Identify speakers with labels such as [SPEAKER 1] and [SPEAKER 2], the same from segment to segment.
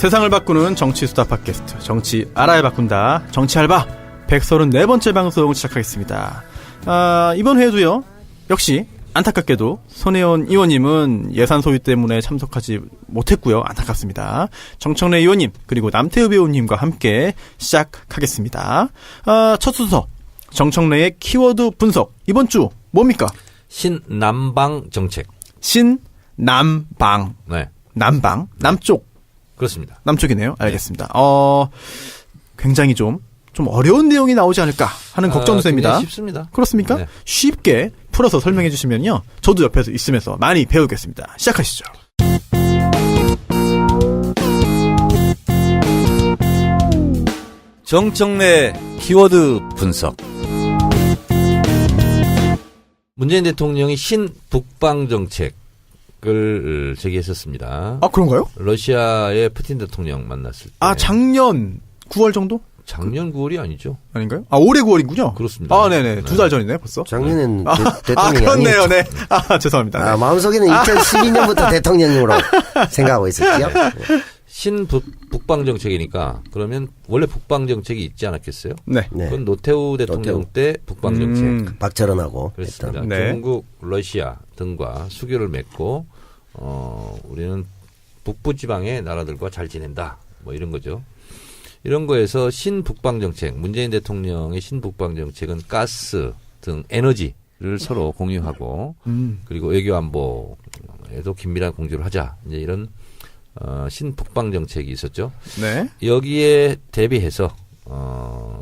[SPEAKER 1] 세상을 바꾸는 정치 수다 팟캐스트 정치 알아야 바꾼다. 정치 알바 134번째 방송 시작하겠습니다. 이번 회에도요. 역시 안타깝게도 손혜원 의원님은 예산 소요 때문에 참석하지 못했고요. 안타깝습니다. 정청래 의원님 그리고 남태우 배우님과 함께 시작하겠습니다. 첫 순서 정청래의 키워드 분석. 이번 주 뭡니까?
[SPEAKER 2] 신남방 정책.
[SPEAKER 1] 신남방.
[SPEAKER 2] 네.
[SPEAKER 1] 남방? 남쪽.
[SPEAKER 2] 그렇습니다.
[SPEAKER 1] 남쪽이네요. 알겠습니다. 굉장히 좀 어려운 내용이 나오지 않을까 하는 걱정도 됩니다.
[SPEAKER 2] 쉽습니다.
[SPEAKER 1] 그렇습니까?
[SPEAKER 2] 네.
[SPEAKER 1] 쉽게 풀어서 설명해 주시면요. 저도 옆에서 있으면서 많이 배우겠습니다. 시작하시죠.
[SPEAKER 2] 정청래 키워드 분석. 문재인 대통령이 신북방 정책을 제기했었습니다.
[SPEAKER 1] 그런가요?
[SPEAKER 2] 러시아의 푸틴 대통령 만났을 때.
[SPEAKER 1] 작년 9월 정도?
[SPEAKER 2] 작년 9월이 아니죠.
[SPEAKER 1] 아닌가요? 올해 9월이군요.
[SPEAKER 2] 그렇습니다.
[SPEAKER 1] 네네. 2달 전이네, 벌써.
[SPEAKER 3] 작년엔 대통령이
[SPEAKER 1] 그렇네요,
[SPEAKER 3] 아니었죠.
[SPEAKER 1] 네. 죄송합니다. 네.
[SPEAKER 3] 마음속에는 2012년부터 대통령으로 생각하고 있었죠.
[SPEAKER 2] 신북방 정책이니까 그러면 원래 북방 정책이 있지 않았겠어요?
[SPEAKER 1] 네.
[SPEAKER 2] 그건 노태우 대통령 때 북방 정책.
[SPEAKER 3] 박철원하고
[SPEAKER 2] 그렇습니다.
[SPEAKER 3] 했던.
[SPEAKER 1] 네.
[SPEAKER 2] 중국, 러시아 등과 수교를 맺고 우리는 북부 지방의 나라들과 잘 지낸다. 뭐 이런 거죠. 이런 거에서 신북방 정책, 문재인 대통령의 신북방 정책은 가스 등 에너지를 서로 공유하고 그리고 외교 안보에도 긴밀한 공조를 하자. 이제 이런 신북방 정책이 있었죠.
[SPEAKER 1] 네.
[SPEAKER 2] 여기에 대비해서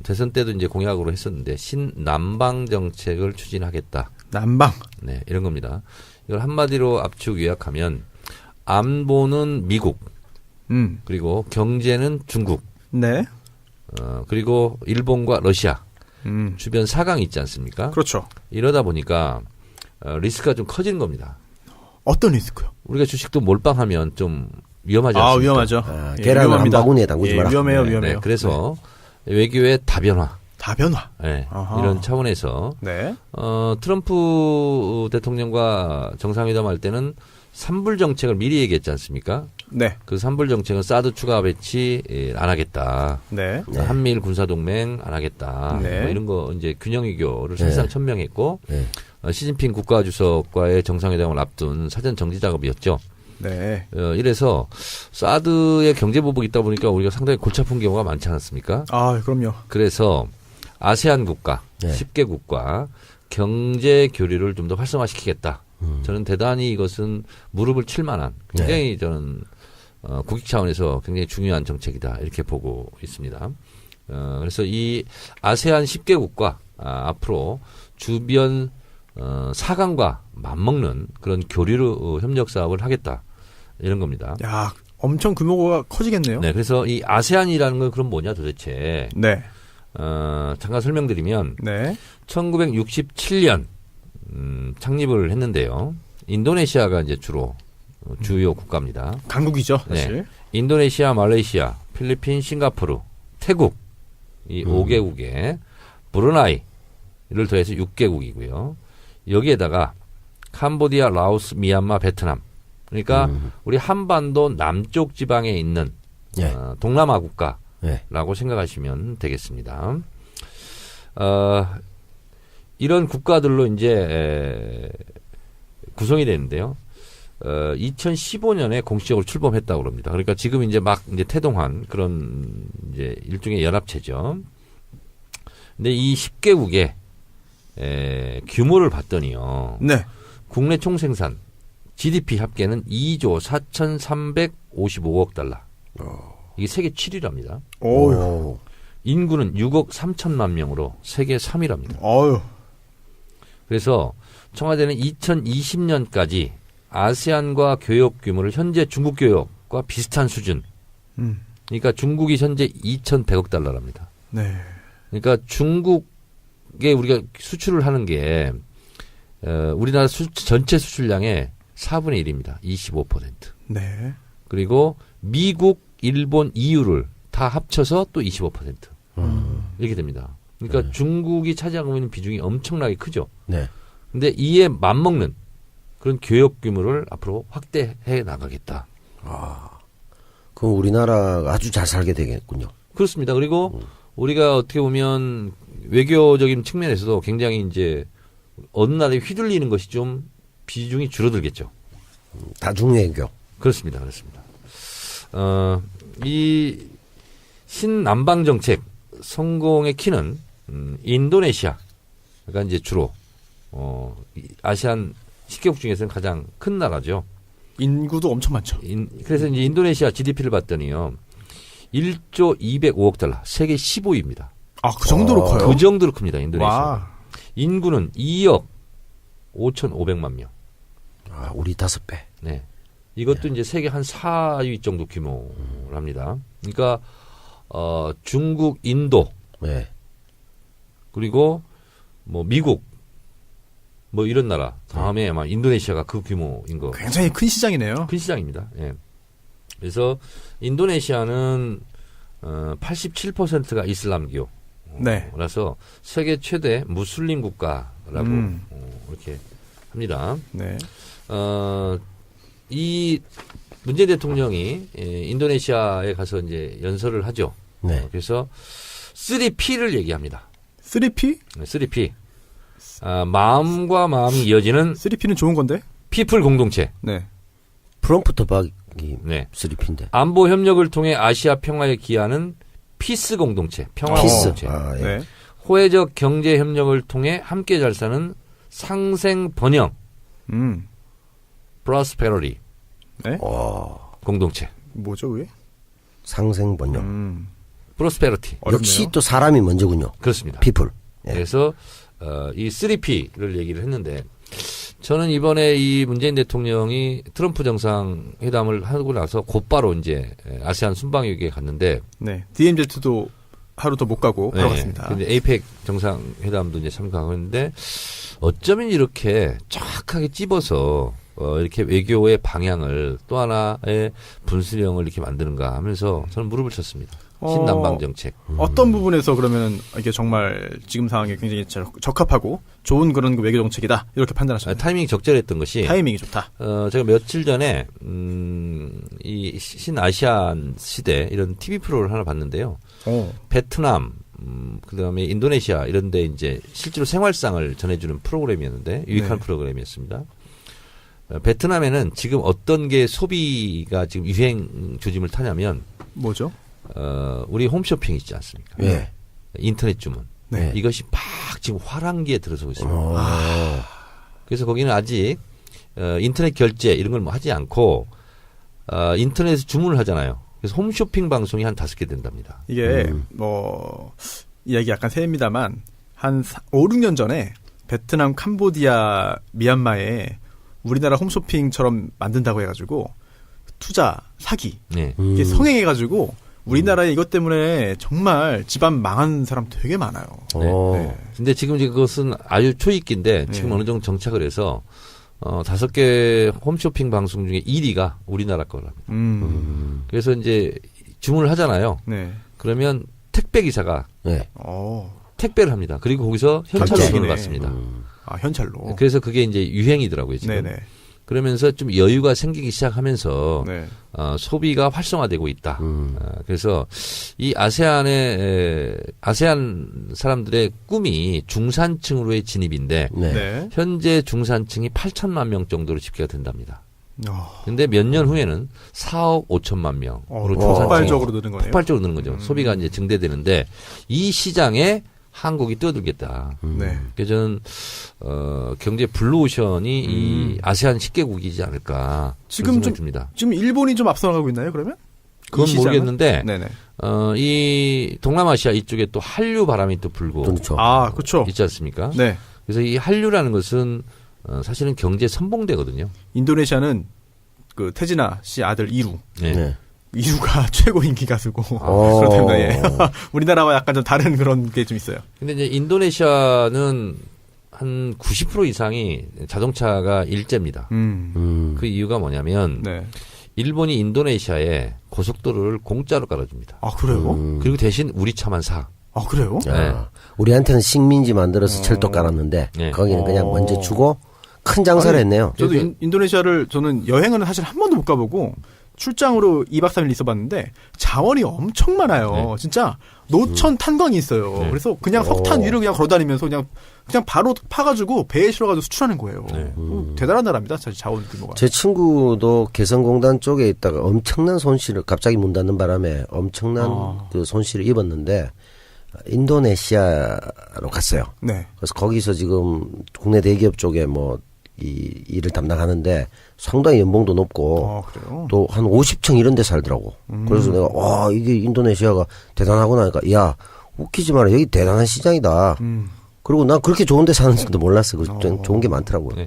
[SPEAKER 2] 대선 때도 이제 공약으로 했었는데 신남방 정책을 추진하겠다.
[SPEAKER 1] 남방.
[SPEAKER 2] 네, 이런 겁니다. 이걸 한마디로 압축 요약하면 안보는 미국, 그리고 경제는 중국,
[SPEAKER 1] 네.
[SPEAKER 2] 그리고 일본과 러시아 주변 4강이 있지 않습니까?
[SPEAKER 1] 그렇죠.
[SPEAKER 2] 이러다 보니까 리스크가 좀 커지는 겁니다.
[SPEAKER 1] 어떤 리스크요?
[SPEAKER 2] 우리가 주식도 몰빵하면 좀 위험하지 않습니까?
[SPEAKER 1] 위험하죠.
[SPEAKER 3] 계란을 한 바구니에 담그지 마라.
[SPEAKER 1] 위험해요,
[SPEAKER 2] 네,
[SPEAKER 1] 위험해요.
[SPEAKER 2] 네, 그래서 외교의 다변화.
[SPEAKER 1] 다변화.
[SPEAKER 2] 네,
[SPEAKER 1] 아하.
[SPEAKER 2] 이런 차원에서
[SPEAKER 1] 네.
[SPEAKER 2] 트럼프 대통령과 정상회담 할 때는 산불 정책을 미리 얘기했지 않습니까?
[SPEAKER 1] 네.
[SPEAKER 2] 그 산불 정책은 사드 추가 배치 안 하겠다.
[SPEAKER 1] 네.
[SPEAKER 2] 한미일 군사동맹 안 하겠다.
[SPEAKER 1] 네.
[SPEAKER 2] 뭐 이런 거 이제 균형 외교를 사실상 천명했고
[SPEAKER 3] 네.
[SPEAKER 2] 시진핑 국가주석과의 정상회담을 앞둔 사전 정지 작업이었죠.
[SPEAKER 1] 네.
[SPEAKER 2] 이래서 사드의 경제 보복이 있다 보니까 우리가 상당히 골치 아픈 경우가 많지 않았습니까?
[SPEAKER 1] 그럼요.
[SPEAKER 2] 그래서 아세안 국가
[SPEAKER 3] 네.
[SPEAKER 2] 10개국과 경제 교류를 좀 더 활성화시키겠다. 저는 대단히 이것은 무릎을 칠 만한 굉장히 저는 국익 차원에서 굉장히 중요한 정책이다 이렇게 보고 있습니다. 그래서 이 아세안 10개국과 앞으로 주변 4강과 맞먹는 그런 교류 협력 사업을 하겠다 이런 겁니다.
[SPEAKER 1] 야, 엄청 규모가 커지겠네요.
[SPEAKER 2] 네, 그래서 이 아세안이라는 건 그럼 뭐냐 도대체?
[SPEAKER 1] 네.
[SPEAKER 2] 잠깐 설명드리면
[SPEAKER 1] 네.
[SPEAKER 2] 1967년 창립을 했는데요. 인도네시아가 이제 주로 주요 국가입니다.
[SPEAKER 1] 강국이죠, 사실.
[SPEAKER 2] 네. 인도네시아, 말레이시아, 필리핀, 싱가포르, 태국 이 5개국에 브루나이를 더해서 6개국이고요. 여기에다가 캄보디아, 라오스, 미얀마, 베트남. 그러니까 우리 한반도 남쪽 지방에 있는
[SPEAKER 3] 네.
[SPEAKER 2] 동남아 국가라고
[SPEAKER 3] 네.
[SPEAKER 2] 생각하시면 되겠습니다. 이런 국가들로 이제 구성이 되는데요. 2015년에 공식적으로 출범했다고 그럽니다. 그러니까 지금 이제 막 이제 태동한 그런 이제 일종의 연합체죠. 근데 이 10개국의 규모를 봤더니요.
[SPEAKER 1] 네.
[SPEAKER 2] 국내 총생산 GDP 합계는 2조 4,355억 달러. 이게 세계 7위랍니다.
[SPEAKER 1] 오.
[SPEAKER 2] 인구는 6억 3천만 명으로 세계 3위랍니다.
[SPEAKER 1] 어유.
[SPEAKER 2] 그래서 청와대는 2020년까지 아세안과 교역 규모를 현재 중국 교역과 비슷한 수준. 그러니까 중국이 현재 2,100억 달러랍니다.
[SPEAKER 1] 네.
[SPEAKER 2] 그러니까 중국에 우리가 수출을 하는 게 우리나라 전체 수출량의 4분의 1입니다. 25%.
[SPEAKER 1] 네.
[SPEAKER 2] 그리고 미국, 일본, EU를 다 합쳐서 또 25%. 이렇게 됩니다. 그러니까 중국이 차지하고 있는 비중이 엄청나게 크죠.
[SPEAKER 3] 네.
[SPEAKER 2] 근데 이에 맞먹는 그런 교역 규모를 앞으로 확대해 나가겠다.
[SPEAKER 3] 그럼 우리나라가 아주 잘 살게 되겠군요.
[SPEAKER 2] 그렇습니다. 그리고 우리가 어떻게 보면 외교적인 측면에서도 굉장히 이제 어느 나라에 휘둘리는 것이 좀 비중이 줄어들겠죠.
[SPEAKER 3] 다중외교.
[SPEAKER 2] 그렇습니다. 그렇습니다. 이 신남방 정책 성공의 키는 인도네시아가 이제 주로 아시안 10개국 중에서는 가장 큰 나라죠.
[SPEAKER 1] 인구도 엄청 많죠.
[SPEAKER 2] 그래서 이제 인도네시아 GDP를 봤더니요. 1조 205억 달러, 세계 15위입니다.
[SPEAKER 1] 아, 그 정도로 커요?
[SPEAKER 2] 그 정도로 큽니다, 인도네시아.
[SPEAKER 1] 와.
[SPEAKER 2] 인구는 2억 5,500만 명.
[SPEAKER 3] 아, 우리 5배.
[SPEAKER 2] 네. 이것도 이제 세계 한 4위 정도 규모랍니다. 그러니까, 중국, 인도.
[SPEAKER 3] 네.
[SPEAKER 2] 그리고 뭐 미국. 뭐 이런 나라. 다음에 아마 인도네시아가 그 규모인 거.
[SPEAKER 1] 굉장히 큰 시장이네요.
[SPEAKER 2] 큰 시장입니다. 예. 그래서 인도네시아는 87%가 이슬람교.
[SPEAKER 1] 네.
[SPEAKER 2] 라서 세계 최대 무슬림 국가라고 이렇게 합니다.
[SPEAKER 1] 네.
[SPEAKER 2] 이 문재인 대통령이 인도네시아에 가서 이제 연설을 하죠.
[SPEAKER 3] 네.
[SPEAKER 2] 그래서 3P를 얘기합니다.
[SPEAKER 1] 3P?
[SPEAKER 2] 네, 3P. 마음과 마음이 이어지는
[SPEAKER 1] 3P는 좋은 건데?
[SPEAKER 2] 피플 공동체.
[SPEAKER 1] 네.
[SPEAKER 3] 프롬프트 박이
[SPEAKER 2] 네.
[SPEAKER 3] 3P인데.
[SPEAKER 2] 안보 협력을 통해 아시아 평화에 기하는 피스 공동체, 평화
[SPEAKER 3] 피스.
[SPEAKER 2] 공동체.
[SPEAKER 3] 아, 예.
[SPEAKER 1] 네.
[SPEAKER 2] 호혜적 경제 협력을 통해 함께 잘 사는 상생 번영, 프로스페러리
[SPEAKER 1] 네?
[SPEAKER 2] 공동체.
[SPEAKER 1] 뭐죠, 그게?
[SPEAKER 3] 상생 번영.
[SPEAKER 2] 프로스페러티.
[SPEAKER 3] 역시 또 사람이 먼저군요.
[SPEAKER 2] 그렇습니다.
[SPEAKER 3] people. 예.
[SPEAKER 2] 그래서 이 3P를 얘기를 했는데 저는 이번에 이 문재인 대통령이 트럼프 정상회담을 하고 나서 곧바로 이제 아세안 순방위기에 갔는데
[SPEAKER 1] 네. DMZ도 하루 더 못 가고 바로 갔습니다.
[SPEAKER 2] 근데 에이펙 정상회담도 이제 참가하고 있는데 어쩌면 이렇게 정확하게 찝어서 이렇게 외교의 방향을 또 하나의 분수령을 이렇게 만드는가 하면서 저는 무릎을 쳤습니다. 신남방 정책.
[SPEAKER 1] 어떤 부분에서 그러면 이게 정말 지금 상황에 굉장히 적합하고 좋은 그런 외교 정책이다 이렇게 판단하셨나요?
[SPEAKER 2] 타이밍이 적절했던 것이
[SPEAKER 1] 타이밍이 좋다.
[SPEAKER 2] 제가 며칠 전에 이 신아시안 시대 이런 TV 프로를 하나 봤는데요. 베트남, 그다음에 인도네시아 이런 데 이제 실제로 생활상을 전해주는 프로그램이었는데 유익한
[SPEAKER 1] 네.
[SPEAKER 2] 프로그램이었습니다. 베트남에는 지금 어떤 게 소비가 지금 유행 조짐을 타냐면
[SPEAKER 1] 뭐죠?
[SPEAKER 2] 우리 홈쇼핑 있지 않습니까?
[SPEAKER 3] 예.
[SPEAKER 2] 인터넷 주문.
[SPEAKER 1] 네.
[SPEAKER 2] 이것이 막 지금 화랑기에 들어서고 있습니다. 그래서 거기는 아직 인터넷 결제 이런 걸 뭐 하지 않고 인터넷에서 주문을 하잖아요. 그래서 홈쇼핑 방송이 한 5개 된답니다.
[SPEAKER 1] 이게 뭐 이야기 약간 새입니다만 한 5, 6년 전에 베트남, 캄보디아, 미얀마에 우리나라 홈쇼핑처럼 만든다고 해가지고 투자, 사기
[SPEAKER 2] 네.
[SPEAKER 1] 이게 성행해가지고 우리나라에 이것 때문에 정말 집안 망한 사람 되게 많아요.
[SPEAKER 2] 네. 근데 지금 그것은 아주 초입기인데 지금
[SPEAKER 1] 네.
[SPEAKER 2] 어느 정도 정착을 해서 5개 홈쇼핑 방송 중에 1위가 우리나라 거랍니다. 그래서 이제 주문을 하잖아요.
[SPEAKER 1] 네.
[SPEAKER 2] 그러면 택배 기사가
[SPEAKER 3] 네.
[SPEAKER 2] 택배를 합니다. 그리고 거기서 현찰로
[SPEAKER 1] 결제기네.
[SPEAKER 2] 돈을 받습니다.
[SPEAKER 1] 아, 현찰로.
[SPEAKER 2] 그래서 그게 이제 유행이더라고요, 지금.
[SPEAKER 1] 네네.
[SPEAKER 2] 그러면서 좀 여유가 생기기 시작하면서
[SPEAKER 1] 네.
[SPEAKER 2] 소비가 활성화되고 있다. 그래서 이 아세안 사람들의 꿈이 중산층으로의 진입인데
[SPEAKER 3] 네.
[SPEAKER 1] 네.
[SPEAKER 2] 현재 중산층이 8천만 명 정도로 집계가 된답니다.
[SPEAKER 1] 어,
[SPEAKER 2] 근데 몇 년 후에는 4억 5천만 명으로 중산층이
[SPEAKER 1] 폭발적으로 느는 거네요.
[SPEAKER 2] 폭발적으로 느는 거죠. 소비가 이제 증대되는데 이 시장에 한국이 뛰어들겠다.
[SPEAKER 1] 네.
[SPEAKER 2] 그래서 저는 경제 블루오션이 이 아세안 10개국이지 않을까
[SPEAKER 1] 지금
[SPEAKER 2] 생각이
[SPEAKER 1] 좀
[SPEAKER 2] 듭니다.
[SPEAKER 1] 지금 일본이 좀 앞서나가고 있나요, 그러면?
[SPEAKER 2] 그건
[SPEAKER 1] 이 시장은?
[SPEAKER 2] 모르겠는데
[SPEAKER 1] 네네.
[SPEAKER 2] 이 동남아시아 이쪽에 또 한류 바람이 또 불고
[SPEAKER 3] 그렇죠.
[SPEAKER 1] 아, 그렇죠.
[SPEAKER 2] 있지 않습니까?
[SPEAKER 1] 네.
[SPEAKER 2] 그래서 이 한류라는 것은 사실은 경제 선봉대거든요.
[SPEAKER 1] 인도네시아는 그 태진아 씨 아들 이루.
[SPEAKER 2] 네.
[SPEAKER 3] 네.
[SPEAKER 1] 이루가 최고 인기 가수고
[SPEAKER 3] 오.
[SPEAKER 1] 그렇답니다. 예. 우리나라와 약간 좀 다른 그런 게 좀 있어요.
[SPEAKER 2] 근데 이제 인도네시아는 한 90% 이상이 자동차가 일제입니다. 그 이유가 뭐냐면
[SPEAKER 1] 네.
[SPEAKER 2] 일본이 인도네시아에 고속도로를 공짜로 깔아줍니다.
[SPEAKER 1] 아, 그래요?
[SPEAKER 2] 그리고 대신 우리 차만 사.
[SPEAKER 1] 아, 그래요?
[SPEAKER 2] 네.
[SPEAKER 3] 우리한테는 식민지 만들어서 철도 깔았는데
[SPEAKER 2] 네.
[SPEAKER 3] 거기는 그냥 먼저 주고 큰 장사를 했네요.
[SPEAKER 1] 저도 인도네시아를 저는 여행은 사실 한 번도 못 가보고 출장으로 2박 3일 있어봤는데 자원이 엄청 많아요.
[SPEAKER 2] 네.
[SPEAKER 1] 진짜 노천 탄광이 있어요.
[SPEAKER 2] 네.
[SPEAKER 1] 그래서 그냥 석탄 위를 그냥 걸어다니면서 그냥 바로 파가지고 배에 실어가지고 수출하는 거예요.
[SPEAKER 2] 네.
[SPEAKER 1] 대단한 나라입니다. 사실 자원 규모가.
[SPEAKER 3] 제 친구도 개성공단 쪽에 있다가 엄청난 손실을 갑자기 문 닫는 바람에 엄청난 그 손실을 입었는데 인도네시아로 갔어요.
[SPEAKER 1] 네.
[SPEAKER 3] 그래서 거기서 지금 국내 대기업 쪽에 뭐 이 일을 담당하는데 상당히 연봉도 높고
[SPEAKER 1] 그래요?
[SPEAKER 3] 또 한 50층 이런 데 살더라고. 그래서 내가 와 이게 인도네시아가 대단하구나 하니까 야 웃기지 마라 여기 대단한 시장이다. 그리고 난 그렇게 좋은 데 사는 줄도 몰랐어. 좋은 게 많더라고요.
[SPEAKER 2] 네.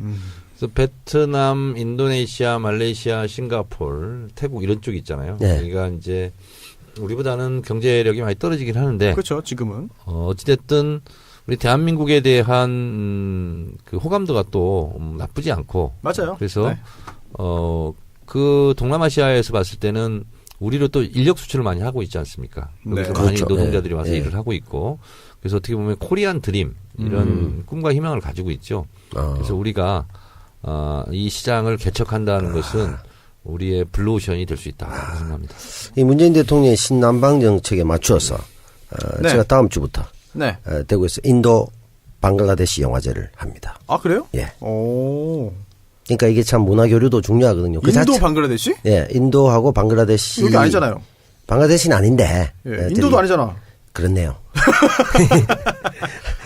[SPEAKER 2] 그래서 베트남, 인도네시아, 말레이시아, 싱가포르, 태국 이런 쪽이 있잖아요.
[SPEAKER 3] 네.
[SPEAKER 2] 여기가 이제 우리보다는 경제력이 많이 떨어지긴 하는데
[SPEAKER 1] 그렇죠. 지금은.
[SPEAKER 2] 어찌됐든 우리 대한민국에 대한 그 호감도가 또 나쁘지 않고.
[SPEAKER 1] 맞아요.
[SPEAKER 2] 그래서
[SPEAKER 1] 네.
[SPEAKER 2] 그 동남아시아에서 봤을 때는 우리로 또 인력 수출을 많이 하고 있지 않습니까?
[SPEAKER 1] 네.
[SPEAKER 2] 여기서 많이
[SPEAKER 3] 그렇죠.
[SPEAKER 2] 노동자들이
[SPEAKER 3] 네.
[SPEAKER 2] 와서
[SPEAKER 3] 네.
[SPEAKER 2] 일을 하고 있고. 그래서 어떻게 보면 코리안 드림 이런 꿈과 희망을 가지고 있죠. 그래서 우리가 이 시장을 개척한다는 것은 우리의 블루오션이 될 수 있다 생각합니다.
[SPEAKER 3] 이 문재인 대통령의 신남방 정책에 맞추어서
[SPEAKER 1] 네.
[SPEAKER 3] 제가 다음 주부터
[SPEAKER 1] 네.
[SPEAKER 3] 대구에서 인도 방글라데시 영화제를 합니다.
[SPEAKER 1] 아, 그래요?
[SPEAKER 3] 예.
[SPEAKER 1] 오.
[SPEAKER 3] 그러니까 이게 참 문화 교류도 중요하거든요. 그
[SPEAKER 1] 인도
[SPEAKER 3] 자체-
[SPEAKER 1] 방글라데시?
[SPEAKER 3] 예, 인도하고 방글라데시
[SPEAKER 1] 여기 아니잖아요.
[SPEAKER 3] 방글라데시는 아닌데.
[SPEAKER 1] 예, 인도도 아니잖아.
[SPEAKER 3] 그렇네요.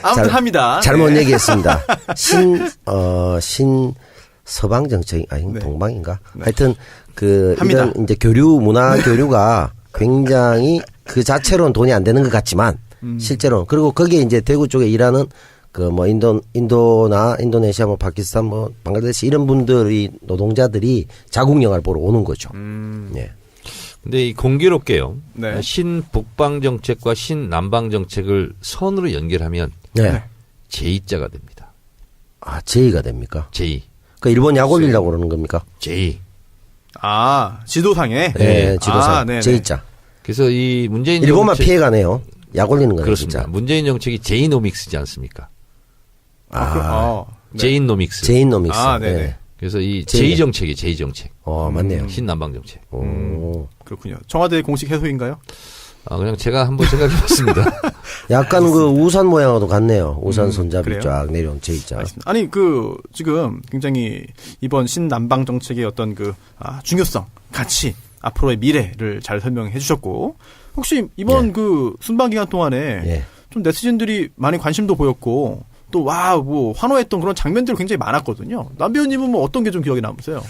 [SPEAKER 1] 아무튼
[SPEAKER 3] 잘-
[SPEAKER 1] 합니다.
[SPEAKER 3] 잘못
[SPEAKER 1] 네.
[SPEAKER 3] 얘기했습니다. 신 서방 정책 아니
[SPEAKER 1] 네.
[SPEAKER 3] 동방인가? 하여튼 그
[SPEAKER 1] 합니다.
[SPEAKER 3] 이런 이제 문화 교류가 굉장히 그 자체로는 돈이 안 되는 것 같지만 실제로 그리고 거기에 이제 대구 쪽에 일하는 그 뭐 인도나 인도네시아 뭐 파키스탄 뭐 방글라데시 이런 분들이 노동자들이 자국 영화를 보러 오는 거죠. 예.
[SPEAKER 2] 근데 이 공교롭게요.
[SPEAKER 1] 네.
[SPEAKER 2] 신북방 정책과 신남방 정책을 선으로 연결하면
[SPEAKER 3] 네.
[SPEAKER 2] 제2자가 됩니다.
[SPEAKER 3] 아, 제의가 됩니까?
[SPEAKER 2] 제2.
[SPEAKER 3] 그 일본 약 올리려고 그러는 겁니까?
[SPEAKER 2] 제2.
[SPEAKER 1] 아, 지도상에?
[SPEAKER 3] 네, 지도상
[SPEAKER 1] 아, 네네.
[SPEAKER 3] 제의자.
[SPEAKER 2] 그래서 이 문재인
[SPEAKER 3] 일본만
[SPEAKER 2] 정책
[SPEAKER 3] 피해가네요. 약 올리는 거예요.
[SPEAKER 2] 그렇습니다.
[SPEAKER 3] 진짜.
[SPEAKER 2] 문재인 정책이 제이노믹스지 않습니까?
[SPEAKER 1] 네.
[SPEAKER 2] 제이노믹스.
[SPEAKER 3] 제이노믹스.
[SPEAKER 1] 아, 네네.
[SPEAKER 3] 네.
[SPEAKER 2] 그래서 이
[SPEAKER 3] 제이.
[SPEAKER 2] 제2정책이 제2정책.
[SPEAKER 3] 맞네요.
[SPEAKER 2] 신남방 정책.
[SPEAKER 3] 오.
[SPEAKER 1] 그렇군요. 청와대 공식 해소인가요?
[SPEAKER 2] 그냥 제가 한번 생각해봤습니다.
[SPEAKER 3] 약간 그 우산 모양으로도 같네요. 우산 손잡이
[SPEAKER 1] 그래요?
[SPEAKER 3] 쫙 내려온 제의자.
[SPEAKER 1] 알겠습니다. 아니, 지금 굉장히 이번 신남방 정책의 어떤 중요성, 가치, 앞으로의 미래를 잘 설명해 주셨고, 혹시 이번
[SPEAKER 3] 네.
[SPEAKER 1] 그 순방 기간 동안에
[SPEAKER 3] 예.
[SPEAKER 1] 좀 네티즌들이 많이 관심도 보였고, 또 환호했던 그런 장면들이 굉장히 많았거든요. 남배우님은 뭐 어떤 게 좀 기억에 남으세요?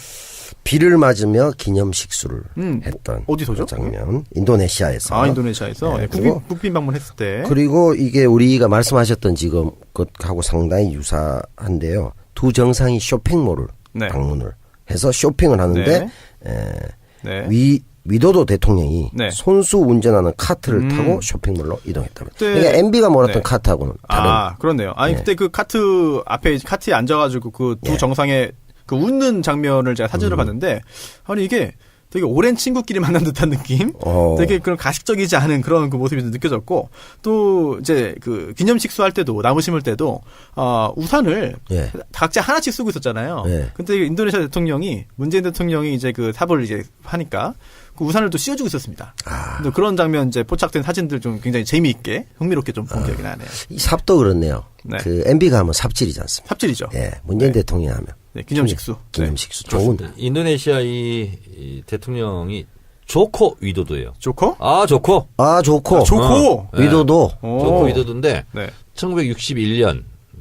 [SPEAKER 3] 비를 맞으며 기념식수를
[SPEAKER 1] 음,
[SPEAKER 3] 했던
[SPEAKER 1] 어디서죠?
[SPEAKER 3] 그 장면. 인도네시아에서.
[SPEAKER 1] 인도네시아에서
[SPEAKER 3] 네,
[SPEAKER 1] 국빈 방문했을 때.
[SPEAKER 3] 그리고 이게 우리가 말씀하셨던 지금 것하고 상당히 유사한데요. 두 정상이 쇼핑몰을
[SPEAKER 1] 네.
[SPEAKER 3] 방문을 해서 쇼핑을 하는데
[SPEAKER 1] 네.
[SPEAKER 3] 위도도 대통령이
[SPEAKER 1] 네.
[SPEAKER 3] 손수 운전하는 카트를 타고 쇼핑몰로 이동했답니다.
[SPEAKER 1] 그때-
[SPEAKER 3] 그러니까 MB가 몰았던
[SPEAKER 1] 네.
[SPEAKER 3] 카트하고는 다른.
[SPEAKER 1] 그렇네요. 아니,
[SPEAKER 3] 네.
[SPEAKER 1] 그때 그 카트에 앉아가지고 그 두
[SPEAKER 3] 예.
[SPEAKER 1] 정상의 그 웃는 장면을 제가 사진을 봤는데, 아니, 이게 되게 오랜 친구끼리 만난 듯한 느낌? 되게 그런 가식적이지 않은 그런 그 모습이 좀 느껴졌고, 또 이제 그 기념식수 할 때도, 나무 심을 때도, 우산을
[SPEAKER 3] 예.
[SPEAKER 1] 각자 하나씩 쓰고 있었잖아요.
[SPEAKER 3] 예.
[SPEAKER 1] 근데 인도네시아 문재인 대통령이 이제 그 삽을 이제 하니까, 그 우산을 또 씌워주고 있었습니다. 근데 그런 장면 이제 포착된 사진들 좀 굉장히 재미있게, 흥미롭게 좀 본 기억이 나네요.
[SPEAKER 3] 이 삽도 그렇네요.
[SPEAKER 1] 네.
[SPEAKER 3] 그 MB가 하면 삽질이지 않습니까?
[SPEAKER 1] 삽질이죠.
[SPEAKER 3] 예. 문재인 대통령이 하면.
[SPEAKER 1] 네, 기념식수.
[SPEAKER 3] 기념식수. 좋은.
[SPEAKER 2] 인도네시아 이 대통령이 조코 위도도예요.
[SPEAKER 1] 조커?
[SPEAKER 2] 조코.
[SPEAKER 3] 좋고.
[SPEAKER 1] 조코.
[SPEAKER 2] 네.
[SPEAKER 3] 위도도.
[SPEAKER 2] 조코 위도도인데
[SPEAKER 1] 네.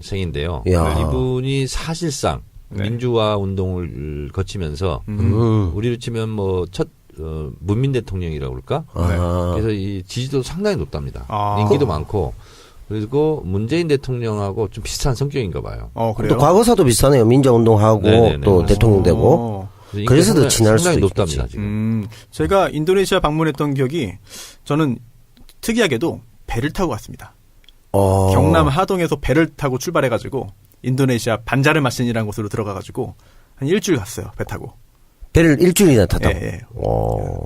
[SPEAKER 2] 1961년생인데요.
[SPEAKER 3] 야.
[SPEAKER 2] 이분이 사실상
[SPEAKER 1] 네.
[SPEAKER 2] 민주화 운동을 거치면서 우리로 치면 뭐 첫 문민 대통령이라고 그럴까? 그래서 이 지지도 상당히 높답니다. 인기도 많고. 그리고 문재인 대통령하고 좀 비슷한 성격인가 봐요.
[SPEAKER 1] 그래요?
[SPEAKER 3] 또 과거사도 비슷하네요. 민주운동하고
[SPEAKER 2] 네네네.
[SPEAKER 3] 또 대통령 되고.
[SPEAKER 2] 인기가
[SPEAKER 3] 그래서 더
[SPEAKER 2] 상당히-
[SPEAKER 3] 친할
[SPEAKER 2] 상당히
[SPEAKER 3] 수도
[SPEAKER 2] 높답니다.
[SPEAKER 3] 있겠지.
[SPEAKER 2] 지금.
[SPEAKER 1] 제가 인도네시아 방문했던 기억이 저는 특이하게도 배를 타고 갔습니다. 경남 하동에서 배를 타고 출발해가지고 인도네시아 반자르 마신이라는 곳으로 들어가가지고 한 일주일 갔어요. 배 타고.
[SPEAKER 3] 배를 일주일이나 탔다고.
[SPEAKER 1] 예.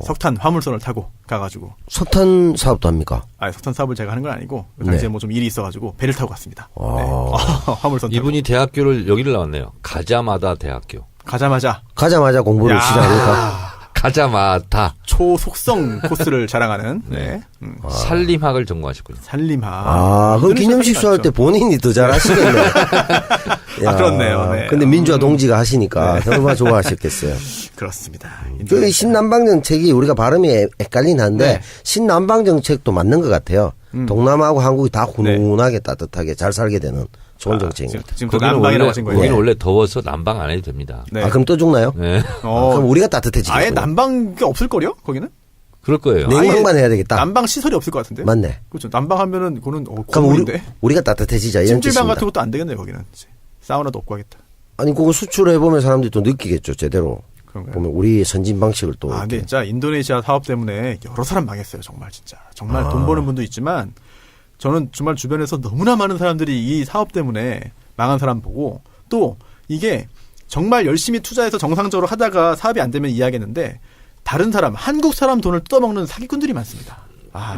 [SPEAKER 1] 석탄 화물선을 타고 가가지고.
[SPEAKER 3] 석탄 사업도 합니까?
[SPEAKER 1] 석탄 사업을 제가 하는 건 아니고 그 당시에
[SPEAKER 3] 네.
[SPEAKER 1] 뭐 좀 일이 있어가지고 배를 타고 갔습니다. 네. 화물선 타고.
[SPEAKER 2] 이분이 대학교를 여기를 나왔네요. 가자마다 대학교.
[SPEAKER 1] 가자마자
[SPEAKER 3] 가자마자 공부를 시작하니까.
[SPEAKER 2] 가자마다
[SPEAKER 1] 초속성 코스를 자랑하는 네.
[SPEAKER 2] 산림학을 전공하셨군요.
[SPEAKER 1] 산림학.
[SPEAKER 3] 그럼 기념식수 할 때 본인이 더 잘하시겠네. 야,
[SPEAKER 1] 그렇네요. 네.
[SPEAKER 3] 근데 민주화 동지가 하시니까 얼마나 좋아하셨겠어요.
[SPEAKER 1] 그렇습니다.
[SPEAKER 3] 그 신남방 정책이 우리가 발음이 헷갈린 한데
[SPEAKER 1] 네.
[SPEAKER 3] 신남방 정책도 맞는 것 같아요. 동남아하고 한국이 다 훈훈하게 따뜻하게 잘 살게 되는 좋은 정책입니다.
[SPEAKER 1] 지금 또 남방이라고 하신 거예요.
[SPEAKER 2] 거기는 원래 더워서 난방 안 해도 됩니다.
[SPEAKER 1] 네.
[SPEAKER 3] 그럼 또 죽나요?
[SPEAKER 2] 네.
[SPEAKER 3] 그럼 우리가 따뜻해지겠군요.
[SPEAKER 1] 아예 난방이 없을걸요? 거기는?
[SPEAKER 2] 그럴 거예요.
[SPEAKER 3] 냉방만 해야 되겠다.
[SPEAKER 1] 난방 시설이 없을 것 같은데?
[SPEAKER 3] 맞네.
[SPEAKER 1] 그렇죠. 난방 하면은 그거는
[SPEAKER 3] 그럼
[SPEAKER 1] 고물인데.
[SPEAKER 3] 우리가 따뜻해지자 이런
[SPEAKER 1] 찜질방
[SPEAKER 3] 뜻입니다.
[SPEAKER 1] 같은 것도 안 되겠네요. 거기는. 사우나도 없고 하겠다.
[SPEAKER 3] 아니 그거 수출해 보면 사람들이 또 느끼겠죠. 제대로
[SPEAKER 1] 그런가요?
[SPEAKER 3] 보면 우리 선진 방식을 또
[SPEAKER 1] 근데
[SPEAKER 3] 이렇게.
[SPEAKER 1] 진짜 인도네시아 사업 때문에 여러 사람 망했어요. 정말 진짜. 정말 돈 버는 분도 있지만 저는 정말 주변에서 너무나 많은 사람들이 이 사업 때문에 망한 사람 보고 또 이게 정말 열심히 투자해서 정상적으로 하다가 사업이 안 되면 이해하겠는데 다른 사람, 한국 사람 돈을 뜯어먹는 사기꾼들이 많습니다.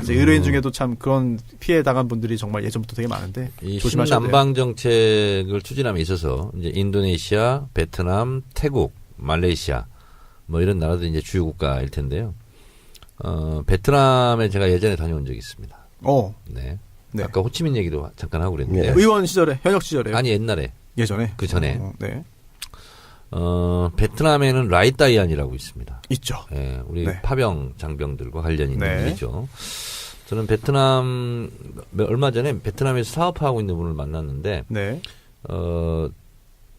[SPEAKER 1] 이제 의뢰인 중에도 참 그런 피해 당한 분들이 정말 예전부터 되게 많은데
[SPEAKER 2] 이
[SPEAKER 1] 조심하셔야 돼요.
[SPEAKER 2] 신남방 정책을 추진함에 있어서 이제 인도네시아, 베트남, 태국, 말레이시아 뭐 이런 나라들이 이제 주요 국가일 텐데요. 베트남에 제가 예전에 다녀온 적이 있습니다. 네.
[SPEAKER 1] 네.
[SPEAKER 2] 아까 호치민 얘기도 잠깐 하고 그랬는데.
[SPEAKER 1] 의원 시절에, 현역 시절에.
[SPEAKER 2] 아니 옛날에.
[SPEAKER 1] 예전에.
[SPEAKER 2] 그 전에.
[SPEAKER 1] 네.
[SPEAKER 2] 베트남에는 라이따이안이라고 있습니다.
[SPEAKER 1] 있죠.
[SPEAKER 2] 예, 우리
[SPEAKER 1] 네.
[SPEAKER 2] 파병 장병들과 관련이 있는
[SPEAKER 1] 네.
[SPEAKER 2] 일이죠. 저는 베트남 얼마 전에 베트남에서 사업하고 있는 분을 만났는데
[SPEAKER 1] 네.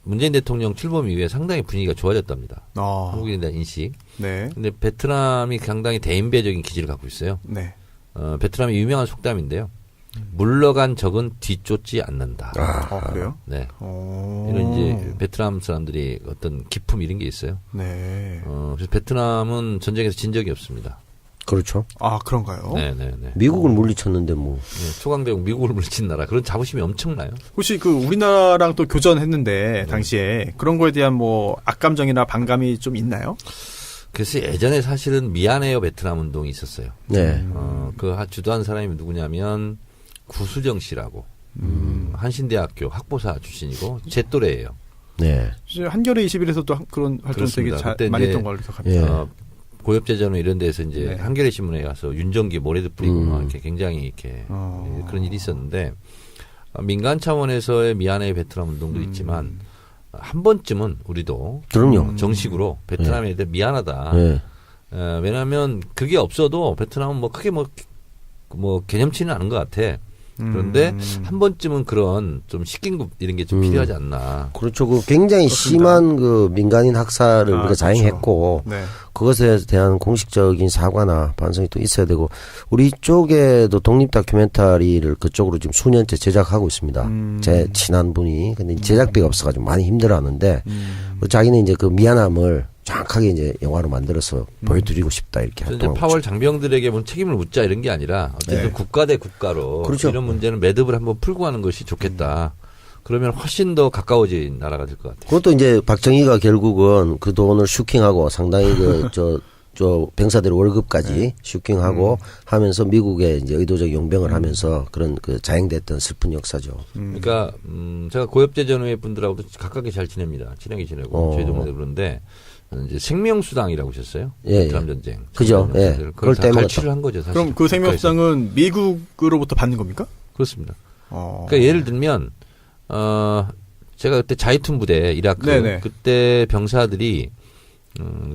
[SPEAKER 2] 문재인 대통령 출범 이후에 상당히 분위기가 좋아졌답니다.
[SPEAKER 1] 아.
[SPEAKER 2] 한국인에 대한 인식.
[SPEAKER 1] 네.
[SPEAKER 2] 근데 베트남이 상당히 대인배적인 기질을 갖고 있어요.
[SPEAKER 1] 네.
[SPEAKER 2] 베트남의 유명한 속담인데요. 물러간 적은 뒤쫓지 않는다.
[SPEAKER 1] 그래요?
[SPEAKER 2] 네.
[SPEAKER 1] 오.
[SPEAKER 2] 이런 이제 베트남 사람들이 어떤 기품 이런 게 있어요.
[SPEAKER 1] 네.
[SPEAKER 2] 그래서 베트남은 전쟁에서 진 적이 없습니다.
[SPEAKER 3] 그렇죠.
[SPEAKER 1] 그런가요?
[SPEAKER 2] 네네네.
[SPEAKER 3] 미국을 물리쳤는데 뭐.
[SPEAKER 2] 네, 초강대국 미국을 물리친 나라 그런 자부심이 엄청나요.
[SPEAKER 1] 혹시 그 우리나라랑 또 교전했는데 당시에 그런 거에 대한 뭐 악감정이나 반감이 좀 있나요?
[SPEAKER 2] 그래서 예전에 사실은 미안해요 베트남 운동이 있었어요.
[SPEAKER 3] 네.
[SPEAKER 2] 그 주도한 사람이 누구냐면 구수정 씨라고 한신대학교 학보사 출신이고 제 또래예요.
[SPEAKER 3] 네.
[SPEAKER 1] 한겨레 21에서도 그런 활동 되게
[SPEAKER 2] 그때
[SPEAKER 1] 많이
[SPEAKER 2] 이제,
[SPEAKER 1] 했던 걸로 기억합니다.
[SPEAKER 3] 예.
[SPEAKER 2] 고엽제전후 이런 데서 이제
[SPEAKER 1] 네.
[SPEAKER 2] 한겨레 신문에 가서 윤정기 모래도 뿌리고 막 이렇게 굉장히 이렇게 그런 일이 있었는데 민간 차원에서의 미안해 베트남 운동도 있지만 한 번쯤은 우리도
[SPEAKER 3] 그럼요.
[SPEAKER 2] 정식으로 베트남에 대해 미안하다.
[SPEAKER 3] 네.
[SPEAKER 2] 왜냐하면 그게 없어도 베트남은 뭐 크게 뭐 개념치는 않은 것 같아. 그런데 한 번쯤은 그런 좀 식긴급 이런 게 좀 필요하지 않나.
[SPEAKER 3] 그렇죠. 그 굉장히 심한 그 민간인 학살을 우리가
[SPEAKER 1] 그렇죠.
[SPEAKER 3] 자행했고
[SPEAKER 1] 네.
[SPEAKER 3] 그것에 대한 공식적인 사과나 반성이 또 있어야 되고 우리 쪽에도 독립 다큐멘터리를 그쪽으로 지금 수년째 제작하고 있습니다. 제 친한 분이 근데 제작비가 없어가지고 많이 힘들어하는데 자기는 이제 그 미안함을 정확하게 이제 영화로 만들어서 보여드리고 싶다 이렇게
[SPEAKER 2] 그래서 이제
[SPEAKER 3] 활동하고
[SPEAKER 2] 파월
[SPEAKER 3] 있죠.
[SPEAKER 2] 장병들에게 뭐 책임을 묻자 이런 게 아니라 어쨌든
[SPEAKER 1] 네.
[SPEAKER 2] 국가 대 국가로
[SPEAKER 3] 그렇죠.
[SPEAKER 2] 이런 문제는 매듭을 한번 풀고 하는 것이 좋겠다. 그러면 훨씬 더 가까워진 나라가 될 것 같아요.
[SPEAKER 3] 그것도 이제 박정희가 결국은 그 돈을 슈킹하고 상당히 저 병사들 월급까지 슈킹하고 하면서 미국에 이제 의도적 용병을 하면서 그런 그 자행됐던 슬픈 역사죠.
[SPEAKER 2] 그러니까 제가 고엽제 전후의 분들하고도 가깝게 잘 지냅니다. 친하게 지내고 저희 동네도 그런데 이제 생명수당이라고 하셨어요.
[SPEAKER 3] 예,
[SPEAKER 2] 베트남
[SPEAKER 3] 예.
[SPEAKER 2] 전쟁.
[SPEAKER 3] 그죠. 예.
[SPEAKER 2] 그걸
[SPEAKER 3] 그걸
[SPEAKER 2] 다
[SPEAKER 3] 때문에
[SPEAKER 2] 갈취를 한 거죠. 사실.
[SPEAKER 1] 그럼 그 생명수당은 미국으로부터 받는 겁니까?
[SPEAKER 2] 그렇습니다. 그러니까 예를 들면 제가 그때 자이툰 부대 이라크
[SPEAKER 1] 네네.
[SPEAKER 2] 그때 병사들이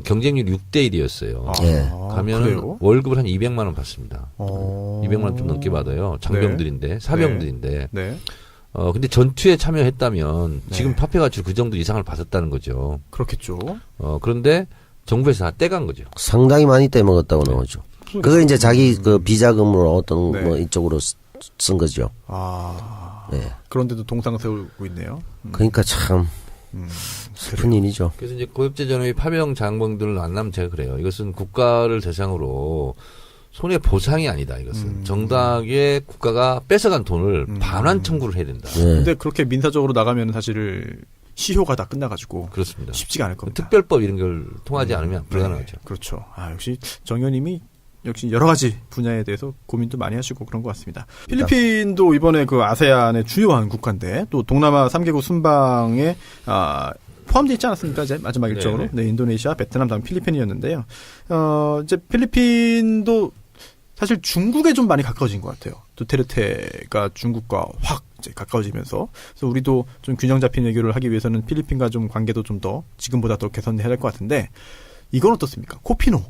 [SPEAKER 2] 경쟁률 6대 1이었어요.
[SPEAKER 3] 예.
[SPEAKER 2] 가면은
[SPEAKER 1] 그래요?
[SPEAKER 2] 월급을 한 200만 원 받습니다. 200만 원 좀 넘게 받아요. 장병들인데 사병들인데.
[SPEAKER 1] 네.
[SPEAKER 2] 근데 전투에 참여했다면 지금 화폐 가치로 그 정도 이상을 받았다는 거죠.
[SPEAKER 1] 그렇겠죠.
[SPEAKER 2] 그런데 정부에서 다 떼간 거죠.
[SPEAKER 3] 상당히 많이 떼먹었다고 나오죠. 그걸 이제 자기 그 비자금으로 어떤
[SPEAKER 1] 네.
[SPEAKER 3] 뭐 이쪽으로 쓴 거죠. 네.
[SPEAKER 1] 그런데도 동상 세우고 있네요.
[SPEAKER 3] 그러니까 참 슬픈 일이죠.
[SPEAKER 2] 그래서 이제 고엽제 전후의 파병 장병들을 만나면 제가 그래요. 이것은 국가를 대상으로 손해 보상이 아니다. 이것은 정당하게 국가가 뺏어간 돈을 반환 청구를 해야 된다.
[SPEAKER 3] 네.
[SPEAKER 1] 근데 그렇게 민사적으로 나가면 사실 시효가 다 끝나가지고
[SPEAKER 2] 그렇습니다.
[SPEAKER 1] 쉽지가 않을 겁니다.
[SPEAKER 2] 특별법 이런 걸 통하지 않으면 불가능하죠.
[SPEAKER 1] 네, 그렇죠. 역시 정 의원님이 역시 여러 가지 분야에 대해서 고민도 많이 하시고 그런 것 같습니다. 필리핀도 이번에 그 아세안의 주요한 국가인데 또 동남아 3개국 순방에 포함되어 있지 않았습니까? 이제 마지막 일정으로.
[SPEAKER 2] 네.
[SPEAKER 1] 네, 인도네시아, 베트남, 다음 필리핀이었는데요. 이제 필리핀도 사실 중국에 좀 많이 가까워진 것 같아요. 두테르테가 중국과 확 이제 가까워지면서. 그래서 우리도 좀 균형 잡힌 외교를 하기 위해서는 필리핀과 좀 관계도 좀 더 지금보다 더 개선해야 될 것 같은데, 이건 어떻습니까? 코피노.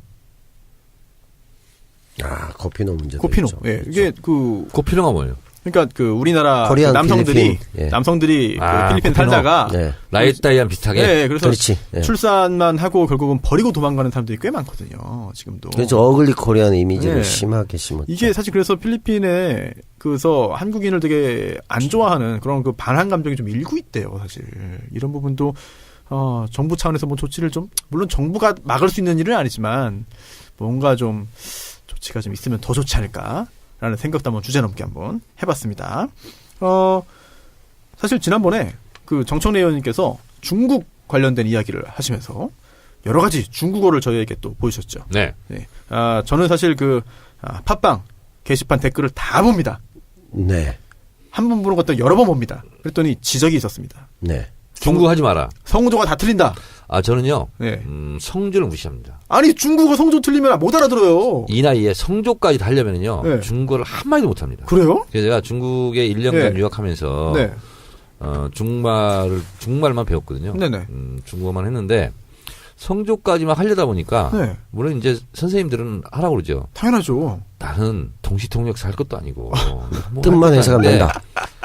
[SPEAKER 3] 코피노 문제도
[SPEAKER 1] 코피노.
[SPEAKER 3] 있죠.
[SPEAKER 1] 예. 이게
[SPEAKER 2] 코피노가 뭐예요?
[SPEAKER 1] 그러니까 우리나라
[SPEAKER 3] 코리안
[SPEAKER 1] 남성들이
[SPEAKER 3] 필리핀. 예.
[SPEAKER 1] 남성들이
[SPEAKER 2] 아,
[SPEAKER 1] 필리핀
[SPEAKER 2] 코피노.
[SPEAKER 1] 살다가
[SPEAKER 3] 네.
[SPEAKER 2] 라이트다이안 비슷하게.
[SPEAKER 1] 네, 그래서
[SPEAKER 3] 그렇지. 예.
[SPEAKER 1] 출산만 하고 결국은 버리고 도망가는 사람들이 꽤 많거든요. 지금도.
[SPEAKER 3] 그래서 어글리 코리안 이미지를
[SPEAKER 1] 네.
[SPEAKER 3] 심하게 심었죠.
[SPEAKER 1] 이게 사실 그래서 필리핀에 그래서 한국인을 되게 안 좋아하는 그런 그 반한 감정이 좀 일고 있대요, 사실. 이런 부분도 정부 차원에서 뭐 조치를 좀, 물론 정부가 막을 수 있는 일은 아니지만 뭔가 좀 조치가 좀 있으면 더 좋지 않을까라는 생각도 한번 주제넘게 한번 해봤습니다. 사실 지난번에 그 정청래 의원님께서 중국 관련된 이야기를 하시면서 여러 가지 중국어를 저희에게 또 보여주셨죠.
[SPEAKER 2] 네.
[SPEAKER 1] 네. 저는 사실 팟빵 게시판 댓글을 다 봅니다.
[SPEAKER 3] 네.
[SPEAKER 1] 한 번 보는 것도 여러 번 봅니다. 그랬더니 지적이 있었습니다.
[SPEAKER 3] 네.
[SPEAKER 2] 중국 하지 마라.
[SPEAKER 1] 성조가 다 틀린다.
[SPEAKER 2] 저는요.
[SPEAKER 1] 네.
[SPEAKER 2] 성조를 무시합니다.
[SPEAKER 1] 아니 중국어 성조 틀리면 못 알아들어요.
[SPEAKER 2] 이 나이에 성조까지 다 하려면요.
[SPEAKER 1] 네.
[SPEAKER 2] 중국어를 한마디도 못합니다.
[SPEAKER 1] 그래요?
[SPEAKER 2] 그래서 제가 중국에 1년간
[SPEAKER 1] 네.
[SPEAKER 2] 유학하면서
[SPEAKER 1] 네.
[SPEAKER 2] 중국말만 배웠거든요.
[SPEAKER 1] 네네.
[SPEAKER 2] 중국어만 했는데 성조까지만 하려다 보니까
[SPEAKER 1] 네.
[SPEAKER 2] 물론 이제 선생님들은 하라고 그러죠.
[SPEAKER 1] 당연하죠.
[SPEAKER 2] 나는 동시통역사 할 것도 아니고 뭐
[SPEAKER 3] 뜻만
[SPEAKER 2] 할 것도
[SPEAKER 3] 해석하면
[SPEAKER 2] 아닌데
[SPEAKER 3] 된다.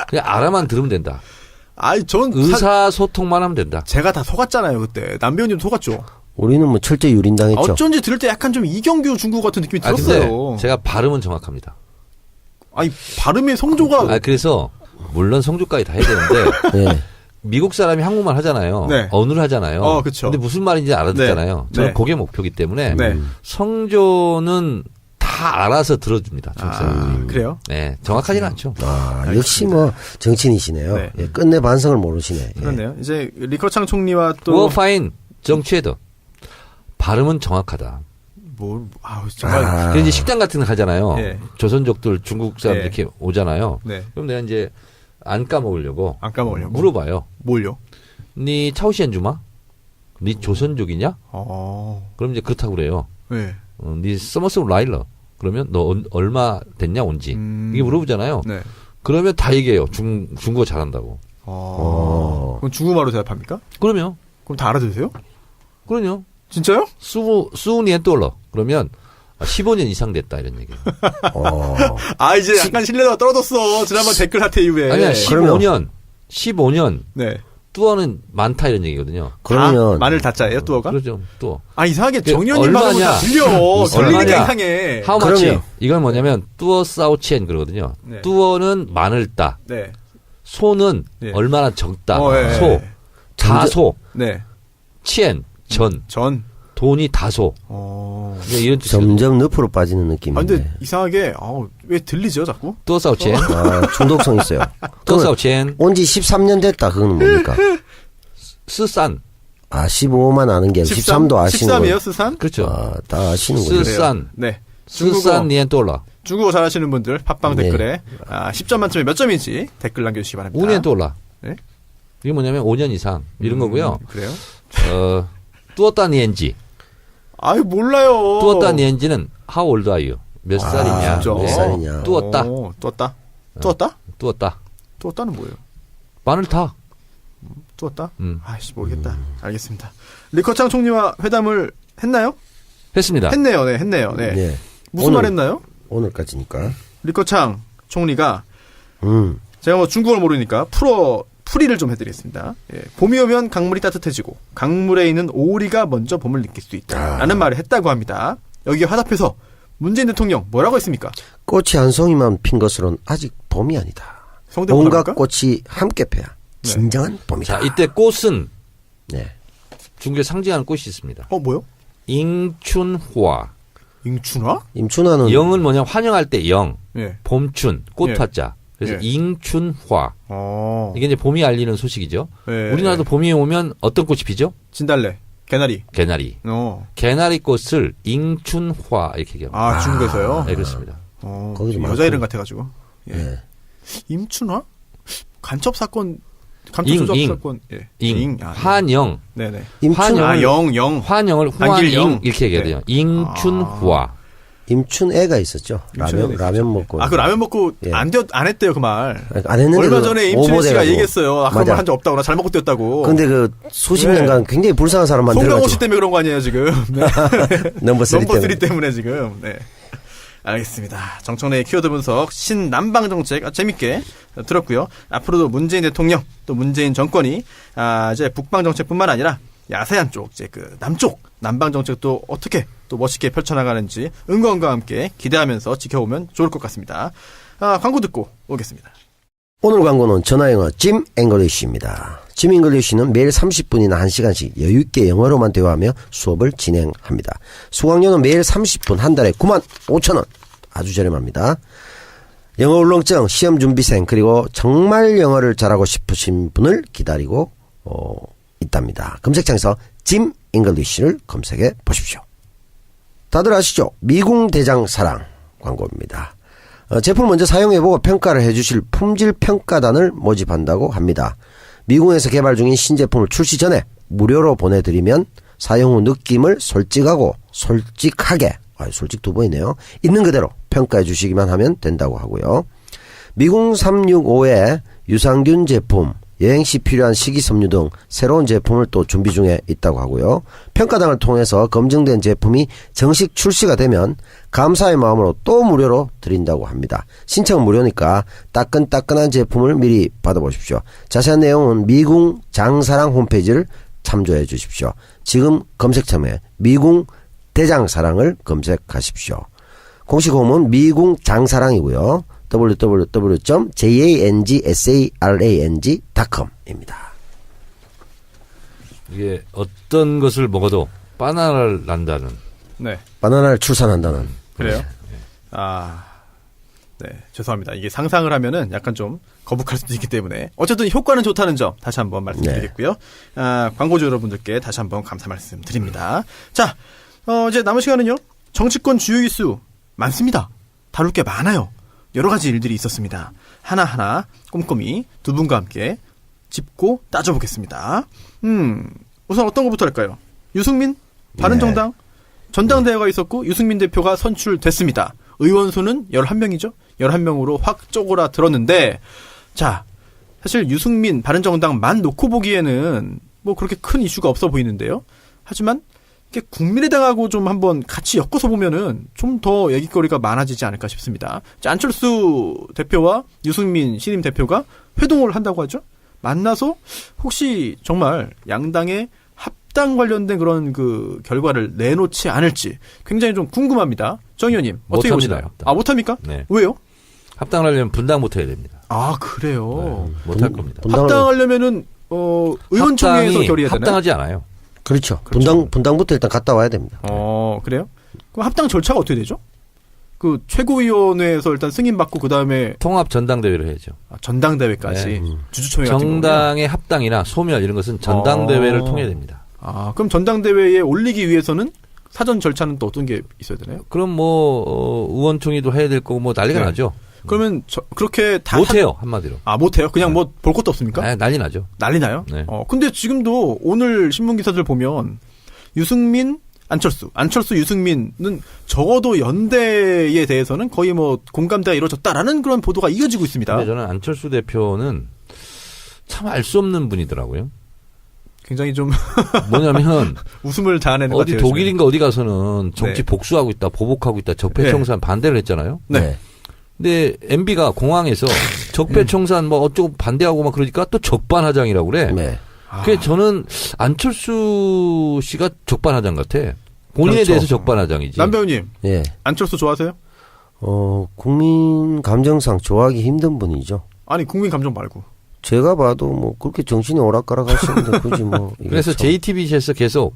[SPEAKER 2] 그냥 알아만 들으면 된다.
[SPEAKER 1] 아니 전
[SPEAKER 2] 의사소통만 하면 된다.
[SPEAKER 1] 제가 다 속았잖아요 그때. 남배우님 속았죠.
[SPEAKER 3] 우리는 뭐 철저히 유린당했죠.
[SPEAKER 1] 어쩐지 들을 때 약간 좀 이경규 중국어 같은 느낌이
[SPEAKER 2] 근데
[SPEAKER 1] 들었어요.
[SPEAKER 2] 제가 발음은 정확합니다.
[SPEAKER 1] 아니 발음의 성조가
[SPEAKER 2] 그래서 물론 성조까지 다 해야 되는데
[SPEAKER 3] 네.
[SPEAKER 2] 미국 사람이 한국말 하잖아요.
[SPEAKER 1] 네.
[SPEAKER 2] 언어를 하잖아요.
[SPEAKER 1] 그쵸.
[SPEAKER 2] 근데 무슨 말인지 알아듣잖아요.
[SPEAKER 1] 네.
[SPEAKER 2] 저는
[SPEAKER 1] 네.
[SPEAKER 2] 그게 목표이기 때문에
[SPEAKER 1] 네.
[SPEAKER 2] 성조는 다 알아서 들어줍니다. 중국 사람들이.
[SPEAKER 1] 그래요?
[SPEAKER 2] 네, 정확하지는 않죠.
[SPEAKER 3] 역시 뭐 정치인이시네요.
[SPEAKER 1] 네.
[SPEAKER 3] 예, 끝내 반성을 모르시네. 예.
[SPEAKER 1] 그렇네요. 이제 리커창 총리와 또
[SPEAKER 2] 워파인 정치에도 발음은 정확하다.
[SPEAKER 1] 정말
[SPEAKER 2] 그래서 이제 식당 같은 거 하잖아요.
[SPEAKER 1] 네.
[SPEAKER 2] 조선족들 중국 사람
[SPEAKER 1] 네.
[SPEAKER 2] 이렇게 오잖아요.
[SPEAKER 1] 네.
[SPEAKER 2] 그럼 내가 이제 안 까먹으려고
[SPEAKER 1] 안 까먹으려고
[SPEAKER 2] 물어봐요.
[SPEAKER 1] 뭘요?
[SPEAKER 2] 니 차오시엔 주마? 니 조선족이냐? 그럼 이제 그렇다고 그래요.
[SPEAKER 1] 네.
[SPEAKER 2] 니 서머스 라일러. 그러면 너 얼마 됐냐 온지. 이게 물어보잖아요.
[SPEAKER 1] 네.
[SPEAKER 2] 그러면 다 얘기해요. 중국어 잘한다고.
[SPEAKER 1] 그럼 중국말로 대답합니까?
[SPEAKER 2] 그러면
[SPEAKER 1] 다 알아들으세요?
[SPEAKER 2] 그럼요.
[SPEAKER 1] 진짜요?
[SPEAKER 2] 수니엔 달러. 그러면 15년 이상 됐다 이런 얘기예요.
[SPEAKER 1] 이제 약간 신뢰도가 떨어졌어. 지난번 댓글 사태 이후에.
[SPEAKER 2] 아니야, 15년.
[SPEAKER 1] 네.
[SPEAKER 2] 뚜어는 많다 이런 얘기거든요.
[SPEAKER 3] 그러면
[SPEAKER 1] 마늘 다짜예요, 뚜어가?
[SPEAKER 2] 그렇죠. 뚜어.
[SPEAKER 1] 이상하게
[SPEAKER 2] 그
[SPEAKER 1] 정년이 발음은 다 들려. 들리니까
[SPEAKER 2] 얼마냐?
[SPEAKER 1] 이상해.
[SPEAKER 2] How much?
[SPEAKER 3] 그럼요.
[SPEAKER 2] 이건 뭐냐면 뚜어 사오치엔 그러거든요.
[SPEAKER 1] 네.
[SPEAKER 2] 뚜어는 많을 따.
[SPEAKER 1] 네.
[SPEAKER 2] 소는
[SPEAKER 1] 네.
[SPEAKER 2] 얼마나 적다.
[SPEAKER 1] 예.
[SPEAKER 2] 소. 다소.
[SPEAKER 1] 네.
[SPEAKER 2] 치엔. 전. 돈이 다소. 이런 뜻이에요.
[SPEAKER 3] 점점 늪으로 빠지는 느낌인데.
[SPEAKER 1] 근데 이상하게 왜 들리죠, 자꾸?
[SPEAKER 2] 뚜어 사오치엔.
[SPEAKER 3] 중독성 있어요.
[SPEAKER 2] 뚜어 사오치엔.
[SPEAKER 3] 온지 13년 됐다. 그건 뭡니까?
[SPEAKER 2] 스산.
[SPEAKER 3] 15만 아는 게 13도 아시는
[SPEAKER 1] 13이에요,
[SPEAKER 3] 거.
[SPEAKER 1] 스산?
[SPEAKER 2] 그렇죠.
[SPEAKER 3] 다 아시는군요.
[SPEAKER 2] 스산.
[SPEAKER 1] 네.
[SPEAKER 2] 스산 니엔 달러.
[SPEAKER 1] 중국어 잘하시는 분들 팟빵
[SPEAKER 3] 네.
[SPEAKER 1] 댓글에 10점 만점에 몇 점인지 댓글 남겨주시기 바랍니다.
[SPEAKER 2] 5년 달러.
[SPEAKER 1] 네?
[SPEAKER 2] 이게 뭐냐면 5년 이상 이런 거고요.
[SPEAKER 1] 그래요?
[SPEAKER 2] 뚜었다 니엔지.
[SPEAKER 1] 몰라요.
[SPEAKER 2] 뚜었다 니엔지는 how old are you? 몇 살이냐?
[SPEAKER 1] 진짜?
[SPEAKER 3] 몇 살이냐.
[SPEAKER 2] 뚜었다.
[SPEAKER 1] 뚜었다?
[SPEAKER 2] 뚜었다.
[SPEAKER 1] 뚜었다는 뭐예요?
[SPEAKER 2] 마늘 타.
[SPEAKER 1] 뚜었다? 모르겠다. 알겠습니다. 리커창 총리와 회담을 했나요?
[SPEAKER 2] 했습니다.
[SPEAKER 1] 했네요. 네, 했네요. 네.
[SPEAKER 3] 네.
[SPEAKER 1] 무슨 말 했나요?
[SPEAKER 3] 오늘까지니까.
[SPEAKER 1] 리커창 총리가
[SPEAKER 3] 음.
[SPEAKER 1] 제가 뭐 중국어를 모르니까 풀이를 좀 해드리겠습니다. 예, 봄이 오면 강물이 따뜻해지고 강물에 있는 오리가 먼저 봄을 느낄 수 있다라는 말을 했다고 합니다. 여기에 화답해서 문재인 대통령 뭐라고 했습니까?
[SPEAKER 3] 꽃이 한 송이만 핀 것으로는 아직 봄이 아니다.
[SPEAKER 1] 성대모사
[SPEAKER 3] 온갖
[SPEAKER 1] 합니까?
[SPEAKER 3] 꽃이 함께 펴야 진정한 봄이다.
[SPEAKER 2] 자, 이때 꽃은
[SPEAKER 3] 네.
[SPEAKER 2] 중국에 상징하는 꽃이 있습니다.
[SPEAKER 1] 뭐요?
[SPEAKER 2] 잉춘화.
[SPEAKER 1] 잉춘화?
[SPEAKER 3] 임춘화는
[SPEAKER 2] 영은 뭐냐? 환영할 때 영.
[SPEAKER 1] 예.
[SPEAKER 2] 봄춘. 꽃화자. 그래서
[SPEAKER 1] 예.
[SPEAKER 2] 잉춘화. 이게 이제 봄이 알리는 소식이죠.
[SPEAKER 1] 예.
[SPEAKER 2] 우리나라도 봄이 오면 어떤 꽃이 피죠?
[SPEAKER 1] 진달래, 개나리.
[SPEAKER 2] 개나리. 개나리 꽃을 잉춘화 이렇게 얘기합니다.
[SPEAKER 1] 중국에서요?
[SPEAKER 2] 네, 그렇습니다.
[SPEAKER 3] 거기도
[SPEAKER 1] 여자
[SPEAKER 3] 많고.
[SPEAKER 1] 이름 같아가지고. 예.
[SPEAKER 3] 네.
[SPEAKER 1] 임춘화? 간첩 사건 감청 조작
[SPEAKER 2] 잉.
[SPEAKER 1] 사건. 예.
[SPEAKER 2] 잉.
[SPEAKER 1] 아, 네.
[SPEAKER 2] 환영.
[SPEAKER 1] 네네.
[SPEAKER 3] 임춘
[SPEAKER 1] 아, 영.
[SPEAKER 2] 환영을
[SPEAKER 1] 안길 영.
[SPEAKER 2] 후환잉 이렇게 얘기해야 돼요. 잉춘후화.
[SPEAKER 3] 임춘 애가 있었죠.
[SPEAKER 1] 임춘
[SPEAKER 3] 라면 먹고.
[SPEAKER 1] 그 라면 먹고
[SPEAKER 3] 예.
[SPEAKER 1] 안 했대요 그 말.
[SPEAKER 3] 안 했는데
[SPEAKER 1] 얼마
[SPEAKER 3] 그
[SPEAKER 1] 전에 임춘 씨가
[SPEAKER 3] 오버돼가지고.
[SPEAKER 1] 얘기했어요. 아, 그런
[SPEAKER 3] 맞아.
[SPEAKER 1] 말 한 적 없다고 나 잘 먹고 뛰었다고.
[SPEAKER 3] 근데 그 수십
[SPEAKER 1] 네.
[SPEAKER 3] 년간 굉장히 불쌍한 사람
[SPEAKER 1] 송강호 씨
[SPEAKER 3] 만들어가지고.
[SPEAKER 1] 때문에 그런 거 아니에요 지금. 네.
[SPEAKER 3] 넘버 3
[SPEAKER 1] 넘버 3
[SPEAKER 3] 때문에.
[SPEAKER 1] 때문에 지금. 네. 알겠습니다. 정청래의 키워드 분석, 신남방 정책 재밌게 들었고요. 앞으로도 문재인 대통령 또 문재인 정권이 이제 북방 정책뿐만 아니라 야세안 쪽, 이제 그 남쪽 남방 정책도 어떻게 또 멋있게 펼쳐나가는지 응원과 함께 기대하면서 지켜보면 좋을 것 같습니다. 광고 듣고 오겠습니다.
[SPEAKER 3] 오늘 광고는 전화영어 짐 잉글리시입니다. 짐 잉글리시는 매일 30분이나 1시간씩 여유있게 영어로만 대화하며 수업을 진행합니다. 수강료는 매일 30분 한 달에 95,000원. 아주 저렴합니다. 영어 울렁증, 시험준비생, 그리고 정말 영어를 잘하고 싶으신 분을 기다리고 있답니다. 검색창에서 짐 잉글리시를 검색해 보십시오. 다들 아시죠? 미궁 대장 사랑 광고입니다. 제품을 먼저 사용해보고 평가를 해주실 품질평가단을 모집한다고 합니다. 미궁에서 개발 중인 신제품을 출시 전에 무료로 보내드리면 사용 후 느낌을 솔직하게 솔직 두 번이네요. 있는 그대로 평가해 주시기만 하면 된다고 하고요. 미궁 365의 유산균 제품, 여행시 필요한 식이섬유 등 새로운 제품을 또 준비 중에 있다고 하고요. 평가단을 통해서 검증된 제품이 정식 출시가 되면 감사의 마음으로 또 무료로 드린다고 합니다. 신청은 무료니까 따끈따끈한 제품을 미리 받아보십시오. 자세한 내용은 미궁 장사랑 홈페이지를 참조해 주십시오. 지금 검색창에 미궁 대장사랑을 검색하십시오. 공식 홈은 미궁 장사랑이고요. www.jangsarang.com입니다.
[SPEAKER 2] 이게 어떤 것을 먹어도 바나나를 난다는.
[SPEAKER 1] 네.
[SPEAKER 3] 바나나를 출산한다는.
[SPEAKER 1] 그래요? 네. 죄송합니다. 이게 상상을 하면은 약간 좀 거북할 수도 있기 때문에 어쨌든 효과는 좋다는 점 다시 한번 말씀드리겠고요. 광고주 여러분들께 다시 한번 감사 말씀드립니다. 자, 이제 남은 시간은요. 정치권 주요 이슈 많습니다. 다룰 게 많아요. 여러 가지 일들이 있었습니다. 하나하나 꼼꼼히 두 분과 함께 짚고 따져보겠습니다. 우선 어떤 것부터 할까요? 유승민 바른정당 전당대회가 있었고 유승민 대표가 선출됐습니다. 의원 수는 11명이죠. 11명으로 확 쪼그라들었는데 자, 사실 유승민 바른정당만 놓고 보기에는 뭐 그렇게 큰 이슈가 없어 보이는데요. 하지만 국민의당하고 좀 한번 같이 엮어서 보면은 좀 더 얘기거리가 많아지지 않을까 싶습니다. 자, 안철수 대표와 유승민 신임 대표가 회동을 한다고 하죠. 만나서 혹시 정말 양당의 합당 관련된 그런 그 결과를 내놓지 않을지 굉장히 좀 궁금합니다. 정 의원님 어떻게
[SPEAKER 2] 못합니다,
[SPEAKER 1] 보시나요?
[SPEAKER 2] 합당.
[SPEAKER 1] 못합니까?
[SPEAKER 2] 네.
[SPEAKER 1] 왜요?
[SPEAKER 2] 합당을 하려면 분당 못해야 됩니다.
[SPEAKER 1] 그래요.
[SPEAKER 2] 네, 못할 겁니다.
[SPEAKER 1] 합당하려면은 의원총회에서 결의해야 되나요?
[SPEAKER 2] 합당하지 않아요.
[SPEAKER 3] 그렇죠.
[SPEAKER 1] 그렇죠.
[SPEAKER 3] 분당부터 일단 갔다 와야 됩니다.
[SPEAKER 1] 그래요? 그럼 합당 절차가 어떻게 되죠? 그 최고위원회에서 일단 승인받고 그 다음에
[SPEAKER 2] 통합 전당대회를 해야죠.
[SPEAKER 1] 전당대회까지
[SPEAKER 2] 네.
[SPEAKER 1] 주주총회 같은 거군요.
[SPEAKER 2] 정당의 합당이나 소멸 이런 것은 전당대회를 통해야 됩니다.
[SPEAKER 1] 그럼 전당대회에 올리기 위해서는 사전 절차는 또 어떤 게 있어야 되나요?
[SPEAKER 2] 그럼 의원총회도 해야 될 거고 난리가
[SPEAKER 1] 네.
[SPEAKER 2] 나죠.
[SPEAKER 1] 그러면 그렇게 다
[SPEAKER 2] 못해요 한마디로.
[SPEAKER 1] 못해요? 그냥 뭐 볼 것도 없습니까?
[SPEAKER 2] 난리 나죠.
[SPEAKER 1] 난리 나요?
[SPEAKER 2] 네.
[SPEAKER 1] 근데 지금도 오늘 신문 기사들 보면 유승민, 안철수, 유승민은 적어도 연대에 대해서는 거의 뭐 공감대가 이루어졌다라는 그런 보도가 이어지고 있습니다.
[SPEAKER 2] 근데 저는 안철수 대표는 참 알 수 없는 분이더라고요.
[SPEAKER 1] 굉장히 좀
[SPEAKER 2] 뭐냐면
[SPEAKER 1] 웃음을 자아내는 것
[SPEAKER 2] 어디
[SPEAKER 1] 같아요.
[SPEAKER 2] 독일인가 어디 가서는 정치
[SPEAKER 1] 네.
[SPEAKER 2] 복수하고 있다, 보복하고 있다, 적폐청산 반대를 했잖아요.
[SPEAKER 1] 네.
[SPEAKER 2] 근데 MB가 공항에서 적폐청산 어쩌고 반대하고 막 그러니까 또 적반하장이라고 그래.
[SPEAKER 3] 네.
[SPEAKER 2] 그게 저는 안철수 씨가 적반하장 같아. 본인에
[SPEAKER 3] 그렇죠.
[SPEAKER 2] 대해서 적반하장이지.
[SPEAKER 1] 남배우님,
[SPEAKER 3] 예.
[SPEAKER 1] 안철수 좋아하세요?
[SPEAKER 3] 국민 감정상 좋아하기 힘든 분이죠.
[SPEAKER 1] 아니 국민 감정 말고.
[SPEAKER 3] 제가 봐도 그렇게 정신이 오락가락 하시는데 굳이 이게
[SPEAKER 2] 그래서
[SPEAKER 3] 참-
[SPEAKER 2] JTBC에서 계속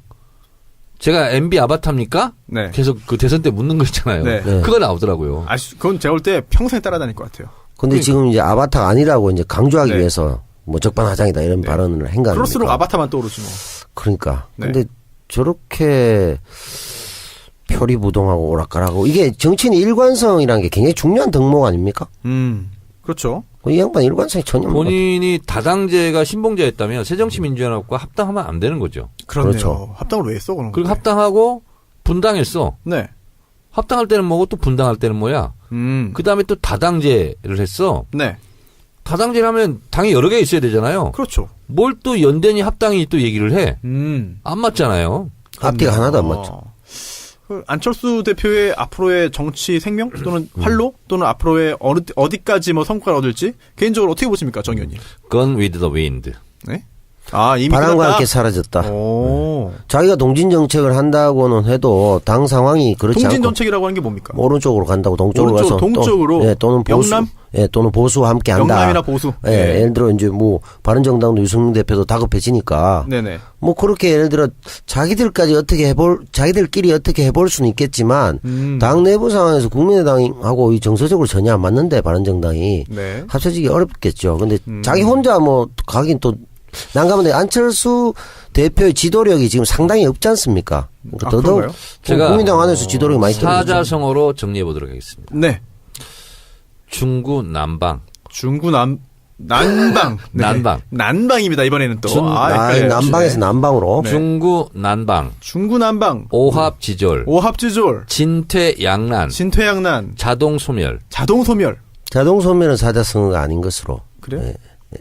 [SPEAKER 2] 제가 MB 아바타입니까?
[SPEAKER 1] 네.
[SPEAKER 2] 계속 그 대선 때 묻는 거 있잖아요.
[SPEAKER 1] 네.
[SPEAKER 3] 네.
[SPEAKER 2] 그거 나오더라고요.
[SPEAKER 1] 그건 제가 볼 때 평생 따라다닐 것 같아요.
[SPEAKER 3] 근데 지금 이제 아바타가 아니라고 이제 강조하기
[SPEAKER 1] 네.
[SPEAKER 3] 위해서 적반하장이다 이런 발언을 한 거 아닙니까?
[SPEAKER 1] 그럴수록 아바타만 떠오르지 뭐.
[SPEAKER 3] 그러니까.
[SPEAKER 1] 네.
[SPEAKER 3] 근데 저렇게 표리부동하고 오락가락하고 이게 정치인의 일관성이라는 게 굉장히 중요한 덕목 아닙니까?
[SPEAKER 1] 그렇죠.
[SPEAKER 3] 이 양반 일관성이 전혀 없는 것 같아요.
[SPEAKER 2] 본인이 다당제가 신봉제였다면 새정치민주연합과 합당하면 안 되는 거죠.
[SPEAKER 1] 그렇네요.
[SPEAKER 3] 그렇죠.
[SPEAKER 1] 합당을 왜 했어 그런 거?
[SPEAKER 2] 그리고 합당하고 분당했어.
[SPEAKER 1] 네.
[SPEAKER 2] 합당할 때는 뭐고 또 분당할 때는 뭐야. 그 다음에 또 다당제를 했어.
[SPEAKER 1] 네.
[SPEAKER 2] 다당제를 하면 당이 여러 개 있어야 되잖아요.
[SPEAKER 1] 그렇죠.
[SPEAKER 2] 뭘 또 연대니 합당이 또 얘기를 해.
[SPEAKER 1] 음.
[SPEAKER 2] 안 맞잖아요.
[SPEAKER 3] 앞뒤가 하나도 안 맞죠.
[SPEAKER 1] 그 안철수 대표의 앞으로의 정치 생명 또는 활로 또는 앞으로의 어디까지 뭐 성과를 얻을지 개인적으로 어떻게 보십니까, 정 의원님?
[SPEAKER 2] Gone with the wind.
[SPEAKER 1] 네. 아, 이미
[SPEAKER 3] 바람과
[SPEAKER 1] 끝났다?
[SPEAKER 3] 함께 사라졌다.
[SPEAKER 1] 오.
[SPEAKER 3] 자기가 동진 정책을 한다고는 해도 당 상황이 그렇지
[SPEAKER 1] 동진
[SPEAKER 3] 않고
[SPEAKER 1] 정책이라고 하는 게 뭡니까?
[SPEAKER 3] 오른쪽으로 간다고 동쪽으로
[SPEAKER 1] 오른쪽,
[SPEAKER 3] 가서
[SPEAKER 1] 동쪽으로?
[SPEAKER 3] 예, 또는 보수
[SPEAKER 1] 영남?
[SPEAKER 3] 예, 또는 보수와 함께 한다.
[SPEAKER 1] 영남이나 보수.
[SPEAKER 3] 예,
[SPEAKER 1] 네.
[SPEAKER 3] 예를 들어 이제 뭐 바른정당도 유승민 대표도 다급해지니까
[SPEAKER 1] 네네.
[SPEAKER 3] 뭐 그렇게 예를 들어 자기들끼리 어떻게 해볼 수는 있겠지만 당 내부 상황에서 국민의당하고 이 정서적으로 전혀 안 맞는데 바른정당이
[SPEAKER 1] 네.
[SPEAKER 3] 합쳐지기 어렵겠죠. 근데 자기 혼자 뭐 가긴 또 난감한데 안철수 대표의 지도력이 지금 상당히 없지 않습니까? 그러니까
[SPEAKER 1] 아,
[SPEAKER 3] 더더욱
[SPEAKER 1] 그런가요?
[SPEAKER 2] 제가
[SPEAKER 3] 국민당 안에서 지도력이 많이 떨어졌죠.
[SPEAKER 2] 사자성어로 정리해 보도록 하겠습니다.
[SPEAKER 1] 네.
[SPEAKER 2] 중구 난방.
[SPEAKER 1] 중구 난방. 네.
[SPEAKER 2] 난방.
[SPEAKER 1] 난방입니다, 이번에는 또. 헷갈려요.
[SPEAKER 3] 남방에서 남방으로.
[SPEAKER 1] 네.
[SPEAKER 2] 중구 난방.
[SPEAKER 1] 중구 난방.
[SPEAKER 2] 오합지졸.
[SPEAKER 1] 오합지졸.
[SPEAKER 2] 진퇴양난.
[SPEAKER 1] 진퇴양난.
[SPEAKER 2] 자동소멸.
[SPEAKER 1] 자동소멸.
[SPEAKER 3] 자동 소멸은 사자성어가 아닌 것으로.
[SPEAKER 1] 그래요?
[SPEAKER 3] 네.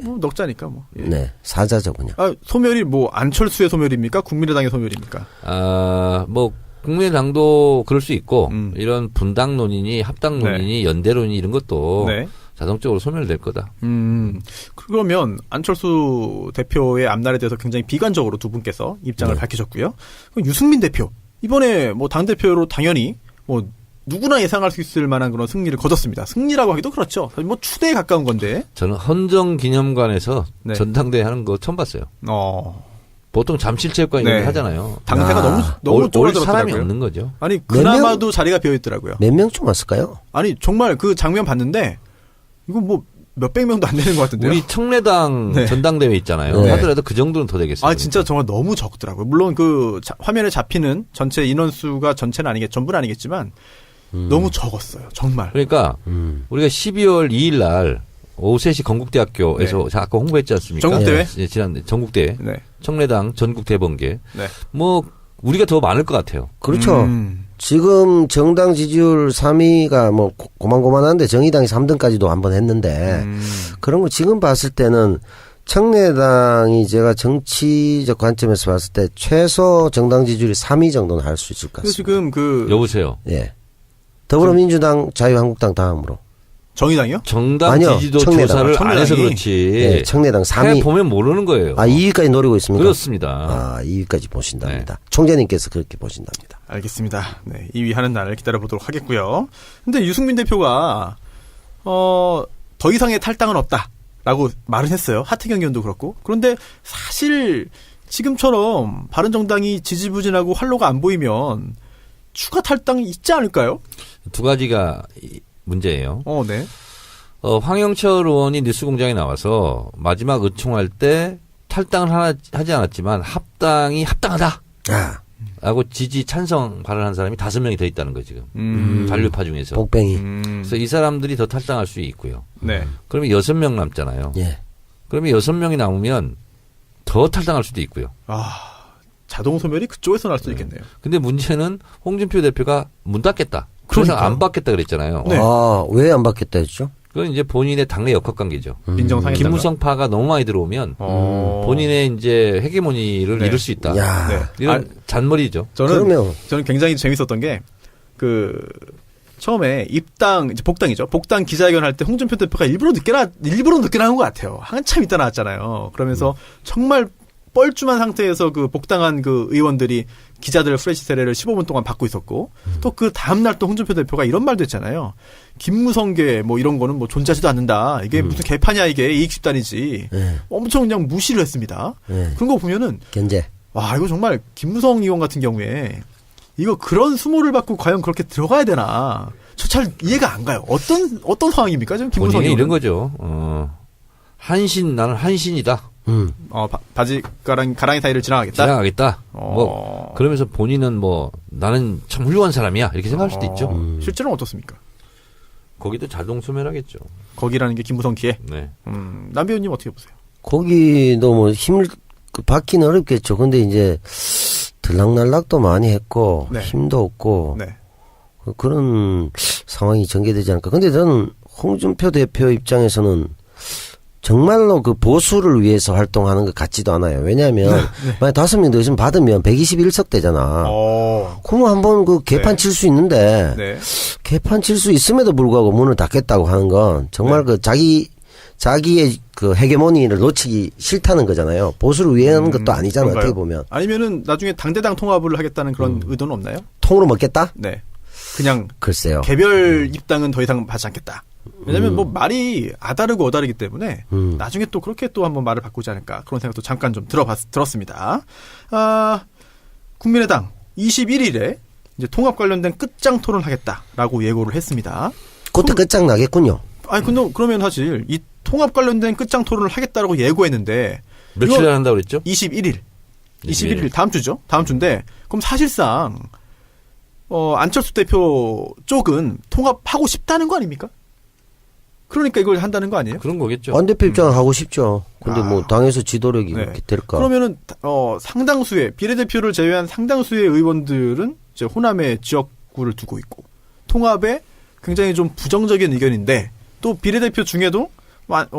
[SPEAKER 1] 뭐 넉자니까 뭐. 예.
[SPEAKER 3] 네, 사자죠 그냥.
[SPEAKER 1] 아, 소멸이 뭐 안철수의 소멸입니까? 국민의당의 소멸입니까?
[SPEAKER 2] 뭐 국민의당도 그럴 수 있고 이런 분당 논의니 합당
[SPEAKER 1] 네.
[SPEAKER 2] 논의니 연대 논의 이런 것도
[SPEAKER 1] 네.
[SPEAKER 2] 자동적으로 소멸될 거다.
[SPEAKER 1] 그러면 안철수 대표의 앞날에 대해서 굉장히 비관적으로 두 분께서 입장을 밝히셨고요. 그럼 유승민 대표 이번에 뭐 당 대표로 당연히 뭐 누구나 예상할 수 있을 만한 그런 승리를 거뒀습니다. 승리라고 하기도 그렇죠. 사실 뭐 추대에 가까운 건데.
[SPEAKER 2] 저는 헌정기념관에서
[SPEAKER 1] 네.
[SPEAKER 2] 전당대회 하는 거 처음 봤어요.
[SPEAKER 1] 어.
[SPEAKER 2] 보통 잠실체육관 이런
[SPEAKER 1] 네.
[SPEAKER 2] 거 하잖아요.
[SPEAKER 1] 당대가
[SPEAKER 3] 아.
[SPEAKER 1] 너무
[SPEAKER 2] 올
[SPEAKER 1] 쫄아들었더라고요.
[SPEAKER 2] 사람이 없는 거죠.
[SPEAKER 1] 아니
[SPEAKER 3] 몇
[SPEAKER 1] 그나마도 자리가 비어 있더라고요.
[SPEAKER 3] 몇 명쯤 왔을까요?
[SPEAKER 1] 아니 정말 그 장면 봤는데 이거 뭐 몇백 명도 안 되는 것 같은데요.
[SPEAKER 2] 우리 청래당
[SPEAKER 1] 네.
[SPEAKER 2] 전당대회 있잖아요.
[SPEAKER 3] 네.
[SPEAKER 2] 하더라도 그 정도는 더 되겠어요.
[SPEAKER 1] 아 진짜 정말 너무 적더라고요. 물론 그 화면에 잡히는 전체 인원수가 전체는 전부는 아니겠지만 너무 적었어요. 정말.
[SPEAKER 2] 그러니까 우리가 12월 2일 날 오후 3시 건국대학교에서 아까 홍보했지 않습니까?
[SPEAKER 1] 전국대회?
[SPEAKER 2] 네, 지난 전국대회.
[SPEAKER 1] 네.
[SPEAKER 2] 청래당 전국 대번개.
[SPEAKER 1] 네.
[SPEAKER 2] 뭐 우리가 더 많을 것 같아요.
[SPEAKER 3] 그렇죠. 지금 정당 지지율 3위가 뭐 고만고만한데 정의당이 3등까지도 한번 했는데 그런 거 지금 봤을 때는 청래당이 제가 정치적 관점에서 봤을 때 최소 정당 지지율이 3위 정도는 할 수 있을 것
[SPEAKER 1] 그래서
[SPEAKER 3] 같습니다.
[SPEAKER 1] 지금 그
[SPEAKER 2] 여보세요.
[SPEAKER 3] 예. 더불어민주당, 자유한국당 다음으로.
[SPEAKER 1] 정의당이요?
[SPEAKER 2] 정당
[SPEAKER 3] 아니요,
[SPEAKER 2] 지지도
[SPEAKER 3] 청래당.
[SPEAKER 2] 조사를 안 해서
[SPEAKER 1] 청래당이.
[SPEAKER 2] 그렇지.
[SPEAKER 3] 예, 청래당 3위.
[SPEAKER 2] 해보면 모르는 거예요.
[SPEAKER 3] 2위까지 노리고 있습니까?
[SPEAKER 2] 그렇습니다.
[SPEAKER 3] 아, 2위까지 보신답니다. 총재님께서 그렇게 보신답니다.
[SPEAKER 1] 알겠습니다. 네, 2위 하는 날을 기다려보도록 하겠고요. 근데 유승민 대표가 더 이상의 탈당은 없다라고 말은 했어요. 하태경 의원도 그렇고. 그런데 사실 지금처럼 바른정당이 지지부진하고 활로가 안 보이면 추가 탈당이 있지 않을까요?
[SPEAKER 2] 두 가지가 문제예요.
[SPEAKER 1] 네.
[SPEAKER 2] 황영철 의원이 뉴스공장에 나와서 마지막 의총할 때 탈당을 하지 않았지만 합당이 합당하다.
[SPEAKER 3] 아,
[SPEAKER 2] 라고 지지 찬성 발언한 사람이 5명이 더 있다는 거예요, 지금. 잔류파 중에서.
[SPEAKER 3] 복뱅이.
[SPEAKER 2] 그래서 이 사람들이 더 탈당할 수 있고요.
[SPEAKER 1] 네.
[SPEAKER 2] 그러면 6명 남잖아요.
[SPEAKER 3] 예.
[SPEAKER 2] 그러면 6명이 남으면 더 탈당할 수도 있고요.
[SPEAKER 1] 자동 소멸이 그쪽에서 날 수도 있겠네요.
[SPEAKER 2] 근데 문제는 홍준표 대표가 문 닫겠다. 그래서
[SPEAKER 1] 그러니까요.
[SPEAKER 2] 안 받겠다 그랬잖아요.
[SPEAKER 1] 네.
[SPEAKER 3] 아, 왜 안 받겠다 했죠?
[SPEAKER 2] 그건 이제 본인의 당내 역학관계죠.
[SPEAKER 1] 민정상에
[SPEAKER 2] 김무성파가 너무 많이 들어오면 본인의 이제 헤게모니를
[SPEAKER 1] 네.
[SPEAKER 2] 잃을 수 있다.
[SPEAKER 3] 야.
[SPEAKER 1] 네.
[SPEAKER 2] 이런 잔머리죠.
[SPEAKER 3] 그러면
[SPEAKER 1] 저는 굉장히 재밌었던 게 처음에 입당 이제 복당이죠. 복당 기자회견 할 때 홍준표 대표가 일부러 늦게 나온 것 같아요. 한참 있다 나왔잖아요. 그러면서 정말 뻘쭘한 상태에서 그 복당한 그 의원들이 기자들 프레시 세례를 15분 동안 받고 있었고 또 그 다음날 또 홍준표 대표가 이런 말도 했잖아요. 김무성계 뭐 이런 거는 뭐 존재하지도 않는다. 이게 무슨 개파냐 이게 이익집단이지. 엄청 그냥 무시를 했습니다. 그런 거 보면은
[SPEAKER 3] 견제.
[SPEAKER 1] 와 이거 정말 김무성 의원 같은 경우에 이거 그런 수모를 받고 과연 그렇게 들어가야 되나? 저 잘 이해가 안 가요. 어떤 상황입니까 지금 김무성
[SPEAKER 2] 본인이
[SPEAKER 1] 의원?
[SPEAKER 2] 이런 거죠. 나는 한신이다.
[SPEAKER 1] 바지 가랑이 사이를 지나가겠다.
[SPEAKER 2] 지나가겠다. 뭐 그러면서 본인은 뭐 나는 참 훌륭한 사람이야 이렇게 생각할 수도 있죠.
[SPEAKER 1] 실제로는 어떻습니까?
[SPEAKER 2] 거기도 자동 소멸하겠죠.
[SPEAKER 1] 거기라는 게 김무성기에.
[SPEAKER 2] 네.
[SPEAKER 1] 남 배우님 어떻게 보세요?
[SPEAKER 3] 거기도 뭐 힘을 받기는 어렵겠죠. 근데 이제 들락날락도 많이 했고
[SPEAKER 1] 네.
[SPEAKER 3] 힘도 없고
[SPEAKER 1] 네.
[SPEAKER 3] 그런 상황이 전개되지 않을까. 근데 저는 홍준표 대표 입장에서는 정말로 그 보수를 위해서 활동하는 것 같지도 않아요. 왜냐하면 만약 5명 더 있으면 받으면 121석 되잖아. 그러면 한번 그 개판
[SPEAKER 1] 네.
[SPEAKER 3] 칠 수 있는데
[SPEAKER 1] 네.
[SPEAKER 3] 개판 칠 수 있음에도 불구하고 문을 닫겠다고 하는 건 정말 그 자기의 그 헤게모니를 놓치기 싫다는 거잖아요. 보수를 위해 하는 것도 아니잖아요.
[SPEAKER 1] 그런가요?
[SPEAKER 3] 어떻게 보면.
[SPEAKER 1] 아니면은 나중에 당대당 통합을 하겠다는 그런 의도는 없나요?
[SPEAKER 3] 통으로 먹겠다?
[SPEAKER 1] 네. 그냥
[SPEAKER 3] 글쎄요.
[SPEAKER 1] 개별 입당은 더 이상 하지 않겠다. 왜냐면 뭐 말이 아다르고 어다르기 때문에 나중에 또 그렇게 또 한번 말을 바꾸지 않을까 그런 생각도 잠깐 좀 들었습니다. 국민의당 21일에 이제 통합 관련된 끝장 토론하겠다라고 예고를 했습니다.
[SPEAKER 3] 그때 끝장 나겠군요.
[SPEAKER 1] 아니 근데 그러면 사실 이 통합 관련된 끝장 토론을 하겠다라고 예고했는데
[SPEAKER 2] 며칠에 한다고 그랬죠?
[SPEAKER 1] 21일 다음 주죠. 다음 주인데 그럼 사실상 안철수 대표 쪽은 통합하고 싶다는 거 아닙니까? 그러니까 이걸 한다는 거 아니에요?
[SPEAKER 2] 그런 거겠죠.
[SPEAKER 3] 안 대표 입장은 하고 싶죠. 근데 뭐 당에서 지도력이
[SPEAKER 1] 네.
[SPEAKER 3] 그렇게 될까?
[SPEAKER 1] 그러면은 상당수의 비례대표를 제외한 상당수의 의원들은 이제 호남의 지역구를 두고 있고 통합에 굉장히 좀 부정적인 의견인데 또 비례대표 중에도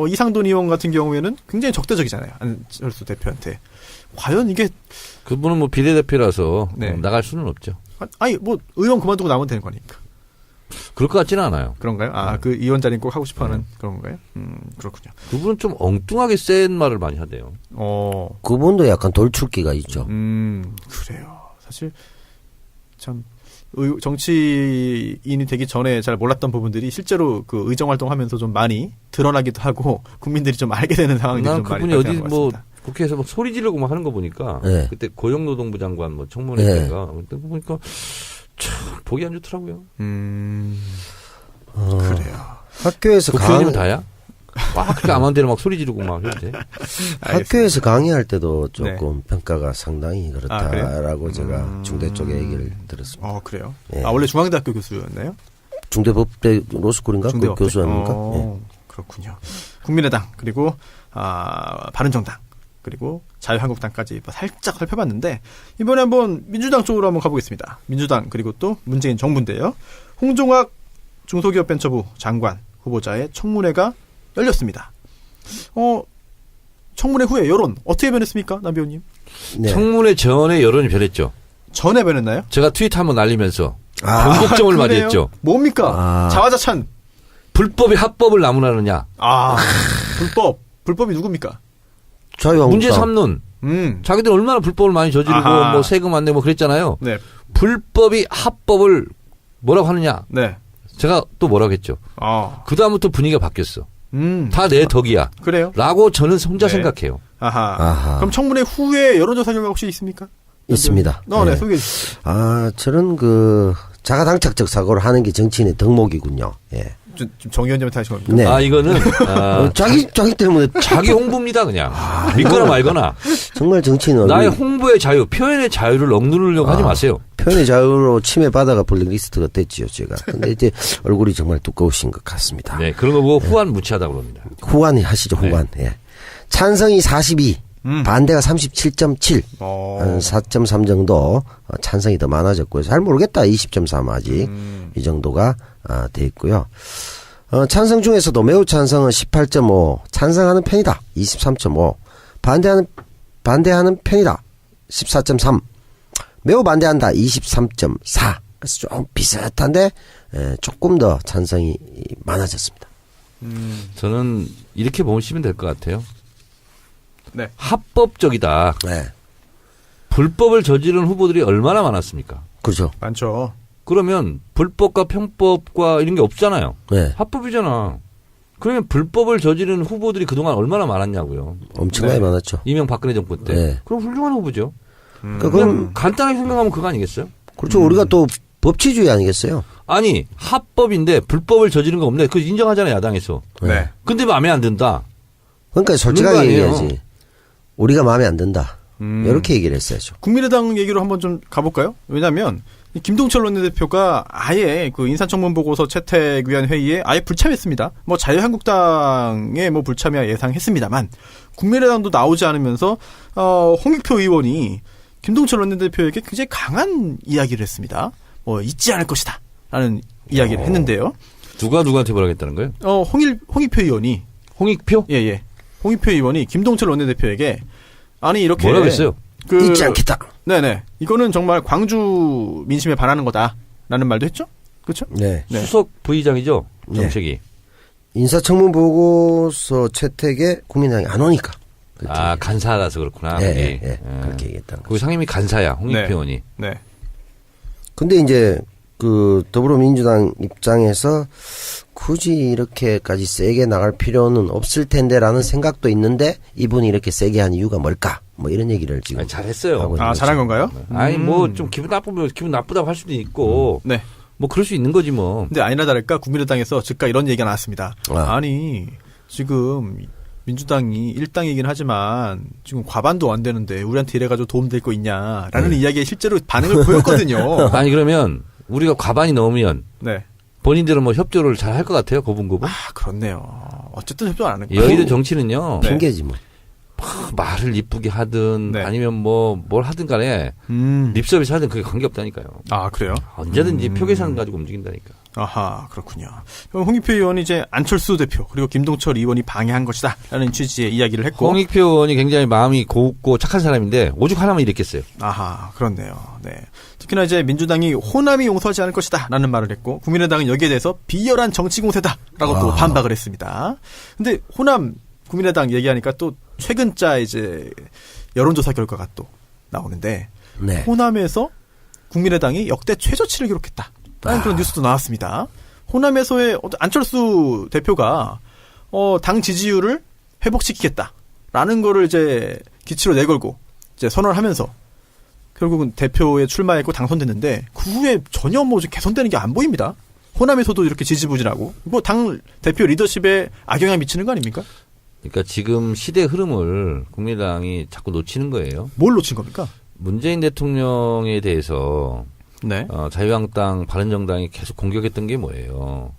[SPEAKER 1] 이상돈 의원 같은 경우에는 굉장히 적대적이잖아요. 안철수 대표한테. 과연 이게
[SPEAKER 2] 그분은 뭐 비례대표라서
[SPEAKER 1] 네.
[SPEAKER 2] 나갈 수는 없죠.
[SPEAKER 1] 아니 뭐 의원 그만두고 나오면 되는 거니까.
[SPEAKER 2] 그럴 것 같지는 않아요.
[SPEAKER 1] 그런가요? 그 의원 자리는 꼭 하고 싶어하는 그런 건가요? 그렇군요.
[SPEAKER 2] 그분은 좀 엉뚱하게 센 말을 많이 하대요.
[SPEAKER 3] 그분도 약간 돌출기가 있죠.
[SPEAKER 1] 그래요. 사실 참 정치인이 되기 전에 잘 몰랐던 부분들이 실제로 그 의정 활동하면서 좀 많이 드러나기도 하고 국민들이 좀 알게 되는 상황들이
[SPEAKER 2] 난
[SPEAKER 1] 좀 많이
[SPEAKER 2] 그분이 어디
[SPEAKER 1] 발생한 것
[SPEAKER 2] 뭐
[SPEAKER 1] 같습니다.
[SPEAKER 2] 국회에서 막 소리 지르고 막 하는 거 보니까
[SPEAKER 3] 네.
[SPEAKER 2] 그때 고용노동부 장관 뭐 청문회
[SPEAKER 3] 네.
[SPEAKER 2] 때인가 그때 보니까 참 보기 안 좋더라고요.
[SPEAKER 1] 그래요.
[SPEAKER 3] 학교에서
[SPEAKER 2] 국회의원이면 다야? 막 그렇게 아무 데나 막 소리 지르고 막 이러지.
[SPEAKER 3] 학교에서 강의할 때도 조금 평가가 상당히
[SPEAKER 1] 그래요?
[SPEAKER 3] 그렇다라고 제가 중대 쪽에 얘기를 들었습니다.
[SPEAKER 1] 그래요?
[SPEAKER 3] 예.
[SPEAKER 1] 원래 중앙대학교 교수였나요?
[SPEAKER 3] 중대법대 로스쿨인가? 그
[SPEAKER 1] 중대법대?
[SPEAKER 3] 교수 아닙니까? 예.
[SPEAKER 1] 그렇군요. 국민의당 그리고 바른정당 그리고 자유한국당까지 살짝 살펴봤는데 이번에 한번 민주당 쪽으로 한번 가보겠습니다. 민주당 그리고 또 문재인 정부인데요. 홍종학 중소기업벤처부 장관 후보자의 청문회가 열렸습니다. 청문회 후에 여론 어떻게 변했습니까, 남 배우님?
[SPEAKER 3] 네.
[SPEAKER 2] 청문회 전에 여론이 변했죠.
[SPEAKER 1] 전에 변했나요?
[SPEAKER 2] 제가 트윗 한번 날리면서 변곡점을
[SPEAKER 1] 그래요?
[SPEAKER 2] 맞이했죠.
[SPEAKER 1] 뭡니까? 자화자찬.
[SPEAKER 2] 불법이 합법을 나무라느냐.
[SPEAKER 1] 불법이 누굽니까?
[SPEAKER 3] 자유한국당.
[SPEAKER 2] 문제 삼는. 자기들 얼마나 불법을 많이 저지르고 뭐 세금 안 내고 그랬잖아요.
[SPEAKER 1] 네.
[SPEAKER 2] 불법이 합법을 뭐라고 하느냐.
[SPEAKER 1] 네.
[SPEAKER 2] 제가 또 뭐라고 했죠. 그다음부터 분위기가 바뀌었어. 다 내 덕이야.
[SPEAKER 1] 그래요?
[SPEAKER 2] 라고 저는 혼자
[SPEAKER 1] 네.
[SPEAKER 2] 생각해요.
[SPEAKER 3] 아하.
[SPEAKER 1] 그럼 청문회 후에 여론조사 결과 혹시 있습니까?
[SPEAKER 3] 있습니다.
[SPEAKER 1] 네, 소개해 주시죠.
[SPEAKER 3] 저는 자가당착적 사고를 하는 게 정치인의 덕목이군요. 예.
[SPEAKER 1] 좀 정 의원님한테 하신 겁니까?
[SPEAKER 3] 네.
[SPEAKER 2] 이거는
[SPEAKER 3] 자기 때문에
[SPEAKER 2] 자기 홍보입니다, 그냥. 믿거나 말거나.
[SPEAKER 3] 정말 정치인은
[SPEAKER 2] 나의 홍보의 자유, 표현의 자유를 억누르려고 하지 마세요.
[SPEAKER 3] 표현의 자유로 침해받아가 블랙리스트가 됐지요, 제가. 근데 이제 얼굴이 정말 두꺼우신 것 같습니다.
[SPEAKER 2] 네, 그런 거 보고 후한 무치하다고 그럽니다.
[SPEAKER 3] 후환이 하시죠, 후환. 예. 찬성이 42, 반대가 37.7, 한 4.3 정도 찬성이 더 많아졌고요. 잘 모르겠다, 20.3 아직 이 정도가 돼 있고요. 찬성 중에서도 매우 찬성은 18.5, 찬성하는 편이다, 23.5, 반대하는 편이다, 14.3, 매우 반대한다, 23.4. 그래서 좀 비슷한데 조금 더 찬성이 많아졌습니다.
[SPEAKER 2] 저는 이렇게 보시면 될 것 같아요.
[SPEAKER 1] 네.
[SPEAKER 2] 합법적이다.
[SPEAKER 3] 네.
[SPEAKER 2] 불법을 저지른 후보들이 얼마나 많았습니까?
[SPEAKER 3] 그렇죠.
[SPEAKER 1] 많죠.
[SPEAKER 2] 그러면 불법과 편법과 이런 게 없잖아요.
[SPEAKER 3] 네.
[SPEAKER 2] 합법이잖아. 그러면 불법을 저지른 후보들이 그동안 얼마나 많았냐고요.
[SPEAKER 3] 엄청나게 많았죠.
[SPEAKER 2] 이명박근혜 정부 때.
[SPEAKER 3] 네.
[SPEAKER 2] 그럼 훌륭한 후보죠.
[SPEAKER 3] 그러니까
[SPEAKER 2] 그냥
[SPEAKER 3] 그건
[SPEAKER 2] 간단하게 생각하면 그거 아니겠어요?
[SPEAKER 3] 그렇죠. 우리가 또 법치주의 아니겠어요?
[SPEAKER 2] 아니 합법인데 불법을 저지른 거 없네. 그거 인정하잖아요, 야당에서.
[SPEAKER 1] 네.
[SPEAKER 2] 근데 마음에 안 든다.
[SPEAKER 3] 그러니까
[SPEAKER 2] 그런 거
[SPEAKER 3] 솔직하게
[SPEAKER 2] 아니에요.
[SPEAKER 3] 얘기해야지. 우리가 마음에 안 든다. 이렇게 얘기를 했어야죠.
[SPEAKER 1] 국민의당 얘기로 한번 좀 가볼까요? 왜냐하면 이 김동철 원내대표가 아예 그 인사청문보고서 채택위원 회의에 아예 불참했습니다. 뭐 자유한국당의 뭐 불참이야 예상했습니다만 국민의당도 나오지 않으면서 홍익표 의원이 김동철 원내대표에게 굉장히 강한 이야기를 했습니다. 뭐 잊지 않을 것이다라는 이야기를 했는데요.
[SPEAKER 2] 누가 누구한테 뭐라 했다는 거예요?
[SPEAKER 1] 홍익표 의원이
[SPEAKER 2] 홍익표?
[SPEAKER 1] 예. 홍익표 의원이 김동철 원내대표에게 아니 이렇게
[SPEAKER 2] 뭐라고 했어요?
[SPEAKER 3] 잊지 않겠다.
[SPEAKER 1] 네네. 이거는 정말 광주 민심에 반하는 거다라는 말도 했죠. 그렇죠?
[SPEAKER 3] 네.
[SPEAKER 1] 네.
[SPEAKER 2] 수석 부의장이죠. 정책이.
[SPEAKER 3] 인사청문 보고서 채택에 국민당이 안 오니까.
[SPEAKER 2] 아 간사라서 그렇구나.
[SPEAKER 3] 예,
[SPEAKER 2] 거기.
[SPEAKER 3] 예. 그렇게 얘기했다는 거.
[SPEAKER 2] 그 상임위 간사야 홍익표
[SPEAKER 1] 네.
[SPEAKER 2] 의원이.
[SPEAKER 1] 네.
[SPEAKER 3] 근데 이제 그 더불어민주당 입장에서 굳이 이렇게까지 세게 나갈 필요는 없을 텐데라는 생각도 있는데 이분이 이렇게 세게 한 이유가 뭘까? 뭐 이런 얘기를 지금
[SPEAKER 2] 아니, 잘했어요.
[SPEAKER 3] 하고 있는
[SPEAKER 1] 아
[SPEAKER 3] 거죠.
[SPEAKER 1] 잘한 건가요?
[SPEAKER 2] 아니 뭐 좀 기분 나쁘면 기분 나쁘다고 할 수도 있고
[SPEAKER 1] 네.
[SPEAKER 2] 뭐 그럴 수 있는 거지 뭐.
[SPEAKER 1] 근데 아니나 다를까 국민의당에서 즉각 이런 얘기가 나왔습니다. 아니 지금 민주당이 일당이긴 하지만 지금 과반도 안 되는데 우리한테 이래가지고 도움될 거 있냐라는 이야기에 실제로 반응을 보였거든요.
[SPEAKER 2] 아니 그러면 우리가 과반이 넘으면
[SPEAKER 1] 네.
[SPEAKER 2] 본인들은 뭐 협조를 잘 할 것 같아요 고분고분.
[SPEAKER 1] 아 그렇네요. 어쨌든 협조 안 하는 거예요.
[SPEAKER 2] 여의도 정치는요.
[SPEAKER 1] 네.
[SPEAKER 3] 핑계지 뭐.
[SPEAKER 2] 말을 이쁘게 하든
[SPEAKER 1] 네.
[SPEAKER 2] 아니면 뭐 뭘 하든 간에 립서비스 하든 그게 관계없다니까요.
[SPEAKER 1] 아 그래요?
[SPEAKER 2] 언제든지 표 계산 가지고 움직인다니까.
[SPEAKER 1] 아하 그렇군요. 그럼 홍익표 의원이 이제 안철수 대표 그리고 김동철 의원이 방해한 것이다라는 취지의 이야기를 했고.
[SPEAKER 2] 홍익표 의원이 굉장히 마음이 곱고 착한 사람인데 오죽 하나만 이랬겠어요.
[SPEAKER 1] 아하 그렇네요. 네. 특히나 이제 민주당이 호남이 용서하지 않을 것이다라는 말을 했고 국민의당은 여기에 대해서 비열한 정치 공세다라고 또 반박을 했습니다. 근데 호남 국민의당 얘기하니까 또 최근자 이제 여론조사 결과가 또 나오는데
[SPEAKER 3] 네.
[SPEAKER 1] 호남에서 국민의당이 역대 최저치를 기록했다라는 그런 뉴스도 나왔습니다. 호남에서의 안철수 대표가 당 지지율을 회복시키겠다라는 거를 이제 기치로 내걸고 이제 선언을 하면서 결국은 대표에 출마했고 당선됐는데 그 후에 전혀 뭐 개선되는 게 안 보입니다. 호남에서도 이렇게 지지부진하고 이거 당 대표 리더십에 악영향 미치는 거 아닙니까?
[SPEAKER 2] 그러니까 지금 시대 흐름을 국민의당이 자꾸 놓치는 거예요.
[SPEAKER 1] 뭘 놓친 겁니까?
[SPEAKER 2] 문재인 대통령에 대해서
[SPEAKER 1] 네.
[SPEAKER 2] 자유한국당, 바른정당이 계속 공격했던 게 뭐예요?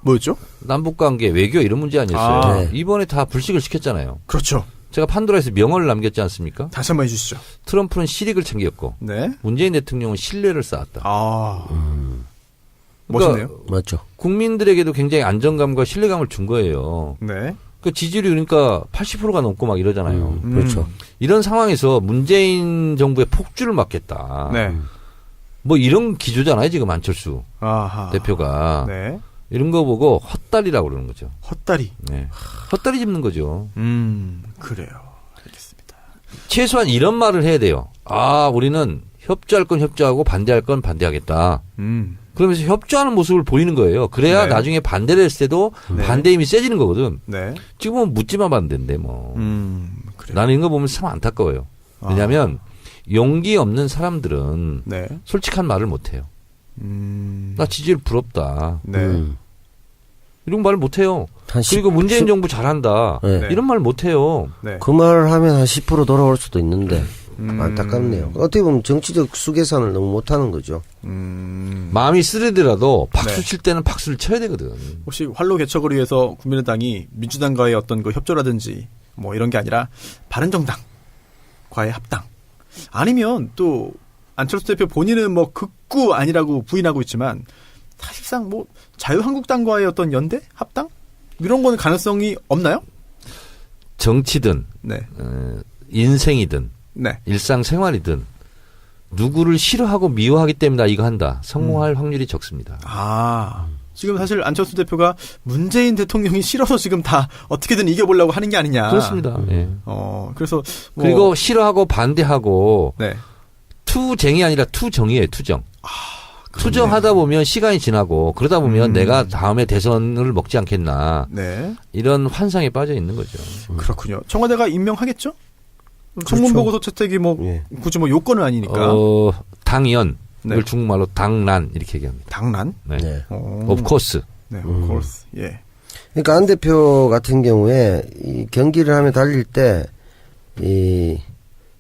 [SPEAKER 1] 뭐였죠?
[SPEAKER 2] 남북관계, 외교 이런 문제 아니었어요.
[SPEAKER 1] 아.
[SPEAKER 3] 네.
[SPEAKER 2] 이번에 다 불식을 시켰잖아요.
[SPEAKER 1] 그렇죠.
[SPEAKER 2] 제가 판도라에서 명언을 남겼지 않습니까?
[SPEAKER 1] 다시 한번 해주시죠.
[SPEAKER 2] 트럼프는 실익을 챙겼고
[SPEAKER 1] 네.
[SPEAKER 2] 문재인 대통령은 신뢰를 쌓았다.
[SPEAKER 1] 아.
[SPEAKER 2] 그러니까
[SPEAKER 1] 멋있네요.
[SPEAKER 3] 맞죠.
[SPEAKER 2] 국민들에게도 굉장히 안정감과 신뢰감을 준 거예요.
[SPEAKER 1] 네.
[SPEAKER 2] 그 지지율이 그러니까 80%가 넘고 막 이러잖아요.
[SPEAKER 3] 그렇죠.
[SPEAKER 2] 이런 상황에서 문재인 정부의 폭주를 막겠다.
[SPEAKER 1] 네.
[SPEAKER 2] 뭐 이런 기조잖아요, 지금 안철수
[SPEAKER 1] 아하.
[SPEAKER 2] 대표가.
[SPEAKER 1] 네.
[SPEAKER 2] 이런 거 보고 헛다리라고 그러는 거죠.
[SPEAKER 1] 헛다리.
[SPEAKER 2] 네. 헛다리 짚는 거죠.
[SPEAKER 1] 그래요. 알겠습니다.
[SPEAKER 2] 최소한 이런 말을 해야 돼요. 아, 우리는 협조할 건 협조하고 반대할 건 반대하겠다. 그러면서 협조하는 모습을 보이는 거예요. 그래야
[SPEAKER 1] 네.
[SPEAKER 2] 나중에 반대를 했을 때도
[SPEAKER 1] 네.
[SPEAKER 2] 반대 힘이 세지는 거거든.
[SPEAKER 1] 네.
[SPEAKER 2] 지금은 묻지마 반대인데 뭐.
[SPEAKER 1] 그래요.
[SPEAKER 2] 나는 이런 거 보면 참 안타까워요. 왜냐하면 용기 없는 사람들은
[SPEAKER 1] 네.
[SPEAKER 2] 솔직한 말을 못해요. 나 지지율 부럽다.
[SPEAKER 1] 네.
[SPEAKER 2] 이런 말을 못해요.
[SPEAKER 3] 한
[SPEAKER 2] 그리고 문재인 정부 잘한다.
[SPEAKER 3] 네.
[SPEAKER 2] 이런 말 못해요.
[SPEAKER 1] 네.
[SPEAKER 3] 그 말을 하면 한 10% 돌아올 수도 있는데 안타깝네요. 어떻게 보면 정치적 수계산을 너무 못하는 거죠.
[SPEAKER 2] 마음이 쓰리더라도 박수
[SPEAKER 1] 네.
[SPEAKER 2] 칠 때는 박수를 쳐야 되거든.
[SPEAKER 1] 혹시 활로 개척을 위해서 국민의당이 민주당과의 어떤 그 협조라든지 뭐 이런 게 아니라 바른정당과의 합당 아니면 또 안철수 대표 본인은 뭐 극구 아니라고 부인하고 있지만 사실상 뭐 자유한국당과의 어떤 연대 합당 이런 거는 가능성이 없나요?
[SPEAKER 2] 정치든
[SPEAKER 1] 네,
[SPEAKER 2] 인생이든
[SPEAKER 1] 네,
[SPEAKER 2] 일상생활이든 누구를 싫어하고 미워하기 때문에 나 이거 한다. 성공할 확률이 적습니다.
[SPEAKER 1] 아. 지금 사실 안철수 대표가 문재인 대통령이 싫어서 지금 다 어떻게든 이겨보려고 하는 게 아니냐.
[SPEAKER 2] 그렇습니다. 예.
[SPEAKER 1] 그래서 뭐
[SPEAKER 2] 그리고 싫어하고 반대하고
[SPEAKER 1] 네.
[SPEAKER 2] 투쟁이 아니라 투정이에요. 투정. 투정하다 보면 시간이 지나고 그러다 보면 내가 다음에 대선을 먹지 않겠나.
[SPEAKER 1] 네.
[SPEAKER 2] 이런 환상에 빠져 있는 거죠.
[SPEAKER 1] 그렇군요. 청와대가 임명하겠죠? 청문보고서 채택이 뭐
[SPEAKER 3] 예.
[SPEAKER 1] 굳이 뭐 요건은 아니니까.
[SPEAKER 2] 당연.
[SPEAKER 1] 네.
[SPEAKER 2] 이걸 중국말로 당란 이렇게 얘기합니다.
[SPEAKER 1] 당란?
[SPEAKER 2] 네.
[SPEAKER 3] 네.
[SPEAKER 2] Of course.
[SPEAKER 1] 네, of course. 예.
[SPEAKER 3] 그러니까 안 대표 같은 경우에 이 경기를 하며 달릴 때 이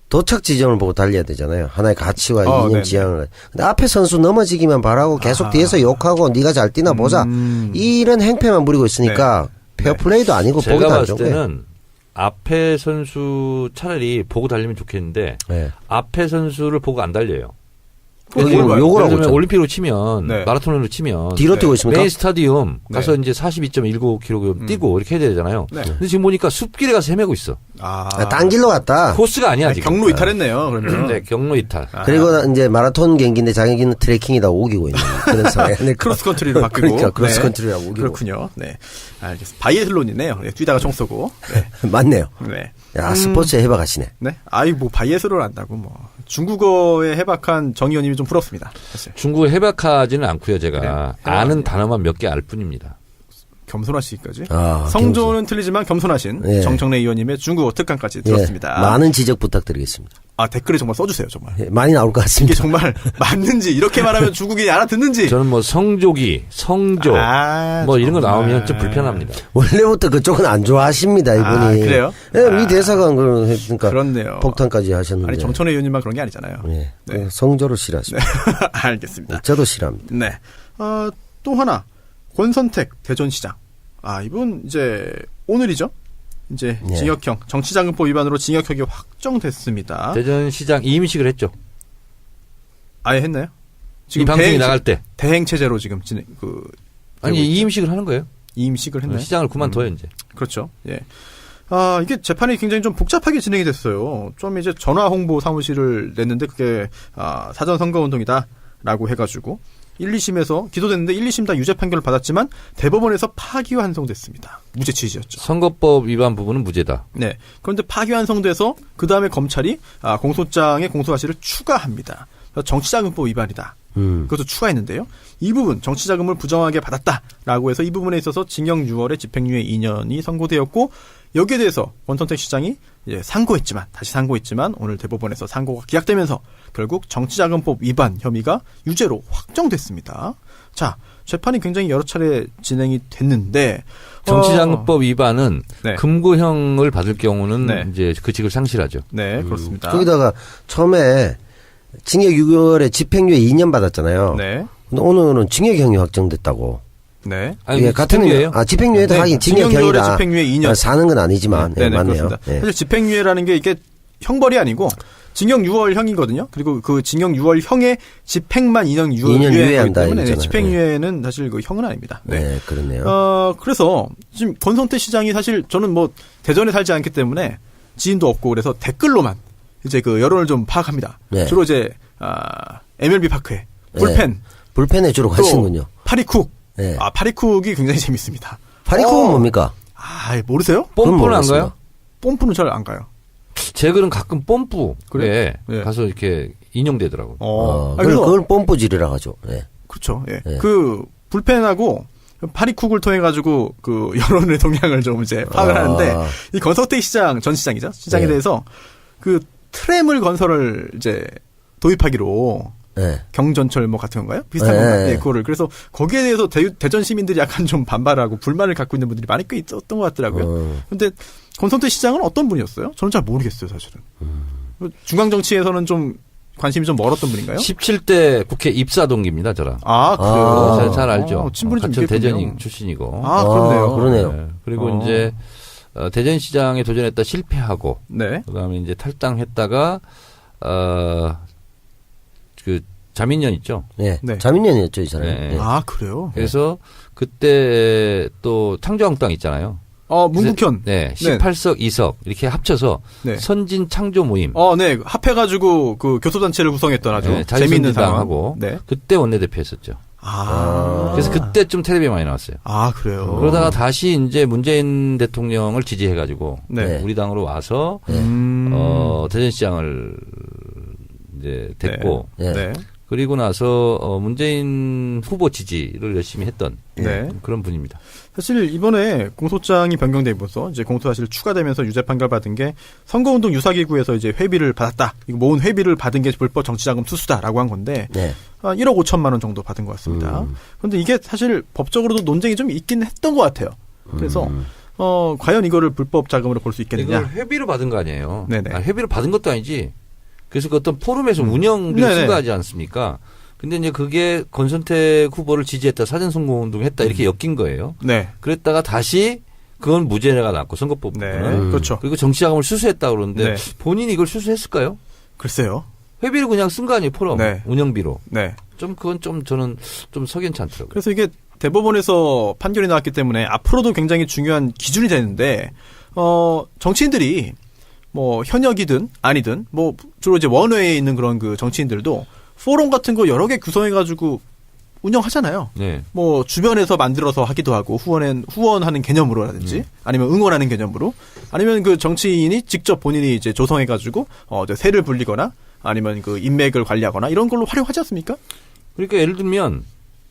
[SPEAKER 3] 도착 지점을 보고 달려야 되잖아요. 하나의 가치와 이념
[SPEAKER 1] 네네.
[SPEAKER 3] 지향을. 근데 앞에 선수 넘어지기만 바라고 계속 뒤에서 욕하고 네가 잘 뛰나 보자. 이런 행패만 부리고 있으니까 페어플레이도 아니고 보기
[SPEAKER 2] 제가
[SPEAKER 3] 안
[SPEAKER 2] 봤을
[SPEAKER 3] 좋은 거예요.
[SPEAKER 2] 때는 앞에 선수 차라리 보고 달리면 좋겠는데
[SPEAKER 3] 네.
[SPEAKER 2] 앞에 선수를 보고 안 달려요.
[SPEAKER 3] 그걸
[SPEAKER 2] 예를 들면
[SPEAKER 3] 욕을 하고 있잖아요.
[SPEAKER 2] 올림픽으로 치면
[SPEAKER 1] 네.
[SPEAKER 2] 마라톤으로 치면
[SPEAKER 3] 뒤로
[SPEAKER 1] 네.
[SPEAKER 3] 뛰고 있습니까?
[SPEAKER 2] 메인 스타디움 가서
[SPEAKER 1] 네.
[SPEAKER 2] 이제 42.195km 뛰고 이렇게 해야 되잖아요.
[SPEAKER 1] 네.
[SPEAKER 2] 근데 지금 보니까 숲길에 가서 헤매고 있어.
[SPEAKER 3] 딴 길로 갔다.
[SPEAKER 2] 코스가 아니야 지금.
[SPEAKER 1] 경로 이탈했네요. 그러면.
[SPEAKER 2] 네, 경로 이탈.
[SPEAKER 3] 그리고 이제 마라톤 경기인데 자기는 트레킹이다 우기고 있는 그런 상황.
[SPEAKER 1] 크로스컨트리로 바뀌고.
[SPEAKER 3] 그러니까 크로스컨트리라고 우기고.
[SPEAKER 1] 그렇군요. 네. 알겠습니다. 바이애슬론이네요. 네, 뛰다가 총 쏘고. 네.
[SPEAKER 3] 맞네요.
[SPEAKER 1] 네.
[SPEAKER 3] 야 스포츠에 해박하시네.
[SPEAKER 1] 네. 아이, 뭐, 바이애슬론 안다고 뭐. 중국어에 해박한 정 의원님이 좀 부럽습니다. 사실.
[SPEAKER 2] 중국어 해박하지는 않고요. 제가
[SPEAKER 1] 그래요?
[SPEAKER 2] 아는 단어만 몇 개 알 뿐입니다.
[SPEAKER 1] 겸손하시기까지.
[SPEAKER 3] 아,
[SPEAKER 1] 성조는 틀리지만 겸손하신
[SPEAKER 3] 예.
[SPEAKER 1] 정청래 의원님의 중국어 특강까지
[SPEAKER 3] 예,
[SPEAKER 1] 들었습니다.
[SPEAKER 3] 많은 지적 부탁드리겠습니다.
[SPEAKER 1] 아, 댓글에 정말 써주세요, 정말.
[SPEAKER 3] 예, 많이 나올 것
[SPEAKER 1] 이게
[SPEAKER 3] 같습니다.
[SPEAKER 1] 정말 맞는지, 이렇게 말하면 중국이 알아듣는지.
[SPEAKER 2] 저는 뭐 성조기, 성조
[SPEAKER 1] 아,
[SPEAKER 2] 뭐 이런 거
[SPEAKER 1] 정말.
[SPEAKER 2] 나오면 좀 불편합니다.
[SPEAKER 3] 원래부터 그쪽은 안 좋아하십니다 이분이.
[SPEAKER 1] 아, 그래요?
[SPEAKER 3] 예,
[SPEAKER 1] 아,
[SPEAKER 3] 이 대사관 그러니까
[SPEAKER 1] 그렇네요.
[SPEAKER 3] 폭탄까지 하셨는데.
[SPEAKER 1] 아니, 정청래 의원님만 그런 게 아니잖아요.
[SPEAKER 3] 예,
[SPEAKER 1] 네.
[SPEAKER 3] 그 성조를 싫어하십니다.
[SPEAKER 1] 알겠습니다.
[SPEAKER 3] 저도 싫어합니다.
[SPEAKER 1] 네. 또 하나. 권선택 대전시장. 아, 이분 이제 오늘이죠? 이제
[SPEAKER 3] 예.
[SPEAKER 1] 징역형, 정치자금법 위반으로 징역형이 확정됐습니다.
[SPEAKER 2] 대전시장 이임식을 했죠.
[SPEAKER 1] 아예 했나요?
[SPEAKER 2] 이 방송이 나갈 때.
[SPEAKER 1] 대행 체제로 지금 진행
[SPEAKER 2] 아니 이임식을 하는 거예요.
[SPEAKER 1] 이임식을 했나요?
[SPEAKER 2] 시장을 그만둬요 이제.
[SPEAKER 1] 그렇죠. 예. 아, 이게 재판이 굉장히 좀 복잡하게 진행이 됐어요. 좀 이제 전화 홍보 사무실을 냈는데 그게 사전 선거 운동이다라고 해가지고 1, 2심에서 기소됐는데 1, 2심 다 유죄 판결을 받았지만 대법원에서 파기환송됐습니다. 무죄 취지였죠.
[SPEAKER 2] 선거법 위반 부분은 무죄다.
[SPEAKER 1] 네. 그런데 파기환송돼서 그 다음에 검찰이 공소장에 공소사실을 추가합니다. 정치자금법 위반이다. 그것도 추가했는데요. 이 부분 정치자금을 부정하게 받았다라고 해서 이 부분에 있어서 징역 6월에 집행유예 2년이 선고되었고 여기에 대해서 권선택 시장이 이제 다시 상고했지만 오늘 대법원에서 상고가 기각되면서 결국 정치자금법 위반 혐의가 유죄로 확정됐습니다. 자, 재판이 굉장히 여러 차례 진행이 됐는데
[SPEAKER 2] 정치자금법 위반은
[SPEAKER 1] 네.
[SPEAKER 2] 금고형을 받을 경우는
[SPEAKER 1] 네.
[SPEAKER 2] 이제 그 직을 상실하죠.
[SPEAKER 1] 네, 그렇습니다.
[SPEAKER 3] 거기다가 처음에 징역 6월에 집행유예 2년 받았잖아요.
[SPEAKER 1] 네.
[SPEAKER 3] 근데 오늘은 징역형이 확정됐다고.
[SPEAKER 1] 네.
[SPEAKER 2] 아니,
[SPEAKER 3] 예, 같은
[SPEAKER 2] 집행유예예요.
[SPEAKER 3] 집행유예도
[SPEAKER 1] 네,
[SPEAKER 3] 하긴
[SPEAKER 1] 징역
[SPEAKER 3] 징역형이다.
[SPEAKER 1] 6월에 집행유예 2년.
[SPEAKER 3] 사는 건 아니지만 예,
[SPEAKER 1] 네네,
[SPEAKER 3] 맞네요.
[SPEAKER 1] 그렇습니다.
[SPEAKER 3] 예.
[SPEAKER 1] 사실 집행유예라는 게 이게 형벌이 아니고 징역 6월형이거든요. 그리고 그 징역 6월형에 집행만 2년
[SPEAKER 3] 2년 유예한다
[SPEAKER 1] 때문에
[SPEAKER 3] 이랬잖아요.
[SPEAKER 1] 집행유예는 사실 그 형은 아닙니다. 네.
[SPEAKER 3] 네, 그렇네요.
[SPEAKER 1] 그래서 지금 권선태 시장이 사실 저는 뭐 대전에 살지 않기 때문에 지인도 없고 그래서 댓글로만 이제 그 여론을 좀 파악합니다.
[SPEAKER 3] 네.
[SPEAKER 1] 주로 이제 MLB 파크에 불펜,
[SPEAKER 3] 네. 불펜에 주로 가시는군요.
[SPEAKER 1] 파리쿡.
[SPEAKER 3] 네.
[SPEAKER 1] 파리쿡이 굉장히 재밌습니다.
[SPEAKER 3] 파리쿡은 뭡니까?
[SPEAKER 1] 모르세요?
[SPEAKER 2] 뽐뿌는 안
[SPEAKER 3] 모르겠습니다.
[SPEAKER 2] 가요?
[SPEAKER 1] 뽐뿌는 잘 안 가요.
[SPEAKER 2] 제 글은 가끔 뽐뿌에
[SPEAKER 1] 그래요? 예.
[SPEAKER 2] 가서 이렇게 인용되더라고요.
[SPEAKER 1] 그래서
[SPEAKER 3] 그걸 뽐뿌질이라 하죠. 예.
[SPEAKER 1] 그렇죠. 예.
[SPEAKER 3] 예.
[SPEAKER 1] 그 불펜하고 파리쿡을 통해 가지고 그 여론의 동향을 좀 이제 파악을 하는데 이 권선택 시장 전 시장이죠. 시장에
[SPEAKER 3] 예.
[SPEAKER 1] 대해서 그 트램을 건설을 이제 도입하기로
[SPEAKER 3] 예.
[SPEAKER 1] 경전철 뭐 같은 건가요? 비슷한
[SPEAKER 3] 예,
[SPEAKER 1] 건가요?
[SPEAKER 3] 예.
[SPEAKER 1] 예, 그거를 그래서 거기에 대해서 대전 시민들이 약간 좀 반발하고 불만을 갖고 있는 분들이 많이 꽤 있었던 것 같더라고요. 그런데 권선택 시장은 어떤 분이었어요? 저는 잘 모르겠어요, 사실은. 중앙 정치에서는 좀 관심이 좀 멀었던 분인가요?
[SPEAKER 2] 17대 국회 입사 동기입니다, 저랑.
[SPEAKER 1] 그래요.
[SPEAKER 2] 잘 알죠.
[SPEAKER 1] 친분이 좀
[SPEAKER 2] 같은
[SPEAKER 1] 있겠군요.
[SPEAKER 2] 대전 출신이고.
[SPEAKER 1] 그렇네요.
[SPEAKER 3] 그러네요.
[SPEAKER 2] 네. 그리고 이제 대전시장에 도전했다 실패하고
[SPEAKER 1] 네.
[SPEAKER 2] 그다음에 이제 탈당했다가 그 자민련 있죠.
[SPEAKER 3] 예.
[SPEAKER 1] 네.
[SPEAKER 3] 자민련이었죠, 이 사람이.
[SPEAKER 2] 네.
[SPEAKER 3] 예.
[SPEAKER 1] 그래요?
[SPEAKER 2] 그래서 그때 또 창조한국당 있잖아요.
[SPEAKER 1] 문국현.
[SPEAKER 2] 네, 18석 2석 이렇게 합쳐서
[SPEAKER 1] 네.
[SPEAKER 2] 선진 창조 모임.
[SPEAKER 1] 네. 합해가지고 그 교섭단체를 구성했던 아주
[SPEAKER 2] 네,
[SPEAKER 1] 재미있는 상황.
[SPEAKER 2] 자유선진당하고
[SPEAKER 1] 네.
[SPEAKER 2] 그때 원내대표였었죠.
[SPEAKER 1] 그래서
[SPEAKER 2] 그래서 그때쯤 텔레비에 많이 나왔어요.
[SPEAKER 1] 그래요.
[SPEAKER 2] 그러다가 다시 이제 문재인 대통령을 지지해가지고
[SPEAKER 1] 네.
[SPEAKER 2] 우리 당으로 와서 대전시장을 이제 됐고
[SPEAKER 3] 예.
[SPEAKER 1] 네.
[SPEAKER 2] 그리고 나서 문재인 후보 지지를 열심히 했던
[SPEAKER 1] 네.
[SPEAKER 2] 그런 분입니다.
[SPEAKER 1] 사실 이번에 공소장이 변경되면서 이제 공소사실 추가되면서 유죄 판결 받은 게 선거운동 유사기구에서 이제 회비를 받았다. 이거 모은 회비를 받은 게 불법 정치자금 투수다라고 한 건데
[SPEAKER 3] 네.
[SPEAKER 1] 1억 5천만 원 정도 받은 것 같습니다. 그런데 이게 사실 법적으로도 논쟁이 좀 있긴 했던 것 같아요. 그래서 과연 이거를 불법 자금으로 볼 수
[SPEAKER 2] 이걸
[SPEAKER 1] 있겠느냐?
[SPEAKER 2] 회비로 받은 거 아니에요.
[SPEAKER 1] 네네.
[SPEAKER 2] 아니, 회비로 받은 것도 아니지. 그래서 그 어떤 포럼에서 운영비를 쓴 거 하지 않습니까? 근데 이제 그게 권선택 후보를 지지했다, 사전선거운동 했다 이렇게 엮인 거예요.
[SPEAKER 1] 네.
[SPEAKER 2] 그랬다가 다시 그건 무죄가 났고 선거법
[SPEAKER 1] 네.
[SPEAKER 2] 부분은.
[SPEAKER 1] 그렇죠.
[SPEAKER 2] 그리고 정치자금을 수수했다 그러는데
[SPEAKER 1] 네.
[SPEAKER 2] 본인이 이걸 수수했을까요?
[SPEAKER 1] 글쎄요.
[SPEAKER 2] 회비를 그냥 쓴 거 아니에요, 포럼.
[SPEAKER 1] 네.
[SPEAKER 2] 운영비로.
[SPEAKER 1] 네.
[SPEAKER 2] 그건 저는 좀 석연치 않더라고요.
[SPEAKER 1] 그래서 이게 대법원에서 판결이 나왔기 때문에 앞으로도 굉장히 중요한 기준이 되는데, 정치인들이 뭐 현역이든 아니든 뭐 주로 이제 원외에 있는 그런 그 정치인들도 포럼 같은 거 여러 개 구성해가지고 운영하잖아요.
[SPEAKER 2] 네.
[SPEAKER 1] 뭐 주변에서 만들어서 하기도 하고 후원하는 개념으로라든지 아니면 응원하는 개념으로 아니면 그 정치인이 직접 본인이 이제 조성해가지고 이제 세를 불리거나 아니면 그 인맥을 관리하거나 이런 걸로 활용하지 않습니까?
[SPEAKER 2] 그러니까 예를 들면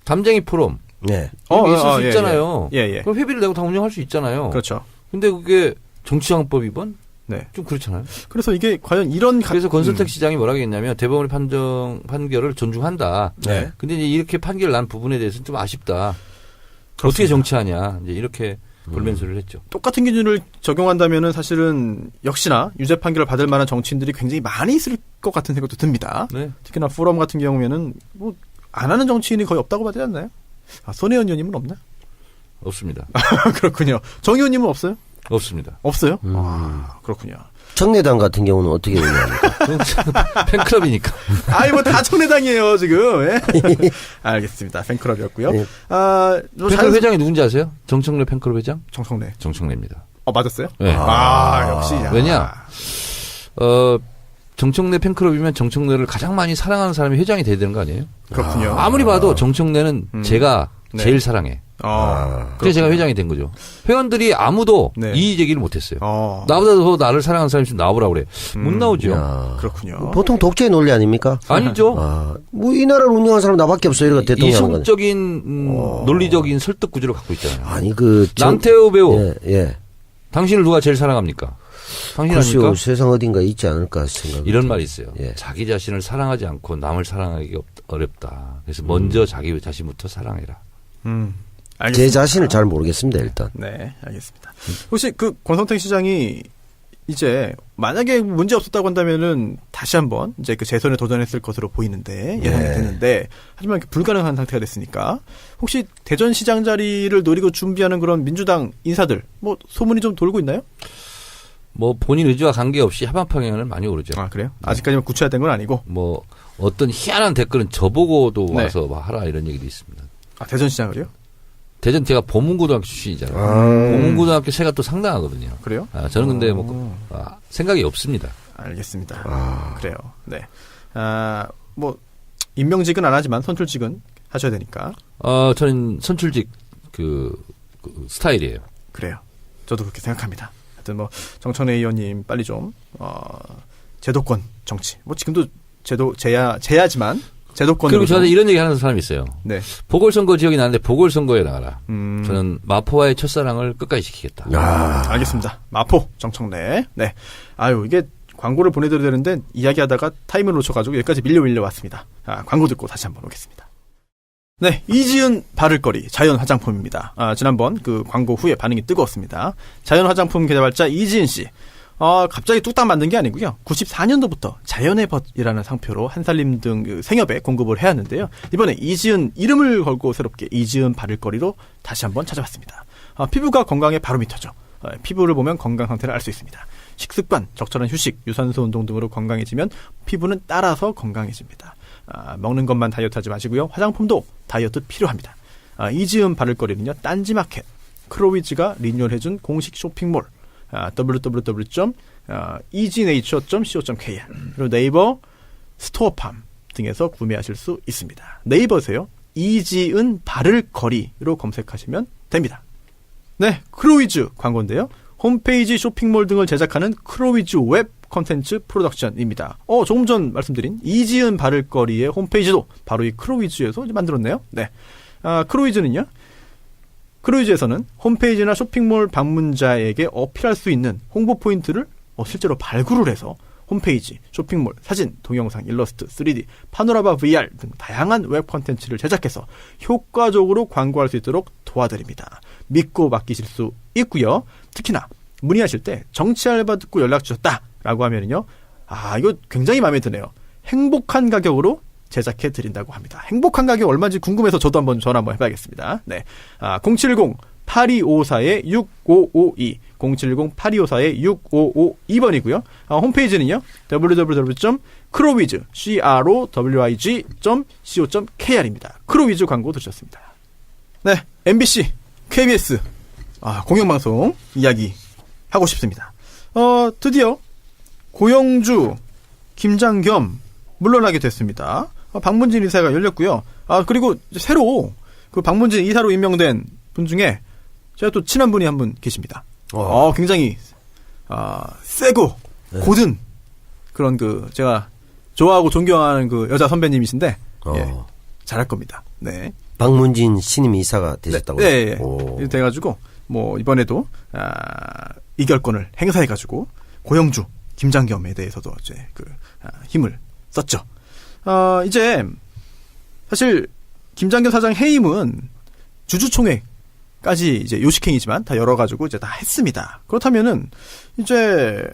[SPEAKER 2] 담쟁이 포럼
[SPEAKER 3] 네.
[SPEAKER 2] 이런 게 있을 수
[SPEAKER 1] 예,
[SPEAKER 2] 있잖아요.
[SPEAKER 1] 예.
[SPEAKER 2] 그럼 회비를 내고 다 운영할 수 있잖아요.
[SPEAKER 1] 그렇죠.
[SPEAKER 2] 근데 그게 정치자금법 위반?
[SPEAKER 1] 네.
[SPEAKER 2] 좀 그렇잖아요.
[SPEAKER 1] 그래서 이게 과연 이런
[SPEAKER 2] 그래서 권선택 시장이 뭐라고 했냐면 대법원의 판결을 존중한다.
[SPEAKER 1] 네.
[SPEAKER 2] 근데 이제 이렇게 판결 난 부분에 대해서는 좀 아쉽다.
[SPEAKER 1] 그렇습니다.
[SPEAKER 2] 어떻게 정치하냐. 이제 이렇게 불면소를 했죠.
[SPEAKER 1] 똑같은 기준을 적용한다면은 사실은 역시나 유죄 판결을 받을 만한 정치인들이 굉장히 많이 있을 것 같은 생각도 듭니다.
[SPEAKER 2] 네.
[SPEAKER 1] 특히나 포럼 같은 경우에는 뭐 안 하는 정치인이 거의 없다고 봐야 되지 않나요? 손혜원 의원님은 없나요?
[SPEAKER 2] 없습니다.
[SPEAKER 1] 그렇군요. 정 의원님은 없어요?
[SPEAKER 2] 없습니다.
[SPEAKER 1] 없어요? 그렇군요.
[SPEAKER 3] 청래당 같은 경우는 어떻게 운영합니까?
[SPEAKER 2] 팬클럽이니까.
[SPEAKER 1] 아이, 뭐 다 청래당이에요, 지금. 예? 알겠습니다. 팬클럽이었고요.
[SPEAKER 3] 네.
[SPEAKER 2] 팬클럽 회장이 누군지 아세요? 정청래 팬클럽 회장?
[SPEAKER 1] 정청래.
[SPEAKER 2] 정청래입니다.
[SPEAKER 1] 맞았어요?
[SPEAKER 2] 네.
[SPEAKER 1] 역시. 야.
[SPEAKER 2] 왜냐? 정청래 팬클럽이면 정청래를 가장 많이 사랑하는 사람이 회장이 돼야 되는 거 아니에요?
[SPEAKER 1] 그렇군요.
[SPEAKER 2] 아무리 봐도 정청래는 제가
[SPEAKER 1] 네.
[SPEAKER 2] 제일 사랑해.
[SPEAKER 1] 그렇군요.
[SPEAKER 2] 그래서 제가 회장이 된 거죠. 회원들이 아무도
[SPEAKER 1] 네.
[SPEAKER 2] 이의 제기를 못했어요.
[SPEAKER 1] 어.
[SPEAKER 2] 나보다 더 나를 사랑하는 사람이 좀 나오라 그래. 못 나오죠.
[SPEAKER 3] 야.
[SPEAKER 1] 그렇군요.
[SPEAKER 3] 보통 독재 논리 아닙니까?
[SPEAKER 2] 아니죠.
[SPEAKER 3] 뭐 이 나라를 운영하는 사람 나밖에 없어. 이러고 대통령 하는 거네.
[SPEAKER 2] 이성적인 논리적인 설득 구조를 갖고 있잖아요.
[SPEAKER 3] 아니 그
[SPEAKER 2] 남태호 배우.
[SPEAKER 3] 예.
[SPEAKER 2] 당신을 누가 제일 사랑합니까? 당신
[SPEAKER 3] 글쎄요,
[SPEAKER 2] 아닙니까?
[SPEAKER 3] 세상 어딘가 있지 않을까 생각.
[SPEAKER 2] 이런 말이 있어요.
[SPEAKER 3] 예.
[SPEAKER 2] 자기 자신을 사랑하지 않고 남을 사랑하기 어렵다. 그래서 먼저 자기 자신부터 사랑해라.
[SPEAKER 3] 제
[SPEAKER 1] 알겠습니다.
[SPEAKER 3] 자신을 잘 모르겠습니다, 일단.
[SPEAKER 1] 네, 알겠습니다. 혹시 그 권성택 시장이 이제 만약에 문제 없었다고 한다면은 다시 한번 이제 그 재선에 도전했을 것으로 보이는데 예상이 되는데 하지만 불가능한 상태가 됐으니까 혹시 대전시장 자리를 노리고 준비하는 그런 민주당 인사들 뭐 소문이 좀 돌고 있나요?
[SPEAKER 2] 뭐 본인 의지와 관계없이 합한 평행을 많이 오르죠.
[SPEAKER 1] 아 그래요? 아직까지는 구체화된 건 아니고
[SPEAKER 2] 뭐 어떤 희한한 댓글은 저보고도
[SPEAKER 1] 네.
[SPEAKER 2] 와서 막 하라 이런 얘기도 있습니다.
[SPEAKER 1] 대전시장을요?
[SPEAKER 2] 대전 제가 보문고등학교 출신이잖아요. 보문고등학교 세가 또 상당하거든요.
[SPEAKER 1] 그래요?
[SPEAKER 2] 저는 근데 뭐 생각이 없습니다.
[SPEAKER 1] 알겠습니다. 그래요. 네. 뭐 임명직은 안 하지만 선출직은 하셔야 되니까.
[SPEAKER 2] 저는 선출직 그 스타일이에요.
[SPEAKER 1] 그래요. 저도 그렇게 생각합니다. 하여튼 뭐 정청래 의원님 빨리 좀 제도권 정치. 뭐 지금도 제야지만 제도권으로.
[SPEAKER 2] 그리고 저는 이런 얘기 하는 사람이 있어요.
[SPEAKER 1] 네.
[SPEAKER 2] 보궐선거 지역이 나는데 보궐선거에 나가라.
[SPEAKER 1] 음.
[SPEAKER 2] 저는 마포와의 첫사랑을 끝까지 지키겠다.
[SPEAKER 1] 알겠습니다. 마포 정청래. 네. 이게 광고를 보내드려야 되는데 이야기하다가 타임을 놓쳐가지고 여기까지 밀려 왔습니다. 광고 듣고 다시 한번 오겠습니다. 네, 이지은 바를거리 자연 화장품입니다. 지난번 그 광고 후에 반응이 뜨거웠습니다. 자연 화장품 개발자 이지은 씨. 갑자기 뚝딱 만든 게 아니고요. 94년도부터 자연의 벗이라는 상표로 한살림 등 그 생협에 공급을 해왔는데요. 이번에 이지은 이름을 걸고 새롭게 이지은 바를거리로 다시 한번 찾아왔습니다. 피부가 건강의 바로미터죠. 피부를 보면 건강 상태를 알 수 있습니다. 식습관, 적절한 휴식, 유산소 운동 등으로 건강해지면 피부는 따라서 건강해집니다. 먹는 것만 다이어트 하지 마시고요. 화장품도 다이어트 필요합니다. 이지은 바를거리는요. 딴지마켓, 크로위즈가 리뉴얼해준 공식 쇼핑몰, www.easynature.co.kr 그리고 네이버 스토어팜 등에서 구매하실 수 있습니다. 네이버에서요. 이지은 바를거리로 검색하시면 됩니다. 네, 크로위즈 광고인데요. 홈페이지 쇼핑몰 등을 제작하는 크로위즈 웹 콘텐츠 프로덕션입니다. 조금 전 말씀드린 이지은 바를거리의 홈페이지도 바로 이 크로위즈에서 만들었네요. 네, 크로위즈에서는 홈페이지나 쇼핑몰 방문자에게 어필할 수 있는 홍보 포인트를 실제로 발굴을 해서 홈페이지, 쇼핑몰, 사진, 동영상, 일러스트, 3D, 파노라마 VR 등 다양한 웹 콘텐츠를 제작해서 효과적으로 광고할 수 있도록 도와드립니다. 믿고 맡기실 수 있고요. 특히나 문의하실 때 정치 알바 듣고 연락 주셨다라고 하면은요. 이거 굉장히 마음에 드네요. 행복한 가격으로 제작해 드린다고 합니다. 행복한 가격 얼마인지 궁금해서 저도 한번 전화 한번 해봐야겠습니다. 네. 070-8254-6552 070-8254-6552번이고요. 홈페이지는요. www.crowig.co.kr입니다. 크로위즈 광고 들으셨습니다. 네. MBC, KBS 공영방송 이야기 하고 싶습니다. 드디어 고영주, 김장겸 물러나게 됐습니다. 박문진 이사가 열렸고요. 그리고 새로 그 박문진 이사로 임명된 분 중에 제가 또 친한 분이 한 분 계십니다. 굉장히 세고 고든 그런 그 제가 좋아하고 존경하는 그 여자 선배님이신데 예, 잘할 겁니다. 네.
[SPEAKER 3] 박문진 신임 이사가 되셨다고요?
[SPEAKER 1] 네. 네. 돼가지고 뭐 이번에도 이결권을 행사해가지고 고영주, 김장겸에 대해서도 이제 힘을 썼죠. 이제 사실 김장겸 사장 해임은 주주총회까지 이제 요식행위지만 다 열어가지고 이제 다 했습니다. 그렇다면은 이제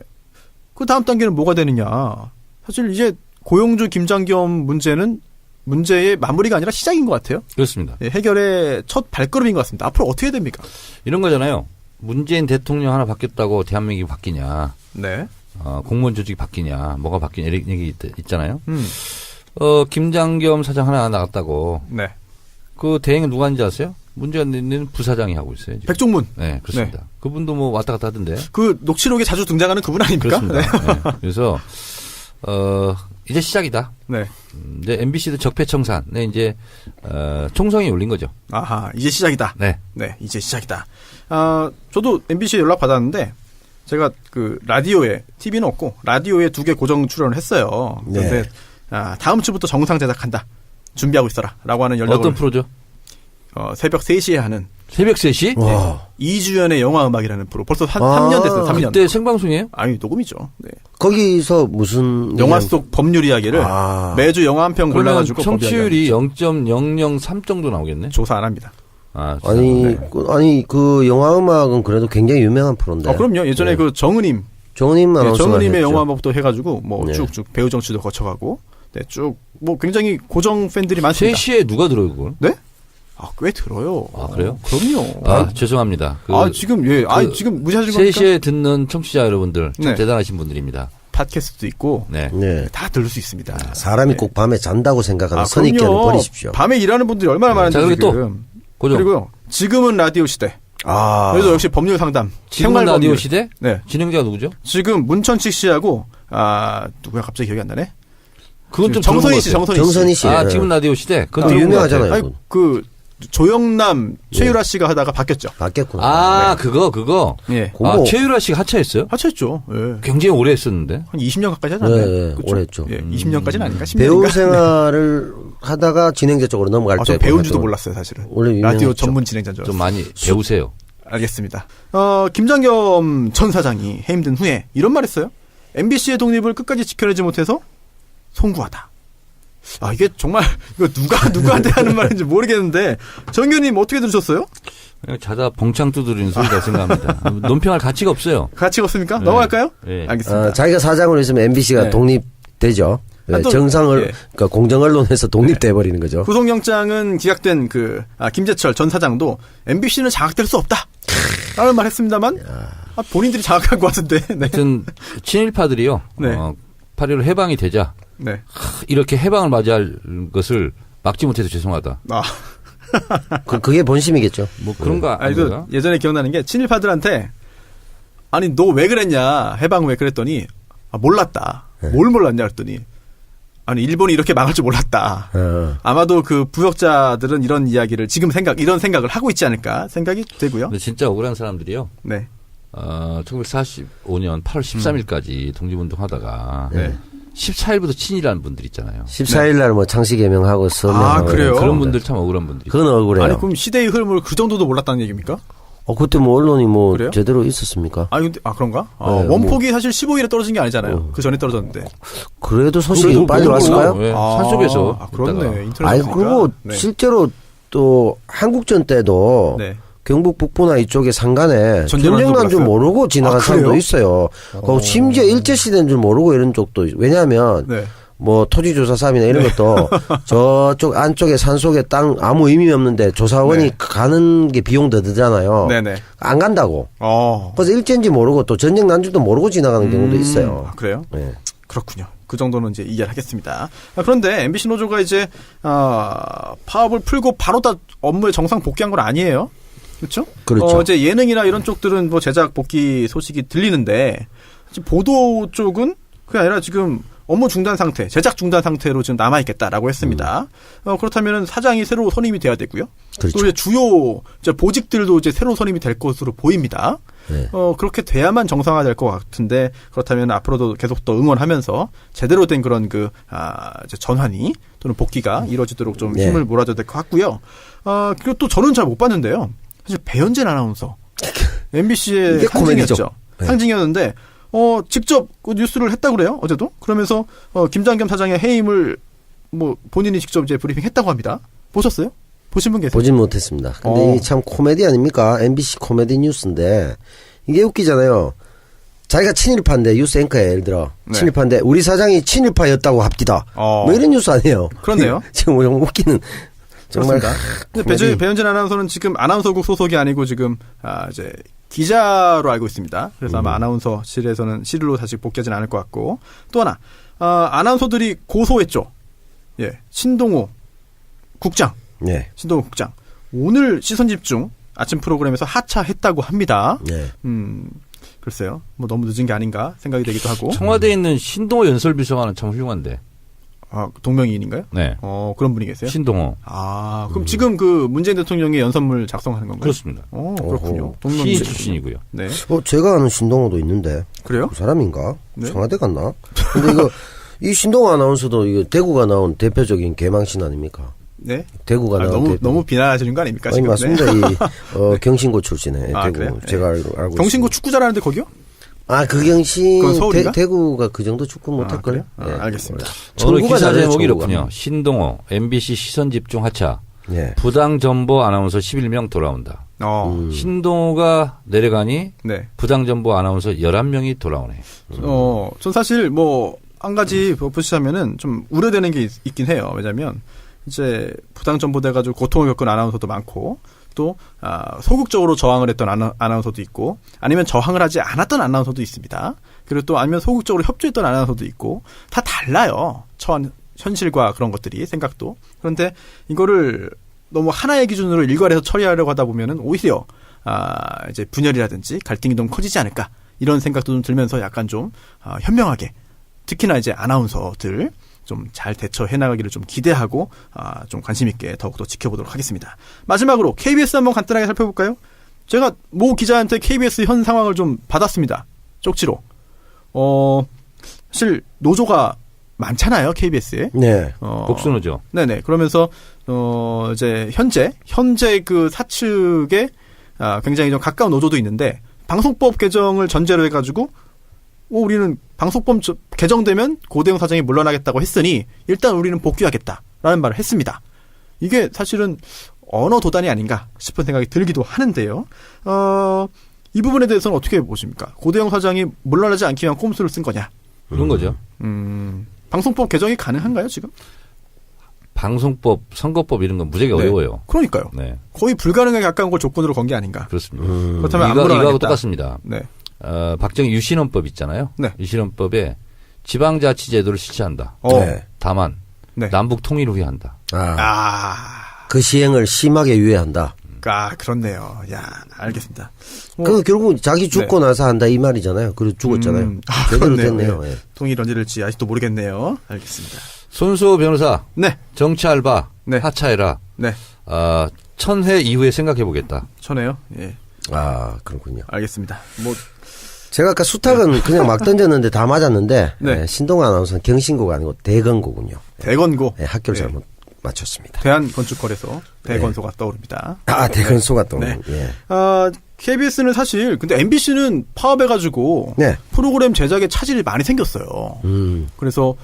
[SPEAKER 1] 그 다음 단계는 뭐가 되느냐? 사실 이제 고영주, 김장겸 문제의 마무리가 아니라 시작인 것 같아요.
[SPEAKER 2] 그렇습니다.
[SPEAKER 1] 네, 해결의 첫 발걸음인 것 같습니다. 앞으로 어떻게 됩니까?
[SPEAKER 2] 이런 거잖아요. 문재인 대통령 하나 바뀌었다고 대한민국이 바뀌냐?
[SPEAKER 1] 네.
[SPEAKER 2] 공무원 조직이 바뀌냐? 뭐가 바뀌냐? 이런 얘기 있잖아요. 김장겸 사장 하나 나갔다고.
[SPEAKER 1] 네.
[SPEAKER 2] 그 대행은 누가 하는지 아세요? 문재인 있는 부사장이 하고 있어요. 지금.
[SPEAKER 1] 백종문.
[SPEAKER 2] 네, 그렇습니다. 네. 그분도 뭐 왔다 갔다 하던데.
[SPEAKER 1] 그 녹취록에 자주 등장하는 그분 아닙니까?
[SPEAKER 2] 그렇습니다.
[SPEAKER 1] 네.
[SPEAKER 2] 네. 그래서 이제 시작이다.
[SPEAKER 1] 네.
[SPEAKER 2] 이제 MBC도 적폐청산. 네, 이제 총성이 울린 거죠.
[SPEAKER 1] 이제 시작이다.
[SPEAKER 2] 네.
[SPEAKER 1] 네, 이제 시작이다. 저도 MBC에 연락 받았는데 제가 그 라디오에 TV는 없고 라디오에 2개 고정 출연을 했어요. 그런데
[SPEAKER 3] 네.
[SPEAKER 1] 다음 주부터 정상 제작한다. 준비하고 있어라라고 하는 연락을.
[SPEAKER 2] 어떤 프로죠?
[SPEAKER 1] 새벽 3시에 하는.
[SPEAKER 2] 새벽 3시?
[SPEAKER 1] 네. 이주연의 영화 음악이라는 프로. 벌써 3년 됐어요. 3년.
[SPEAKER 2] 그때 생방송이에요?
[SPEAKER 1] 아니, 녹음이죠. 네.
[SPEAKER 3] 거기서 무슨
[SPEAKER 1] 영화 속 법률 이야기를 매주 영화 한 편 골라가지고
[SPEAKER 2] 청취율이 0.003 정도 나오겠네.
[SPEAKER 1] 조사 안 합니다.
[SPEAKER 3] 아니 그 영화 음악은 그래도 굉장히 유명한 프로인데.
[SPEAKER 1] 그럼요. 예전에
[SPEAKER 3] 네.
[SPEAKER 1] 그 정은임
[SPEAKER 3] 아나운서가
[SPEAKER 1] 정은임의
[SPEAKER 3] 했죠.
[SPEAKER 1] 영화 음악부터 해가지고 뭐
[SPEAKER 3] 네.
[SPEAKER 1] 쭉쭉 배우 정치도 거쳐가고 네, 쭉 뭐 굉장히 고정 팬들이 많습니다.
[SPEAKER 2] 3시에 누가 들어요 그걸?
[SPEAKER 1] 네? 꽤 들어요.
[SPEAKER 2] 그래요?
[SPEAKER 1] 그럼요.
[SPEAKER 2] 죄송합니다.
[SPEAKER 1] 지금 지금 무시하신 겁니까?
[SPEAKER 2] 3시에 듣는 청취자 여러분들 참
[SPEAKER 1] 네.
[SPEAKER 2] 대단하신 분들입니다.
[SPEAKER 1] 팟캐스트도 있고
[SPEAKER 2] 네.
[SPEAKER 1] 다 들을 수 있습니다.
[SPEAKER 3] 사람이
[SPEAKER 1] 네.
[SPEAKER 3] 꼭 밤에 잔다고 생각하는 선입견을
[SPEAKER 1] 그럼요.
[SPEAKER 3] 버리십시오.
[SPEAKER 1] 밤에 일하는 분들이 얼마나 많은지
[SPEAKER 2] 자, 그리고
[SPEAKER 1] 지금.
[SPEAKER 2] 고정.
[SPEAKER 1] 그리고요. 지금은 라디오 시대. 그래서 역시 법률 상담.
[SPEAKER 2] 지금은
[SPEAKER 1] 생활
[SPEAKER 2] 라디오
[SPEAKER 1] 법률.
[SPEAKER 2] 시대?
[SPEAKER 1] 네.
[SPEAKER 2] 진행자가 누구죠?
[SPEAKER 1] 지금 문천식 씨하고 누구야 갑자기 기억이 안 나네.
[SPEAKER 2] 그건 좀
[SPEAKER 1] 정선희 씨,
[SPEAKER 2] 들어본 것
[SPEAKER 3] 정선희 씨.
[SPEAKER 2] 같아요. 지금 라디오 시대. 그건
[SPEAKER 3] 또
[SPEAKER 2] 들어본 것
[SPEAKER 3] 유명하잖아요.
[SPEAKER 2] 같아요.
[SPEAKER 3] 그건.
[SPEAKER 1] 그 조영남, 최유라 씨가 하다가 바뀌었죠.
[SPEAKER 3] 바뀌었구나.
[SPEAKER 2] 그거.
[SPEAKER 1] 예.
[SPEAKER 3] 그거
[SPEAKER 2] 최유라 씨가 하차했어요?
[SPEAKER 1] 하차했죠. 예.
[SPEAKER 2] 굉장히 오래 했었는데.
[SPEAKER 1] 한 20년 가까이 하지 않나요?
[SPEAKER 3] 네,
[SPEAKER 1] 그쵸?
[SPEAKER 3] 오래 했죠.
[SPEAKER 1] 예, 20년까지는 아닌가? 10년인가?
[SPEAKER 3] 배우 생활을 하다가 진행자 쪽으로 넘어갈 때.
[SPEAKER 1] 전 배우인지도 몰랐어요, 사실은.
[SPEAKER 3] 원래
[SPEAKER 1] 라디오
[SPEAKER 3] 유명했죠.
[SPEAKER 1] 전문 진행자인 줄
[SPEAKER 2] 좀
[SPEAKER 1] 알았어요.
[SPEAKER 2] 많이 배우세요.
[SPEAKER 1] 알겠습니다. 김장겸 전 사장이 해임된 후에 이런 말 했어요. MBC의 독립을 끝까지 지켜내지 못해서 송구하다. 이게 정말 이거 누구한테 하는 말인지 모르겠는데 정 의원님 어떻게 들으셨어요?
[SPEAKER 2] 그냥 자다 봉창 두드리는 소리다 생각합니다. 논평할 가치가 없어요.
[SPEAKER 1] 가치가 없습니까?
[SPEAKER 2] 네.
[SPEAKER 1] 넘어갈까요?
[SPEAKER 2] 네.
[SPEAKER 1] 알겠습니다.
[SPEAKER 3] 자기가 사장으로 있으면 MBC가
[SPEAKER 1] 네.
[SPEAKER 3] 독립되죠.
[SPEAKER 1] 또,
[SPEAKER 3] 정상을
[SPEAKER 1] 예.
[SPEAKER 3] 그러니까 공정 언론에서 독립돼 버리는 거죠.
[SPEAKER 1] 구속영장은 기각된 김재철 전 사장도 MBC는 장악될 수 없다. 라는 말 했습니다만 본인들이 장악한 것 같은데. 네.
[SPEAKER 2] 하여튼 친일파들이요.
[SPEAKER 1] 네.
[SPEAKER 2] 8.15 해방이 되자
[SPEAKER 1] 네.
[SPEAKER 2] 이렇게 해방을 맞이할 것을 막지 못해서 죄송하다.
[SPEAKER 3] 그게 본심이겠죠.
[SPEAKER 2] 뭐 그런 거 아닌가?
[SPEAKER 1] 예전에 기억나는 게 친일파들한테 너 왜 그랬냐 해방 왜 그랬더니 몰랐다. 뭘 몰랐냐 그랬더니 일본이 이렇게 망할 줄 몰랐다. 아마도 그 부역자들은 이런 이야기를 이런 생각을 하고 있지 않을까 생각이 되고요.
[SPEAKER 2] 근데 진짜 억울한 사람들이요.
[SPEAKER 1] 네.
[SPEAKER 2] 1945년 8월 13일까지 독립운동하다가
[SPEAKER 1] 네.
[SPEAKER 2] 14일부터 친일하는 분들 있잖아요.
[SPEAKER 3] 14일 날 뭐 창씨 개명하고 서명하고
[SPEAKER 1] 그래요?
[SPEAKER 2] 그런 분들 참 억울한 분들이.
[SPEAKER 3] 그건 억울해요.
[SPEAKER 1] 그럼 시대의 흐름을 그 정도도 몰랐다는 얘기입니까?
[SPEAKER 3] 그때 뭐 언론이 뭐
[SPEAKER 1] 그래요?
[SPEAKER 3] 제대로 있었습니까?
[SPEAKER 1] 근데 그런가?
[SPEAKER 3] 네,
[SPEAKER 1] 원폭이 사실 15일에 떨어진 게 아니잖아요. 그 전에 떨어졌는데.
[SPEAKER 3] 그래도 소식이 빨리 왔을까요?
[SPEAKER 2] 네, 산속에서.
[SPEAKER 1] 그렇네.
[SPEAKER 2] 있다가.
[SPEAKER 1] 인터넷
[SPEAKER 3] 그리고 실제로 또 한국전 때도
[SPEAKER 1] 네.
[SPEAKER 3] 경북 북부나 이쪽에 산간에
[SPEAKER 1] 전쟁
[SPEAKER 3] 전쟁 난 줄
[SPEAKER 1] 몰랐어요?
[SPEAKER 3] 모르고 지나간
[SPEAKER 1] 아,
[SPEAKER 3] 사람도
[SPEAKER 1] 그래요?
[SPEAKER 3] 있어요. 심지어 일제시대인 줄 모르고 이런 쪽도 왜냐하면
[SPEAKER 1] 네.
[SPEAKER 3] 뭐 토지조사 사업이나 이런 것도 저쪽 안쪽에 산속에 땅 아무 의미 없는데 조사원이
[SPEAKER 1] 네.
[SPEAKER 3] 가는 게 비용 더 들잖아요.
[SPEAKER 1] 네네.
[SPEAKER 3] 안 간다고.
[SPEAKER 1] 어.
[SPEAKER 3] 그래서 일제인지 모르고 또 전쟁 난 줄도 모르고 지나가는 경우도 있어요.
[SPEAKER 1] 아, 그래요?
[SPEAKER 3] 네.
[SPEAKER 1] 그렇군요. 그 정도는 이제 이해를 하겠습니다. 그런데 MBC 노조가 이제 파업을 풀고 바로 다 업무에 정상 복귀한 건 아니에요. 그렇죠?
[SPEAKER 3] 그렇죠.
[SPEAKER 1] 이제 예능이나 이런 쪽들은 뭐 제작 복귀 소식이 들리는데 지금 보도 쪽은 그게 아니라 지금 업무 중단 상태, 제작 중단 상태로 지금 남아 있겠다라고 했습니다. 그렇다면 사장이 새로 선임이 돼야 되고요.
[SPEAKER 3] 그렇죠.
[SPEAKER 1] 또 이제 주요 이제 보직들도 이제 새로 선임이 될 것으로 보입니다.
[SPEAKER 3] 네.
[SPEAKER 1] 그렇게 돼야만 정상화될 것 같은데 그렇다면 앞으로도 계속 또 응원하면서 제대로 된 그런 이제 전환이 또는 복귀가 이루어지도록 좀
[SPEAKER 3] 네.
[SPEAKER 1] 힘을 몰아줘야 될 것 같고요. 그리고 또 저는 잘 못 봤는데요. 사실 배현진 아나운서 MBC의
[SPEAKER 3] 이게 코미디죠.
[SPEAKER 1] 상징이었죠.
[SPEAKER 3] 네.
[SPEAKER 1] 상징이었는데 직접 그 뉴스를 했다고 그래요. 어제도. 그러면서 김장겸 사장의 해임을 뭐 본인이 직접 이제 브리핑 했다고 합니다. 보셨어요? 보신 분 계세요?
[SPEAKER 3] 보진 못했습니다. 근데 이게 참 코미디 아닙니까? MBC 코미디 뉴스인데 이게 웃기잖아요. 자기가 친일파인데 뉴스 앵커에 예를 들어
[SPEAKER 1] 네.
[SPEAKER 3] 친일파인데 우리 사장이 친일파였다고 합디다. 뭐 이런 뉴스 아니에요.
[SPEAKER 1] 그렇네요.
[SPEAKER 3] 지금 좀 웃기는 정말
[SPEAKER 1] 그렇습니다. 배현진 아나운서는 지금 아나운서국 소속이 아니고 지금 이제 기자로 알고 있습니다. 그래서 아마 아나운서실에서는 실로 다시 복귀하지는 않을 것 같고 또 하나 아나운서들이 고소했죠. 예, 신동호 국장.
[SPEAKER 3] 네.
[SPEAKER 1] 신동호 국장. 오늘 시선집중 아침 프로그램에서 하차했다고 합니다.
[SPEAKER 3] 네.
[SPEAKER 1] 글쎄요. 뭐 너무 늦은 게 아닌가 생각이 되기도 하고.
[SPEAKER 2] 청와대에 있는 신동호 연설비서관은 참 훌륭한데.
[SPEAKER 1] 동명이인인가요?
[SPEAKER 2] 네.
[SPEAKER 1] 그런 분이 계세요?
[SPEAKER 2] 신동호.
[SPEAKER 1] 그럼 지금 그 문재인 대통령의 연설문 작성하는 건가요?
[SPEAKER 2] 그렇습니다.
[SPEAKER 1] 그렇군요.
[SPEAKER 2] 시인 출신이고요.
[SPEAKER 1] 네.
[SPEAKER 3] 제가 아는 신동호도 있는데
[SPEAKER 1] 그래요?
[SPEAKER 3] 그 사람인가?
[SPEAKER 1] 네.
[SPEAKER 3] 청와대 갔나? 근데 이거 이 신동호 아나운서도 이거 대구가 나온 대표적인 개망신 아닙니까?
[SPEAKER 1] 네.
[SPEAKER 3] 대구가 나온
[SPEAKER 1] 너무 비난하시는 거 아닙니까?
[SPEAKER 3] 아니
[SPEAKER 1] 지금?
[SPEAKER 3] 맞습니다.
[SPEAKER 1] 네.
[SPEAKER 3] 이 경신고 출신에 대구
[SPEAKER 1] 그래요?
[SPEAKER 3] 제가 알고
[SPEAKER 1] 경신고
[SPEAKER 3] 있습니다.
[SPEAKER 1] 축구 잘하는데 거기요?
[SPEAKER 3] 그 경신
[SPEAKER 1] 그건 서울인가?
[SPEAKER 3] 대구가 그 정도 축구 못할걸요?
[SPEAKER 1] 그래요? 알겠습니다.
[SPEAKER 2] 오늘
[SPEAKER 3] 청구가
[SPEAKER 2] 기사
[SPEAKER 3] 잘해요,
[SPEAKER 2] 제목이
[SPEAKER 3] 청구가.
[SPEAKER 2] 이렇군요. 신동호 MBC 시선집중 하차.
[SPEAKER 3] 네.
[SPEAKER 2] 부당정보 아나운서 11명 돌아온다. 신동호가 내려가니
[SPEAKER 1] 네.
[SPEAKER 2] 부당정보 아나운서 11명이 돌아오네.
[SPEAKER 1] 전 사실 한 가지 보시자면은 좀 우려되는 게 있긴 해요. 왜냐면 이제 부당 전보돼 가지고 고통을 겪은 아나운서도 많고 또 소극적으로 저항을 했던 아나운서도 있고 아니면 저항을 하지 않았던 아나운서도 있습니다. 그리고 또 아니면 소극적으로 협조했던 아나운서도 있고 다 달라요. 현실과 그런 것들이 생각도. 그런데 이거를 너무 하나의 기준으로 일괄해서 처리하려고 하다 보면은 오히려 이제 분열이라든지 갈등이 너무 커지지 않을까 이런 생각도 좀 들면서 약간 좀 현명하게 특히나 이제 아나운서들 좀 잘 대처해 나가기를 좀 기대하고 좀 관심 있게 더욱더 지켜보도록 하겠습니다. 마지막으로 KBS 한번 간단하게 살펴볼까요? 제가 모 기자한테 KBS 현 상황을 좀 받았습니다. 쪽지로. 사실 노조가 많잖아요, KBS에.
[SPEAKER 3] 네.
[SPEAKER 2] 복수노조.
[SPEAKER 1] 네네. 그러면서 이제 현재 그 사측에 굉장히 좀 가까운 노조도 있는데 방송법 개정을 전제로 해가지고 우리는 방송법 개정되면 고대영 사장이 물러나겠다고 했으니 일단 우리는 복귀하겠다라는 말을 했습니다. 이게 사실은 언어 도단이 아닌가 싶은 생각이 들기도 하는데요. 이 부분에 대해서는 어떻게 보십니까? 고대영 사장이 물러나지 않기 위한 꼼수를 쓴 거냐?
[SPEAKER 2] 그런 거죠.
[SPEAKER 1] 방송법 개정이 가능한가요, 지금?
[SPEAKER 2] 방송법, 선거법 이런 건 무지하게 어려워요.
[SPEAKER 1] 그러니까요.
[SPEAKER 2] 네.
[SPEAKER 1] 거의 불가능하게 가까운 걸 조건으로 건 게 아닌가.
[SPEAKER 2] 그렇습니다.
[SPEAKER 1] 그렇다면 안 물러나겠다.
[SPEAKER 2] 이거하고 똑같습니다.
[SPEAKER 1] 네.
[SPEAKER 2] 박정희 유신헌법 있잖아요.
[SPEAKER 1] 네.
[SPEAKER 2] 유신헌법에 지방자치제도를 실시한다.
[SPEAKER 3] 네.
[SPEAKER 2] 다만
[SPEAKER 1] 네.
[SPEAKER 2] 남북 통일을 위한다.
[SPEAKER 3] 그 시행을 심하게 유예한다.
[SPEAKER 1] 그렇네요. 야, 알겠습니다.
[SPEAKER 3] 그 결국 자기 죽고 나서 한다 이 말이잖아요. 그리고 죽었잖아요. 제대로
[SPEAKER 1] 그렇네요.
[SPEAKER 3] 됐네요.
[SPEAKER 1] 네.
[SPEAKER 3] 예.
[SPEAKER 1] 통일 언제 될지 아직도 모르겠네요. 알겠습니다.
[SPEAKER 2] 손수호 변호사.
[SPEAKER 1] 네.
[SPEAKER 2] 정치 알바.
[SPEAKER 1] 네.
[SPEAKER 2] 하차해라.
[SPEAKER 1] 네.
[SPEAKER 2] 1000회 이후에 생각해 보겠다.
[SPEAKER 1] 전해요. 예.
[SPEAKER 3] 그렇군요.
[SPEAKER 1] 알겠습니다.
[SPEAKER 3] 제가 아까 수탉은 그냥 막 던졌는데 다 맞았는데
[SPEAKER 1] 네.
[SPEAKER 3] 예, 신동아 아나운서는 경신고가 아니고 대건고군요.
[SPEAKER 1] 대건고.
[SPEAKER 3] 예, 학교를
[SPEAKER 1] 예.
[SPEAKER 3] 잘못 맞췄습니다.
[SPEAKER 1] 대한건축거래소 대건소가 떠오릅니다.
[SPEAKER 3] 대건소가 또.
[SPEAKER 1] 네.
[SPEAKER 3] 예.
[SPEAKER 1] KBS는 사실 근데 MBC는 파업해가지고
[SPEAKER 3] 네.
[SPEAKER 1] 프로그램 제작에 차질이 많이 생겼어요. 그래서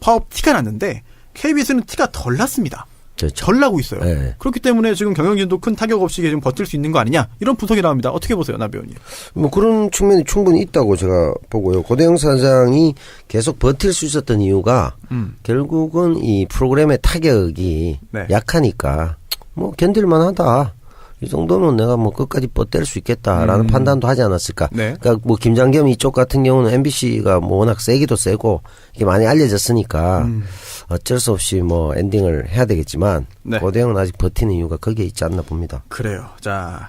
[SPEAKER 1] 파업 티가 났는데 KBS는 티가 덜 났습니다.
[SPEAKER 3] 그렇죠.
[SPEAKER 1] 덜 나고 있어요.
[SPEAKER 3] 네.
[SPEAKER 1] 그렇기 때문에 지금 경영진도 큰 타격 없이 지금 버틸 수 있는 거 아니냐 이런 분석이 나옵니다. 어떻게 보세요, 나 배우님?
[SPEAKER 3] 뭐 그런 측면이 충분히 있다고 제가 보고요. 고대영 사장이 계속 버틸 수 있었던 이유가 결국은 이 프로그램의 타격이
[SPEAKER 1] 네.
[SPEAKER 3] 약하니까 뭐 견딜만하다. 이 정도면 내가 뭐 끝까지 버틸 수 있겠다라는 판단도 하지 않았을까.
[SPEAKER 1] 네.
[SPEAKER 3] 그러니까 뭐 김장겸 이쪽 같은 경우는 MBC가 뭐 워낙 세기도 세고 이게 많이 알려졌으니까 어쩔 수 없이 뭐 엔딩을 해야 되겠지만
[SPEAKER 1] 네.
[SPEAKER 3] 고대영은 아직 버티는 이유가 거기에 있지 않나 봅니다.
[SPEAKER 1] 그래요. 자,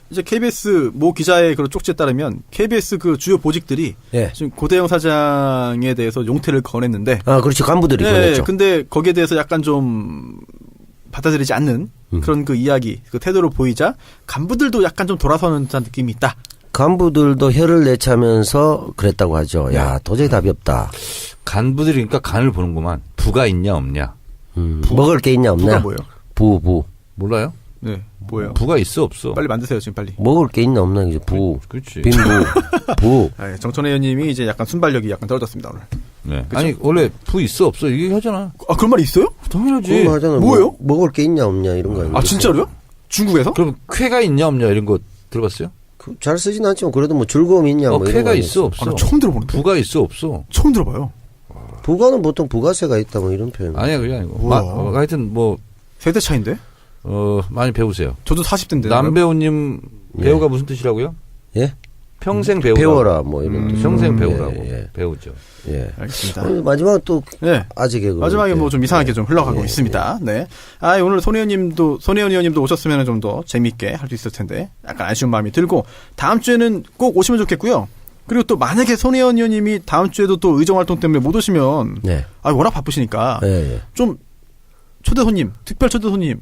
[SPEAKER 1] 이제 KBS 모 기자의 그런 쪽지에 따르면 KBS 그 주요 보직들이
[SPEAKER 3] 예.
[SPEAKER 1] 지금 고대영 사장에 대해서 용퇴를 권했는데,
[SPEAKER 3] 아, 그렇지. 간부들이 보냈죠.
[SPEAKER 1] 근데 거기에 대해서 약간 좀 받아들이지 않는 그런 그 이야기, 그 태도를 보이자 간부들도 약간 좀 돌아서는 듯한 느낌이 있다.
[SPEAKER 3] 간부들도 혀를 내차면서 그랬다고 하죠. 야, 도저히 답이 없다.
[SPEAKER 2] 간부들이 그러니까 간을 보는구만. 부가 있냐 없냐.
[SPEAKER 3] 먹을 게 있냐 없냐?
[SPEAKER 1] 부가 뭐예요?
[SPEAKER 3] 부.
[SPEAKER 2] 몰라요?
[SPEAKER 1] 네, 뭐예요?
[SPEAKER 2] 부가 있어 없어.
[SPEAKER 1] 빨리 만드세요, 지금 빨리.
[SPEAKER 3] 먹을 게 있냐 없냐 이제 부.
[SPEAKER 2] 그렇지.
[SPEAKER 3] 빈부. 부.
[SPEAKER 1] 아, 정천혜 의원님이 이제 약간 순발력이 약간 떨어졌습니다, 오늘.
[SPEAKER 2] 네. 아니 원래 부 있어 없어 이게 하잖아.
[SPEAKER 1] 아, 그런 말이 있어요?
[SPEAKER 2] 당연하지.
[SPEAKER 3] 그거 하잖아.
[SPEAKER 1] 뭐예요?
[SPEAKER 3] 먹을 게 있냐 없냐 이런 거.
[SPEAKER 1] 아, 진짜로요? 중국에서?
[SPEAKER 2] 그럼 쾌가 있냐 없냐 이런 거 들어봤어요?
[SPEAKER 3] 잘 쓰진 않지만 그래도 뭐 즐거움이 있냐 뭐 이런
[SPEAKER 2] 쾌가
[SPEAKER 3] 거
[SPEAKER 2] 있어
[SPEAKER 1] 아,
[SPEAKER 2] 없어.
[SPEAKER 1] 나 처음 들어보는데.
[SPEAKER 2] 부가 있어 없어.
[SPEAKER 1] 처음 들어봐요.
[SPEAKER 3] 부가는 보통 부가세가 있다 뭐 이런 표현.
[SPEAKER 2] 아니야 그게 아니고.
[SPEAKER 1] 우와.
[SPEAKER 2] 하여튼 뭐
[SPEAKER 1] 세대 차인데?
[SPEAKER 2] 많이 배우세요.
[SPEAKER 1] 저도 40대인데.
[SPEAKER 2] 남배우님 배우가 무슨 뜻이라고요?
[SPEAKER 3] 예?
[SPEAKER 2] 평생 배우라.
[SPEAKER 3] 배워라 뭐 이런 뜻.
[SPEAKER 2] 평생 배우라고.
[SPEAKER 3] 예.
[SPEAKER 2] 배우죠.
[SPEAKER 3] 예.
[SPEAKER 1] 알겠습니다.
[SPEAKER 3] 마지막 또
[SPEAKER 1] 네.
[SPEAKER 3] 아직의
[SPEAKER 1] 마지막에 뭐 좀 이상하게 좀 흘러가고 있습니다. 네. 아, 오늘 손혜원 의원님도 오셨으면 좀 더 재밌게 할 수 있을 텐데, 약간 아쉬운 마음이 들고, 다음 주에는 꼭 오시면 좋겠고요. 그리고 또 만약에 손혜원 의원님이 다음 주에도 또 의정 활동 때문에 못 오시면,
[SPEAKER 3] 네.
[SPEAKER 1] 아, 워낙 바쁘시니까,
[SPEAKER 3] 예.
[SPEAKER 1] 좀 초대 손님, 특별 초대 손님,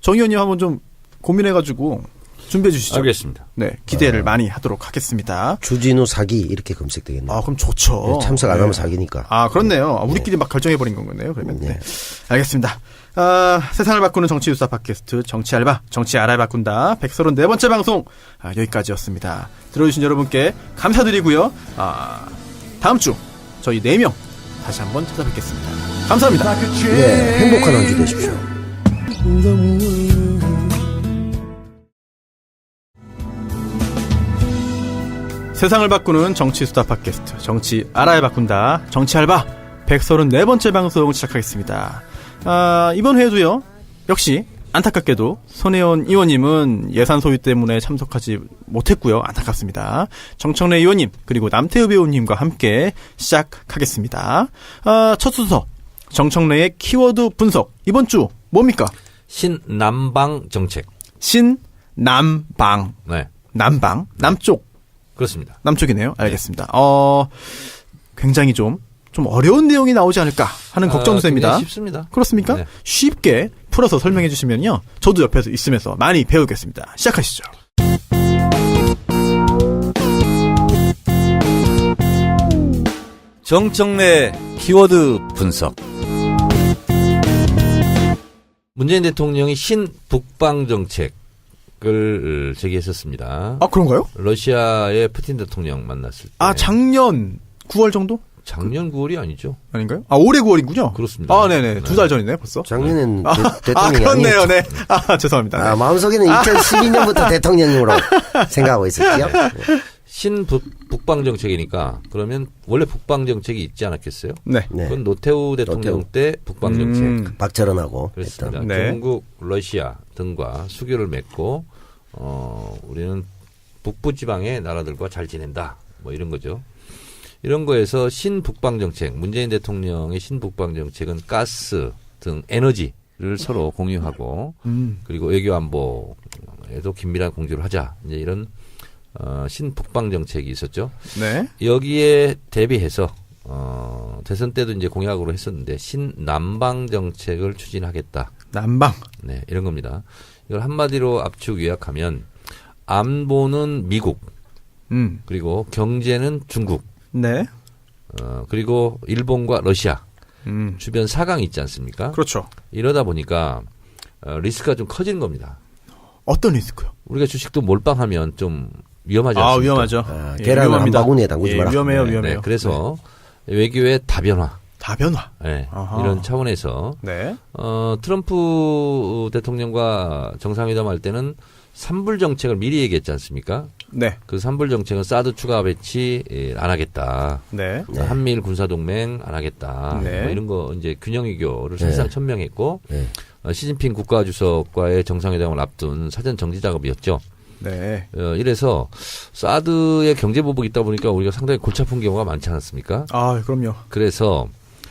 [SPEAKER 1] 정 의원님 한번 좀 고민해가지고 준비해 주시죠.
[SPEAKER 2] 알겠습니다.
[SPEAKER 1] 네. 기대를 많이 하도록 하겠습니다.
[SPEAKER 3] 주진우 사기 이렇게 검색되겠네요.
[SPEAKER 1] 아, 그럼 좋죠.
[SPEAKER 3] 참석 안
[SPEAKER 1] 네.
[SPEAKER 3] 하면 사기니까.
[SPEAKER 1] 아, 그렇네요. 아, 우리끼리 막 결정해버린 건 거네요, 그러면. 네. 알겠습니다. 아, 세상을 바꾸는 정치유사 팟캐스트, 정치알바, 정치 알아야 바꾼다, 134번째 방송, 여기까지였습니다. 들어주신 여러분께 감사드리고요. 다음 주, 저희 4명, 다시 한번 찾아뵙겠습니다. 감사합니다.
[SPEAKER 3] 네, 행복한 한 주 되십시오.
[SPEAKER 1] 세상을 바꾸는 정치수다 팟캐스트, 정치 알아야 바꾼다, 정치알바 134번째 방송 시작하겠습니다. 이번 회에도요, 역시 안타깝게도 손혜원 의원님은 예산 소위 때문에 참석하지 못했고요. 안타깝습니다. 정청래 의원님 그리고 남태우 배우님과 함께 시작하겠습니다. 첫 순서 정청래의 키워드 분석, 이번 주 뭡니까?
[SPEAKER 2] 신남방 정책.
[SPEAKER 1] 신남방.
[SPEAKER 2] 네.
[SPEAKER 1] 남방, 남쪽.
[SPEAKER 2] 그렇습니다.
[SPEAKER 1] 남쪽이네요. 알겠습니다. 굉장히 좀 어려운 내용이 나오지 않을까 하는 걱정도 됩니다.
[SPEAKER 2] 굉장히 쉽습니다.
[SPEAKER 1] 그렇습니까?
[SPEAKER 2] 네.
[SPEAKER 1] 쉽게 풀어서 설명해 주시면요, 저도 옆에서 있으면서 많이 배우겠습니다. 시작하시죠.
[SPEAKER 2] 정청래 키워드 분석. 문재인 대통령이 신북방 정책을 제기했었습니다.
[SPEAKER 1] 아, 그런가요?
[SPEAKER 2] 러시아의 푸틴 대통령 만났을 때.
[SPEAKER 1] 작년 9월 정도?
[SPEAKER 2] 작년 9월이 아니죠.
[SPEAKER 1] 아닌가요? 올해 9월이군요.
[SPEAKER 2] 그렇습니다.
[SPEAKER 1] 네네.
[SPEAKER 2] 네.
[SPEAKER 1] 2달 전이네, 벌써.
[SPEAKER 3] 작년엔 대통령이
[SPEAKER 1] 그렇네요,
[SPEAKER 3] 아니었죠.
[SPEAKER 1] 네. 죄송합니다. 네.
[SPEAKER 3] 마음속에는 2012년부터 대통령으로 생각하고 있었죠.
[SPEAKER 2] 신북방 정책이니까 그러면 원래 북방 정책이 있지 않았겠어요?
[SPEAKER 1] 네.
[SPEAKER 3] 네.
[SPEAKER 2] 그건 노태우 대통령 때 북방 정책.
[SPEAKER 3] 박철원하고
[SPEAKER 2] 그렇습니다.
[SPEAKER 3] 했던.
[SPEAKER 1] 네.
[SPEAKER 2] 중국, 러시아 등과 수교를 맺고 우리는 북부 지방의 나라들과 잘 지낸다. 뭐 이런 거죠. 이런 거에서 신북방 정책, 문재인 대통령의 신북방 정책은 가스 등 에너지를 서로 공유하고 그리고 외교 안보에도 긴밀한 공조를 하자. 이제 이런 신북방 정책이 있었죠.
[SPEAKER 1] 네.
[SPEAKER 2] 여기에 대비해서 대선 때도 이제 공약으로 했었는데 신남방 정책을 추진하겠다.
[SPEAKER 1] 남방.
[SPEAKER 2] 네, 이런 겁니다. 이걸 한마디로 압축 요약하면 안보는 미국, 그리고 경제는 중국,
[SPEAKER 1] 네.
[SPEAKER 2] 그리고 일본과 러시아
[SPEAKER 1] 음.
[SPEAKER 2] 주변 사강이 있지 않습니까?
[SPEAKER 1] 그렇죠.
[SPEAKER 2] 이러다 보니까 리스크가 좀 커지는 겁니다.
[SPEAKER 1] 어떤 리스크요?
[SPEAKER 2] 우리가 주식도 몰빵하면 좀 위험하지 않습니까?
[SPEAKER 1] 위험하죠.
[SPEAKER 3] 계란 한 바구니에 담그지 마라.
[SPEAKER 1] 위험해요,
[SPEAKER 2] 네,
[SPEAKER 1] 위험해요.
[SPEAKER 2] 네, 그래서 외교의 다변화,
[SPEAKER 1] 다변화.
[SPEAKER 2] 네,
[SPEAKER 1] 아하.
[SPEAKER 2] 이런 차원에서
[SPEAKER 1] 네.
[SPEAKER 2] 트럼프 대통령과 정상회담 할 때는 산불 정책을 미리 얘기했지 않습니까?
[SPEAKER 1] 네.
[SPEAKER 2] 그 산불 정책은 사드 추가 배치 안 하겠다.
[SPEAKER 1] 네.
[SPEAKER 2] 한미일 군사동맹 안 하겠다.
[SPEAKER 1] 네.
[SPEAKER 2] 뭐 이런 거 이제 균형 외교를 사실상 천명했고
[SPEAKER 3] 네.
[SPEAKER 2] 시진핑 국가주석과의 정상회담을 앞둔 사전 정지 작업이었죠.
[SPEAKER 1] 네.
[SPEAKER 2] 이래서 사드의 경제 보복이 있다 보니까 우리가 상당히 골치 아픈 경우가 많지 않았습니까?
[SPEAKER 1] 아, 그럼요.
[SPEAKER 2] 그래서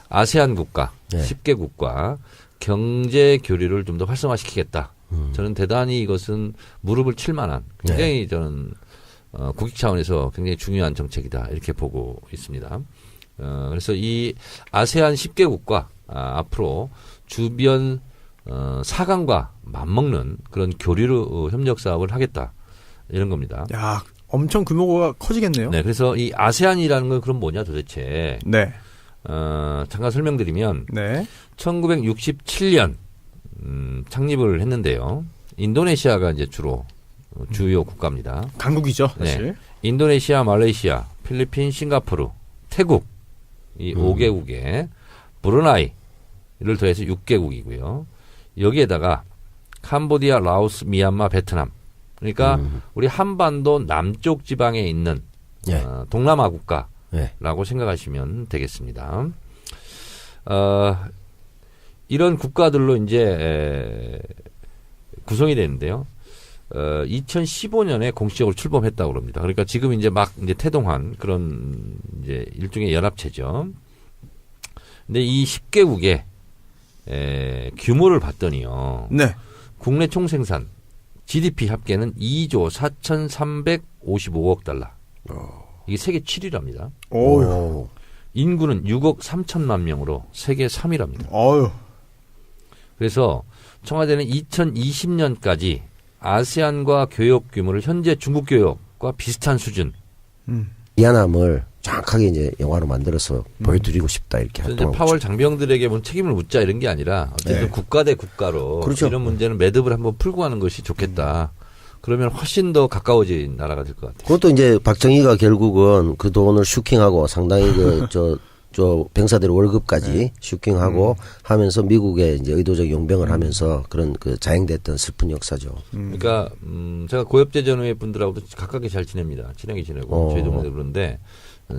[SPEAKER 2] 아세안 국가
[SPEAKER 3] 네.
[SPEAKER 2] 10개국과 경제 교류를 좀 더 활성화시키겠다. 저는 대단히 이것은 무릎을 칠 만한 굉장히 저는 국익 차원에서 굉장히 중요한 정책이다 이렇게 보고 있습니다. 그래서 이 아세안 10개국과 앞으로 주변 사강과 맞먹는 그런 교류 협력 사업을 하겠다 이런 겁니다.
[SPEAKER 1] 야, 엄청 규모가 커지겠네요.
[SPEAKER 2] 네, 그래서 이 아세안이라는 건 그럼 뭐냐 도대체?
[SPEAKER 1] 네.
[SPEAKER 2] 잠깐 설명드리면
[SPEAKER 1] 네.
[SPEAKER 2] 1967년 창립을 했는데요. 인도네시아가 이제 주로 주요 국가입니다.
[SPEAKER 1] 강국이죠,
[SPEAKER 2] 네.
[SPEAKER 1] 사실.
[SPEAKER 2] 인도네시아, 말레이시아, 필리핀, 싱가포르, 태국 이 5개국에 브루나이를 더해서 6개국이고요. 여기에다가 캄보디아, 라오스, 미얀마, 베트남. 그러니까 우리 한반도 남쪽 지방에 있는
[SPEAKER 3] 예.
[SPEAKER 2] 동남아 국가라고
[SPEAKER 3] 예.
[SPEAKER 2] 생각하시면 되겠습니다. 이런 국가들로 이제 구성이 되는데요. 2015년에 공식적으로 출범했다고 그럽니다. 그러니까 지금 이제 막 이제 태동한 그런 이제 일종의 연합체죠. 근데 이 10개국의 규모를 봤더니요.
[SPEAKER 1] 네.
[SPEAKER 2] 국내 총생산 GDP 합계는 2조 4,355억 달러. 이게 세계 7위랍니다.
[SPEAKER 1] 어휴.
[SPEAKER 3] 오.
[SPEAKER 2] 인구는 6억 3천만 명으로 세계 3위랍니다.
[SPEAKER 1] 어휴.
[SPEAKER 2] 그래서 청와대는 2020년까지 아세안과 교역 규모를 현재 중국 교역과 비슷한 수준.
[SPEAKER 3] 미안함을 정확하게 이제 영화로 만들어서 보여드리고 싶다 이렇게
[SPEAKER 2] 그래서 이제
[SPEAKER 3] 활동하고
[SPEAKER 2] 파월 장병들에게 뭐 책임을 묻자 이런 게 아니라 어쨌든
[SPEAKER 1] 네.
[SPEAKER 2] 국가 대 국가로
[SPEAKER 3] 그렇죠.
[SPEAKER 2] 이런 문제는 매듭을 한번 풀고 가는 것이 좋겠다. 그러면 훨씬 더 가까워진 나라가 될 것 같아요.
[SPEAKER 3] 그것도 이제 박정희가 결국은 그 돈을 슈킹하고 상당히 저 병사들 월급까지 슈킹하고 하면서 미국에 이제 의도적 용병을 하면서 그런 그 자행됐던 슬픈 역사죠.
[SPEAKER 2] 그러니까 제가 고엽제 전후의 분들하고도 가깝게 잘 지냅니다. 친하게 지내고 저희 동네도 그런데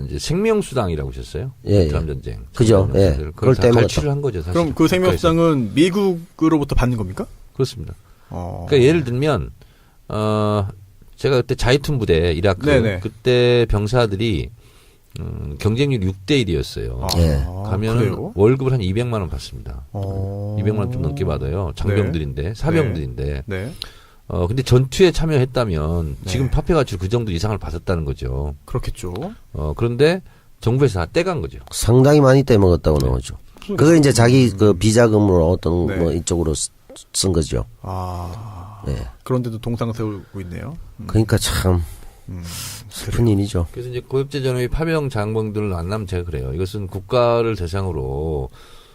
[SPEAKER 2] 이제 생명수당이라고 하셨어요.
[SPEAKER 3] 예,
[SPEAKER 2] 베트남
[SPEAKER 3] 예.
[SPEAKER 2] 전쟁.
[SPEAKER 3] 그죠.
[SPEAKER 2] 전쟁.
[SPEAKER 3] 예.
[SPEAKER 2] 그걸
[SPEAKER 3] 그걸
[SPEAKER 2] 다
[SPEAKER 3] 떼먹었다.
[SPEAKER 2] 갈취를 한 거죠. 사실.
[SPEAKER 1] 그럼 그
[SPEAKER 2] 국가에서.
[SPEAKER 1] 생명수당은 미국으로부터 받는 겁니까?
[SPEAKER 2] 그렇습니다.
[SPEAKER 1] 그러니까
[SPEAKER 2] 예를 들면 제가 그때 자이툰 부대 이라크
[SPEAKER 1] 네네.
[SPEAKER 2] 그때 병사들이 경쟁률 6대 1이었어요.
[SPEAKER 3] 예.
[SPEAKER 2] 가면은
[SPEAKER 1] 그래요?
[SPEAKER 2] 월급을 한 200만 원 받습니다.
[SPEAKER 1] 어.
[SPEAKER 2] 200만 원 좀 넘게 받아요. 장병들인데 사병들인데.
[SPEAKER 1] 네.
[SPEAKER 2] 근데 전투에 참여했다면
[SPEAKER 1] 네.
[SPEAKER 2] 지금 화폐 가치로 그 정도 이상을 받았다는 거죠.
[SPEAKER 1] 그렇겠죠.
[SPEAKER 2] 그런데 정부에서 다 떼간 거죠.
[SPEAKER 3] 상당히 많이 떼먹었다고 나오죠. 그걸 이제 자기 그 비자금으로 어떤
[SPEAKER 1] 네.
[SPEAKER 3] 뭐 이쪽으로 쓴 거죠.
[SPEAKER 1] 네.
[SPEAKER 3] 예.
[SPEAKER 1] 그런데도 동상 세우고 있네요.
[SPEAKER 3] 그러니까 참 슬픈 일이죠.
[SPEAKER 2] 그래서 이제 고엽제 전후의 파병 장병들을 만나면 제가 그래요. 이것은 국가를 대상으로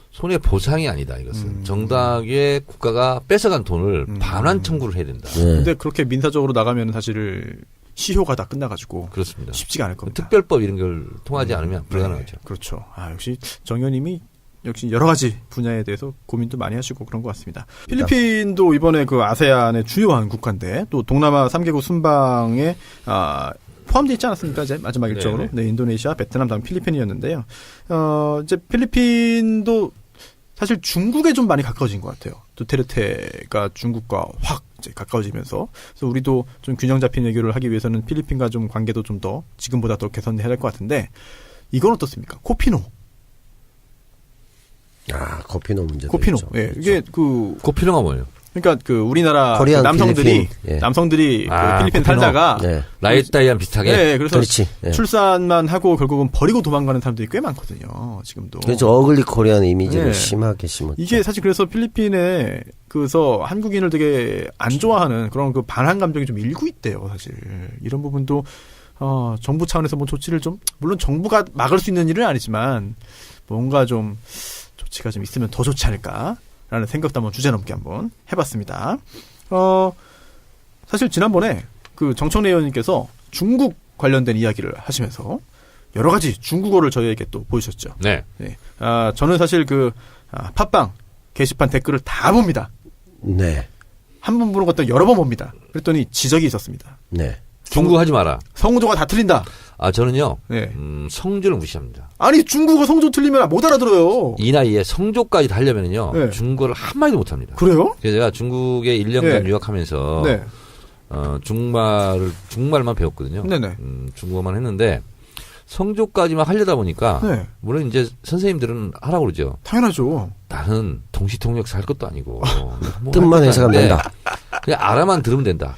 [SPEAKER 2] 손해 보상이 아니다. 이것은 정당하게 국가가 뺏어간 돈을 반환 청구를 해야 된다.
[SPEAKER 3] 예.
[SPEAKER 1] 근데 그렇게 민사적으로 나가면 사실 시효가 다 끝나가지고
[SPEAKER 2] 그렇습니다.
[SPEAKER 1] 쉽지가 않을 겁니다.
[SPEAKER 2] 특별법 이런 걸 통하지 않으면 불가능하죠.
[SPEAKER 1] 네, 그렇죠. 역시 정 의원님이 역시 여러 가지 분야에 대해서 고민도 많이 하시고 그런 것 같습니다. 필리핀도 이번에 그 아세안의 주요한 국가인데 또 동남아 3개국 순방에 포함되어 있지 않았습니까? 이제 마지막 일정으로.
[SPEAKER 2] 네네.
[SPEAKER 1] 네, 인도네시아, 베트남, 다음 필리핀이었는데요. 이제 필리핀도 사실 중국에 좀 많이 가까워진 것 같아요. 두테르테가 중국과 확 이제 가까워지면서 그래서 우리도 좀 균형 잡힌 외교를 하기 위해서는 필리핀과 좀 관계도 좀 더 지금보다 더 개선해야 될 것 같은데 이건 어떻습니까? 코피노.
[SPEAKER 3] 코피노 문제도
[SPEAKER 1] 코피노.
[SPEAKER 3] 있죠.
[SPEAKER 1] 예. 이게
[SPEAKER 2] 코피노가 뭐예요?
[SPEAKER 1] 그러니까 우리나라 그
[SPEAKER 3] 코리안
[SPEAKER 1] 남성들이
[SPEAKER 3] 필리핀. 예.
[SPEAKER 1] 남성들이 그 필리핀
[SPEAKER 2] 코피노.
[SPEAKER 1] 살다가
[SPEAKER 3] 네.
[SPEAKER 2] 라이트다이안 비슷하게?
[SPEAKER 1] 네, 그래서
[SPEAKER 3] 그렇지. 예.
[SPEAKER 1] 출산만 하고 결국은 버리고 도망가는 사람들이 꽤 많거든요. 지금도.
[SPEAKER 3] 그래서 어글리 코리안 이미지를
[SPEAKER 1] 네.
[SPEAKER 3] 심하게 심었죠.
[SPEAKER 1] 이게 사실 그래서 필리핀에 그래서 한국인을 되게 안 좋아하는 그런 그 반한 감정이 좀 일고 있대요, 사실. 이런 부분도 정부 차원에서 뭐 조치를 좀 물론 정부가 막을 수 있는 일은 아니지만 뭔가 좀 조치가 좀 있으면 더 좋지 않을까라는 생각도 한번 주제넘게 한번 해봤습니다. 사실 지난번에 그 정청래 의원님께서 중국 관련된 이야기를 하시면서 여러 가지 중국어를 저희에게 또 보여주셨죠.
[SPEAKER 2] 네.
[SPEAKER 1] 네. 저는 사실 팟빵 게시판 댓글을 다 봅니다.
[SPEAKER 3] 네.
[SPEAKER 1] 한 번 보는 것도 여러 번 봅니다. 그랬더니 지적이 있었습니다.
[SPEAKER 3] 네.
[SPEAKER 2] 중국어 하지 마라.
[SPEAKER 1] 성조가 다 틀린다.
[SPEAKER 2] 저는요.
[SPEAKER 1] 네.
[SPEAKER 2] 성조를 무시합니다.
[SPEAKER 1] 아니 중국어 성조 틀리면 못 알아들어요.
[SPEAKER 2] 이 나이에 성조까지 다 하려면요.
[SPEAKER 1] 네.
[SPEAKER 2] 중국어를 한마디도 못합니다.
[SPEAKER 1] 그래요?
[SPEAKER 2] 그래서 제가 중국에 1년간
[SPEAKER 1] 네.
[SPEAKER 2] 유학하면서
[SPEAKER 1] 네.
[SPEAKER 2] 중국말만 배웠거든요.
[SPEAKER 1] 네네.
[SPEAKER 2] 중국어만 했는데 성조까지만 하려다 보니까
[SPEAKER 1] 네.
[SPEAKER 2] 물론 이제 선생님들은 하라고 그러죠.
[SPEAKER 1] 당연하죠.
[SPEAKER 2] 나는 동시통역사 할 것도 아니고 뭐
[SPEAKER 3] 뜻만
[SPEAKER 2] 할 것도
[SPEAKER 3] 해석하면
[SPEAKER 2] 아닌데
[SPEAKER 3] 된다.
[SPEAKER 2] 그냥 알아만 들으면 된다.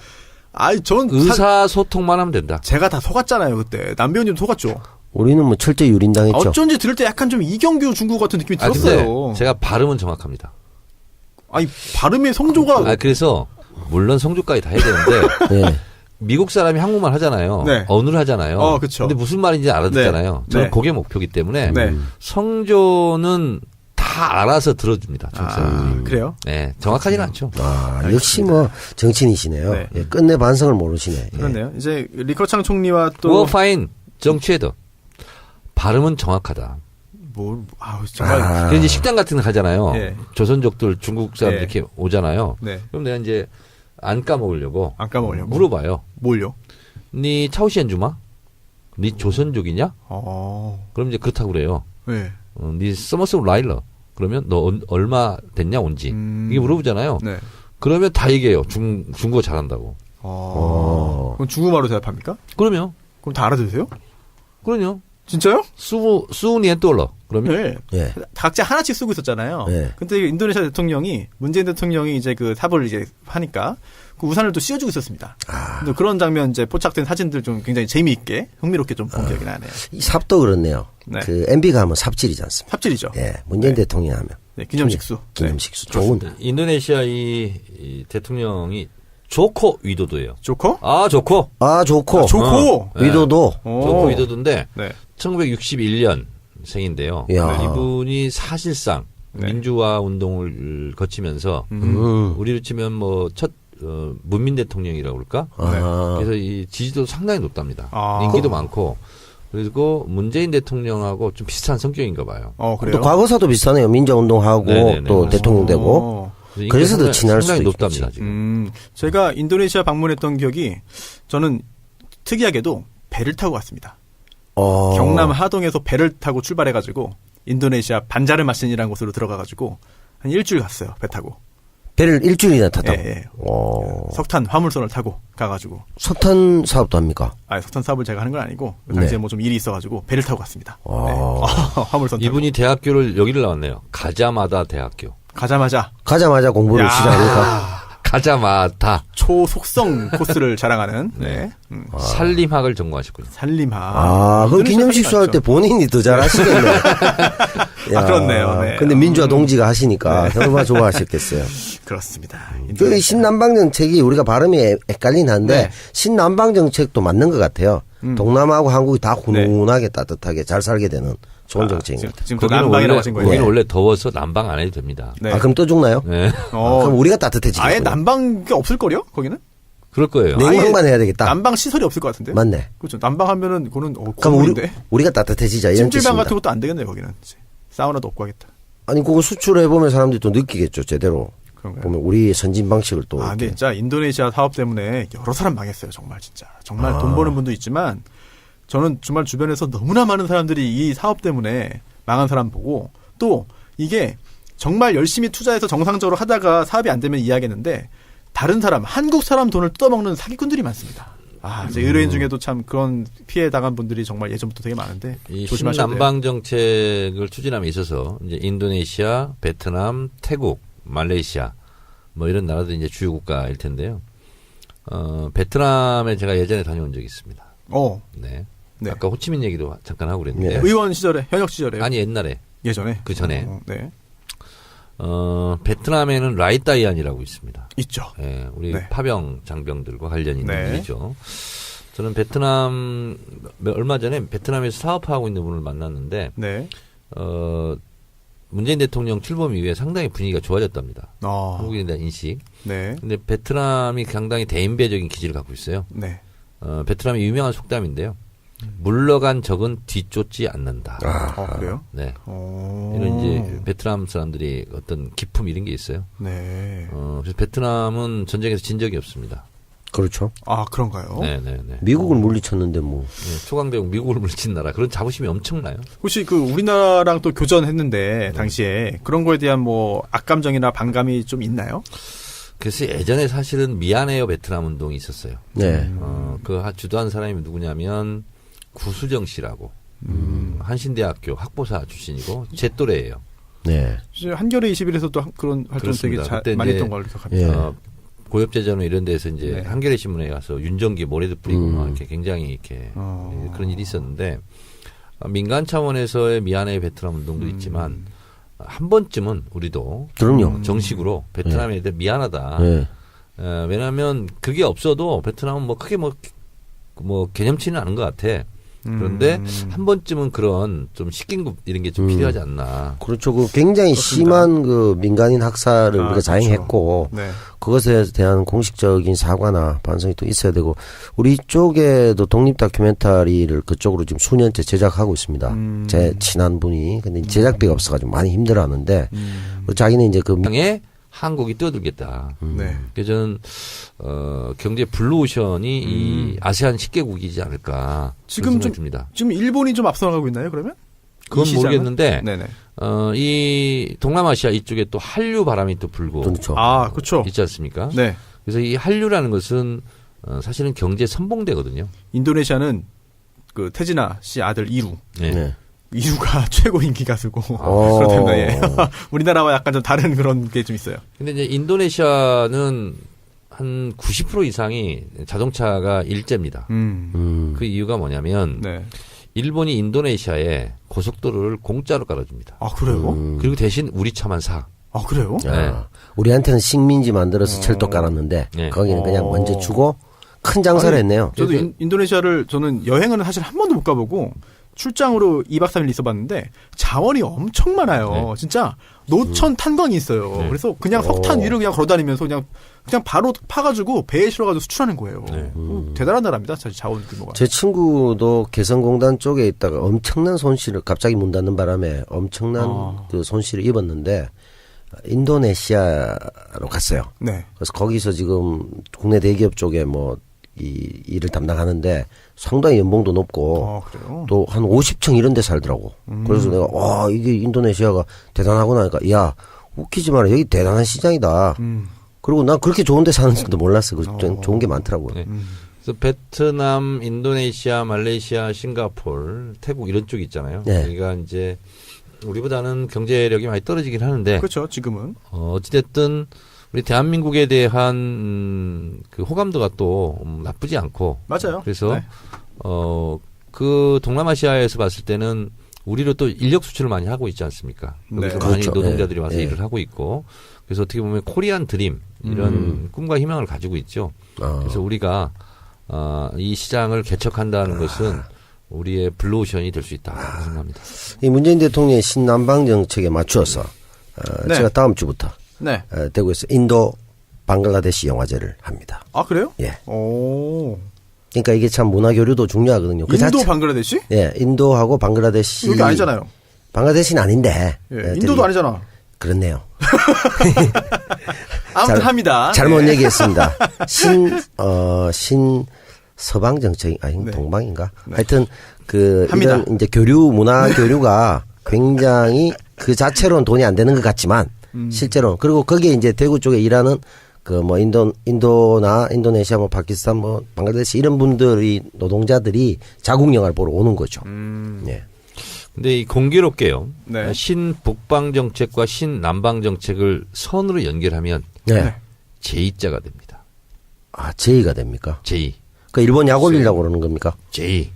[SPEAKER 1] 아니 전
[SPEAKER 2] 의사소통만 하면 된다.
[SPEAKER 1] 제가 다 속았잖아요 그때. 남배우님 속았죠.
[SPEAKER 3] 우리는 뭐 철저 유린당했죠.
[SPEAKER 1] 어쩐지 들을 때 약간 좀 이경규 중국어 같은 느낌이
[SPEAKER 2] 근데
[SPEAKER 1] 들었어요.
[SPEAKER 2] 제가 발음은 정확합니다.
[SPEAKER 1] 아니 발음의 성조가
[SPEAKER 2] 그래서 물론 성조까지 다 해야 되는데
[SPEAKER 3] 네.
[SPEAKER 2] 미국 사람이 한국말 하잖아요.
[SPEAKER 1] 네.
[SPEAKER 2] 언어를 하잖아요.
[SPEAKER 1] 그쵸.
[SPEAKER 2] 근데 무슨 말인지 알아듣잖아요.
[SPEAKER 1] 네.
[SPEAKER 2] 저는
[SPEAKER 1] 네.
[SPEAKER 2] 그게 목표이기 때문에
[SPEAKER 1] 네.
[SPEAKER 2] 성조는 다 알아서 들어줍니다. 중국 사람들이.
[SPEAKER 1] 그래요?
[SPEAKER 2] 네, 정확하지는 않죠.
[SPEAKER 3] 역시 뭐 정치인이시네요.
[SPEAKER 1] 네.
[SPEAKER 3] 예, 끝내 반성을 모르시네. 예.
[SPEAKER 1] 그렇네요. 이제 리커창 총리와 또
[SPEAKER 2] 우어 파인 정치에도 발음은 정확하다.
[SPEAKER 1] 정말
[SPEAKER 3] 아.
[SPEAKER 2] 그래서 이제 식당 같은 거 가잖아요.
[SPEAKER 1] 네.
[SPEAKER 2] 조선족들 중국 사람
[SPEAKER 1] 네.
[SPEAKER 2] 이렇게 오잖아요.
[SPEAKER 1] 네.
[SPEAKER 2] 그럼 내가 이제 안 까먹으려고
[SPEAKER 1] 안 까먹으려고
[SPEAKER 2] 물어봐요.
[SPEAKER 1] 뭘요?
[SPEAKER 2] 니 차오시엔 주마? 니 조선족이냐? 그럼 이제 그렇다고 그래요.
[SPEAKER 1] 네.
[SPEAKER 2] 니 서머스 라일러. 그러면 너 얼마 됐냐 온지. 이게 물어보잖아요.
[SPEAKER 1] 네.
[SPEAKER 2] 그러면 다 얘기해요. 중국어 잘한다고.
[SPEAKER 1] 그럼 중국말로 대답합니까?
[SPEAKER 2] 그러면
[SPEAKER 1] 다 알아들으세요?
[SPEAKER 2] 그럼요.
[SPEAKER 1] 진짜요?
[SPEAKER 2] 수니엔 돌러. 그러면
[SPEAKER 1] 네.
[SPEAKER 3] 예.
[SPEAKER 1] 각자 하나씩 쓰고 있었잖아요.
[SPEAKER 3] 네.
[SPEAKER 1] 근데 인도네시아 대통령이 문재인 대통령이 이제 그 삽을 이제 하니까 그 우산을 또 씌워주고 있었습니다. 근데 그런 장면 이제 포착된 사진들 좀 굉장히 재미있게 흥미롭게 좀 본 기억이 나네요.
[SPEAKER 3] 이 삽도 그렇네요.
[SPEAKER 1] 네.
[SPEAKER 3] 그 MB가 하면 삽질이지 않습니까?
[SPEAKER 1] 삽질이죠.
[SPEAKER 3] 예. 문재인
[SPEAKER 1] 네.
[SPEAKER 3] 대통령 하면.
[SPEAKER 1] 네, 기념식수.
[SPEAKER 3] 기념식수. 좋은.
[SPEAKER 2] 인도네시아 이 대통령이 조코 위도도예요.
[SPEAKER 1] 조커?
[SPEAKER 3] 좋고.
[SPEAKER 1] 좋고.
[SPEAKER 2] 네.
[SPEAKER 3] 위도도.
[SPEAKER 2] 조코 위도도인데
[SPEAKER 1] 네.
[SPEAKER 2] 1961년 생인데요.
[SPEAKER 3] 야.
[SPEAKER 2] 이분이 사실상
[SPEAKER 1] 네.
[SPEAKER 2] 민주화 운동을 거치면서 우리로 치면 뭐 첫 문민 대통령이라고 그럴까?
[SPEAKER 3] 아.
[SPEAKER 2] 그래서 이 지지도 상당히 높답니다.
[SPEAKER 1] 아.
[SPEAKER 2] 인기도 많고 그리고 문재인 대통령하고 좀 비슷한 성격인가 봐요.
[SPEAKER 1] 그래요?
[SPEAKER 3] 또 과거사도 비슷하네요. 민주운동하고
[SPEAKER 2] 네네네.
[SPEAKER 3] 또 대통령 되고.
[SPEAKER 2] 인기가
[SPEAKER 3] 그래서 더
[SPEAKER 2] 상당히-
[SPEAKER 3] 친할
[SPEAKER 2] 상당히
[SPEAKER 3] 수도
[SPEAKER 2] 높답니다.
[SPEAKER 3] 있겠지.
[SPEAKER 2] 지금.
[SPEAKER 1] 제가 인도네시아 방문했던 기억이 저는 특이하게도 배를 타고 갔습니다. 경남 하동에서 배를 타고 출발해가지고 인도네시아 반자르마신이라는 곳으로 들어가가지고 한 일주일 갔어요. 배 타고.
[SPEAKER 3] 배를 일주일이나 탔다고.
[SPEAKER 1] 예.
[SPEAKER 3] 오.
[SPEAKER 1] 석탄 화물선을 타고 가가지고.
[SPEAKER 3] 석탄 사업도 합니까?
[SPEAKER 1] 석탄 사업을 제가 하는 건 아니고 그
[SPEAKER 3] 네.
[SPEAKER 1] 당시에 뭐 좀 일이 있어가지고 배를 타고 갔습니다. 네. 화물선 타고.
[SPEAKER 2] 이분이 대학교를 여기를 나왔네요. 가자마다 대학교.
[SPEAKER 1] 가자마자
[SPEAKER 3] 공부를
[SPEAKER 1] 야.
[SPEAKER 3] 시작하니까.
[SPEAKER 2] 가자마다
[SPEAKER 1] 초속성 코스를 자랑하는 네.
[SPEAKER 2] 산림학을 전공하셨군요.
[SPEAKER 1] 산림학.
[SPEAKER 3] 그럼 기념식수 할 때 본인이 더 잘하시겠네.
[SPEAKER 1] 그렇네요. 네.
[SPEAKER 3] 근데 민주화 동지가 하시니까 얼마나 좋아하셨겠어요.
[SPEAKER 1] 그렇습니다.
[SPEAKER 3] 그 신남방 정책이 우리가 발음이 헷갈린 한데
[SPEAKER 1] 네.
[SPEAKER 3] 신남방 정책도 맞는 것 같아요. 동남아하고 한국이 다 훈훈하게 따뜻하게 잘 살게 되는 좋은 정책입니다.
[SPEAKER 1] 지금 또 남방이라고 하신 거예요.
[SPEAKER 2] 거기는 원래 더워서 난방 안 해도 됩니다.
[SPEAKER 1] 네.
[SPEAKER 3] 그럼 또 죽나요?
[SPEAKER 2] 네.
[SPEAKER 3] 그럼 우리가 따뜻해지겠구나.
[SPEAKER 1] 아예 난방이 없을걸요? 거기는?
[SPEAKER 2] 그럴 거예요.
[SPEAKER 3] 냉방만 해야 되겠다.
[SPEAKER 1] 난방 시설이 없을 것 같은데?
[SPEAKER 3] 맞네.
[SPEAKER 1] 그렇죠. 난방 하면은 그거는
[SPEAKER 3] 그럼
[SPEAKER 1] 건물인데.
[SPEAKER 3] 우리가 따뜻해지자 이런
[SPEAKER 1] 찜질방
[SPEAKER 3] 뜻입니다.
[SPEAKER 1] 같은 것도 안 되겠네요. 거기는. 사우나도 없고 하겠다.
[SPEAKER 3] 아니 그거 수출해 보면 사람들이 또 느끼겠죠. 제대로.
[SPEAKER 1] 그런가요?
[SPEAKER 3] 보면 우리 선진 방식을 또
[SPEAKER 1] 근데
[SPEAKER 3] 이렇게.
[SPEAKER 1] 진짜 인도네시아 사업 때문에 여러 사람 망했어요. 정말 진짜. 정말 돈 버는 분도 있지만 저는 정말 주변에서 너무나 많은 사람들이 이 사업 때문에 망한 사람 보고 또 이게 정말 열심히 투자해서 정상적으로 하다가 사업이 안 되면 이해하겠는데 다른 사람, 한국 사람 돈을 뜯어먹는 사기꾼들이 많습니다. 이제 의뢰인 중에도 참 그런 피해 당한 분들이 정말 예전부터 되게 많은데
[SPEAKER 2] 이
[SPEAKER 1] 조심하셔야 돼요.
[SPEAKER 2] 신남방 정책을 추진함에 있어서 이제 인도네시아, 베트남, 태국, 말레이시아 뭐 이런 나라들이 이제 주요 국가일 텐데요. 베트남에 제가 예전에 다녀온 적이 있습니다. 네.
[SPEAKER 1] 네.
[SPEAKER 2] 아까 호치민 얘기도 잠깐 하고 그랬는데요.
[SPEAKER 1] 의원 시절에, 현역 시절에.
[SPEAKER 2] 아니 옛날에
[SPEAKER 1] 예전에.
[SPEAKER 2] 그 전에
[SPEAKER 1] 네.
[SPEAKER 2] 베트남에는 라이따이안이라고 있습니다.
[SPEAKER 1] 있죠.
[SPEAKER 2] 예, 우리
[SPEAKER 1] 네.
[SPEAKER 2] 파병 장병들과 관련이 있는
[SPEAKER 1] 네.
[SPEAKER 2] 분이죠. 저는 베트남 얼마 전에 베트남에서 사업하고 있는 분을 만났는데
[SPEAKER 1] 네.
[SPEAKER 2] 문재인 대통령 출범 이후에 상당히 분위기가 좋아졌답니다.
[SPEAKER 1] 아.
[SPEAKER 2] 한국인에 대한 인식.
[SPEAKER 1] 네.
[SPEAKER 2] 근데 베트남이 상당히 대인배적인 기질을 갖고 있어요.
[SPEAKER 1] 네.
[SPEAKER 2] 베트남의 유명한 속담인데요. 물러간 적은 뒤쫓지 않는다.
[SPEAKER 1] 그래요?
[SPEAKER 2] 네.
[SPEAKER 1] 오.
[SPEAKER 2] 이런 이제 베트남 사람들이 어떤 기품 이런 게 있어요.
[SPEAKER 1] 네.
[SPEAKER 2] 그래서 베트남은 전쟁에서 진 적이 없습니다.
[SPEAKER 3] 그렇죠.
[SPEAKER 1] 아, 그런가요?
[SPEAKER 2] 네네네.
[SPEAKER 3] 미국을 물리쳤는데 뭐.
[SPEAKER 2] 네, 초강대국 미국을 물리친 나라 그런 자부심이 엄청나요.
[SPEAKER 1] 혹시 그 우리나라랑 또 교전했는데 당시에 그런 거에 대한 뭐 악감정이나 반감이 좀 있나요?
[SPEAKER 2] 그래서 예전에 사실은 미안해요 베트남 운동이 있었어요.
[SPEAKER 3] 네.
[SPEAKER 2] 그 주도한 사람이 누구냐면 구수정 씨라고 한신대학교 학보사 출신이고 제 또래예요.
[SPEAKER 3] 네.
[SPEAKER 1] 이제 한겨레 21에서도 그런 활동 되게
[SPEAKER 2] 그렇습니다. 그때
[SPEAKER 1] 많이
[SPEAKER 2] 이제
[SPEAKER 1] 했던 걸로 기억합니다.
[SPEAKER 3] 예.
[SPEAKER 2] 고엽제전원 이런 데서 이제
[SPEAKER 1] 네.
[SPEAKER 2] 한겨레 신문에 가서 윤정기 모래도 뿌리고 막 이렇게 굉장히 이렇게 그런 일이 있었는데 민간 차원에서의 미안해 베트남 운동도 있지만 한 번쯤은 우리도
[SPEAKER 3] 그럼요.
[SPEAKER 2] 정식으로 베트남에 대해 미안하다.
[SPEAKER 3] 네.
[SPEAKER 2] 왜냐하면 그게 없어도 베트남은 뭐 크게 뭐 개념치는 않은 것 같아. 그런데 한 번쯤은 그런 좀 식긴급 이런 게 좀 필요하지 않나.
[SPEAKER 3] 그렇죠. 그 굉장히 심한 그 민간인 학살을 우리가 자행했고
[SPEAKER 1] 네.
[SPEAKER 3] 그것에 대한 공식적인 사과나 반성이 또 있어야 되고 우리 쪽에도 독립 다큐멘터리를 그쪽으로 지금 수년째 제작하고 있습니다. 제 친한 분이 근데 제작비가 없어가지고 많이 힘들어하는데 자기는 이제 그
[SPEAKER 2] 땅에 한국이 뛰어들겠다.
[SPEAKER 1] 네.
[SPEAKER 2] 그래서 저는 경제 블루오션이 이 아세안 10개국이지 않을까.
[SPEAKER 1] 지금 좀
[SPEAKER 2] 듭니다.
[SPEAKER 1] 지금 일본이 좀 앞서가고 있나요, 그러면?
[SPEAKER 2] 그건
[SPEAKER 1] 이 시장은?
[SPEAKER 2] 모르겠는데
[SPEAKER 1] 네네.
[SPEAKER 2] 이 동남아시아 이쪽에 또 한류 바람이 또 불고
[SPEAKER 3] 그렇죠.
[SPEAKER 1] 아, 그렇죠.
[SPEAKER 2] 있지 않습니까?
[SPEAKER 1] 네.
[SPEAKER 2] 그래서 이 한류라는 것은 사실은 경제 선봉대거든요.
[SPEAKER 1] 인도네시아는 그 태진아 씨 아들 이루.
[SPEAKER 2] 네.
[SPEAKER 3] 네.
[SPEAKER 1] 이루가 최고 인기 가수고
[SPEAKER 3] 어.
[SPEAKER 1] 그렇답니다. 예. 우리나라와 약간 좀 다른 그런 게 좀 있어요.
[SPEAKER 2] 근데 이제 인도네시아는 한 90% 이상이 자동차가 일제입니다. 그 이유가 뭐냐면
[SPEAKER 1] 네.
[SPEAKER 2] 일본이 인도네시아에 고속도로를 공짜로 깔아줍니다.
[SPEAKER 1] 아, 그래요?
[SPEAKER 2] 그리고 대신 우리 차만 사.
[SPEAKER 1] 아, 그래요?
[SPEAKER 3] 아, 우리한테는 식민지 만들어서 철도 깔았는데
[SPEAKER 2] 네.
[SPEAKER 3] 거기는 그냥 먼저 주고 큰 장사를
[SPEAKER 1] 아니,
[SPEAKER 3] 했네요.
[SPEAKER 1] 저도 인도네시아를 저는 여행은 사실 한 번도 못 가보고 출장으로 2박 3일 있어봤는데 자원이 엄청 많아요.
[SPEAKER 2] 네.
[SPEAKER 1] 진짜 노천 탄광이 있어요.
[SPEAKER 2] 네.
[SPEAKER 1] 그래서 그냥 석탄 위를 그냥 걸어다니면서 그냥 바로 파가지고 배에 실어가지고 수출하는 거예요.
[SPEAKER 2] 네.
[SPEAKER 1] 대단한 나라입니다. 사실 자원 규모가.
[SPEAKER 3] 제 친구도 개성공단 쪽에 있다가 엄청난 손실을 갑자기 문 닫는 바람에 엄청난 그 손실을 입었는데 인도네시아로 갔어요.
[SPEAKER 1] 네.
[SPEAKER 3] 그래서 거기서 지금 국내 대기업 쪽에 뭐 이 일을 담당하는데 상당히 연봉도 높고
[SPEAKER 1] 그래요?
[SPEAKER 3] 또 한 50층 이런 데 살더라고. 그래서 내가 와 이게 인도네시아가 대단하구나 하니까 야 웃기지 마라 여기 대단한 시장이다. 그리고 난 그렇게 좋은 데 사는 줄도 몰랐어. 좋은 게 많더라고요.
[SPEAKER 2] 네. 그래서 베트남, 인도네시아, 말레이시아, 싱가포르, 태국 이런 쪽 있잖아요.
[SPEAKER 3] 네.
[SPEAKER 2] 여기가 이제 우리보다는 경제력이 많이 떨어지긴 하는데
[SPEAKER 1] 그렇죠. 지금은.
[SPEAKER 2] 어찌됐든 우리 대한민국에 대한 그 호감도가 또 나쁘지 않고
[SPEAKER 1] 맞아요.
[SPEAKER 2] 그래서
[SPEAKER 1] 네.
[SPEAKER 2] 그 동남아시아에서 봤을 때는 우리로 또 인력 수출을 많이 하고 있지 않습니까?
[SPEAKER 1] 네.
[SPEAKER 2] 여기서 많이
[SPEAKER 3] 그렇죠.
[SPEAKER 2] 노동자들이 와서
[SPEAKER 3] 네.
[SPEAKER 2] 일을 하고 있고 그래서 어떻게 보면 코리안 드림 이런 꿈과 희망을 가지고 있죠. 그래서 우리가 이 시장을 개척한다는 것은 우리의 블루오션이 될 수 있다 생각합니다.
[SPEAKER 3] 이 문재인 대통령의 신남방 정책에 맞추어서
[SPEAKER 1] 네.
[SPEAKER 3] 제가 다음 주부터
[SPEAKER 1] 네.
[SPEAKER 3] 대구에서 인도 방글라데시 영화제를 합니다.
[SPEAKER 1] 아, 그래요?
[SPEAKER 3] 예.
[SPEAKER 1] 오.
[SPEAKER 3] 그러니까 이게 참 문화 교류도 중요하거든요. 그
[SPEAKER 1] 인도
[SPEAKER 3] 자체-
[SPEAKER 1] 방글라데시?
[SPEAKER 3] 예, 인도하고 방글라데시
[SPEAKER 1] 여기 아니잖아요.
[SPEAKER 3] 방글라데시는 아닌데.
[SPEAKER 1] 예,
[SPEAKER 3] 예,
[SPEAKER 1] 인도도
[SPEAKER 3] 저기-
[SPEAKER 1] 아니잖아.
[SPEAKER 3] 그렇네요.
[SPEAKER 1] 아무튼
[SPEAKER 3] 잘-
[SPEAKER 1] 합니다.
[SPEAKER 3] 잘못
[SPEAKER 1] 네.
[SPEAKER 3] 얘기했습니다. 신 서방 정책 아니
[SPEAKER 1] 네.
[SPEAKER 3] 동방인가? 하여튼 그
[SPEAKER 1] 합니다.
[SPEAKER 3] 이런 이제 문화 교류가 굉장히 그 자체로는 돈이 안 되는 것 같지만 실제로 그리고 거기에 이제 대구 쪽에 일하는 그 뭐 인도나 인도네시아 뭐 파키스탄 뭐 방글라데시 이런 분들이 노동자들이 자국 영화를 보러 오는 거죠. 예.
[SPEAKER 2] 근데 이 공교롭게요.
[SPEAKER 1] 네.
[SPEAKER 2] 신북방 정책과 신남방 정책을 선으로 연결하면
[SPEAKER 3] 네.
[SPEAKER 2] 제2자가 됩니다.
[SPEAKER 3] 아, 제의가 됩니까?
[SPEAKER 2] 제2.
[SPEAKER 3] 그 일본 약 올리려고 그러는 겁니까?
[SPEAKER 2] 제2.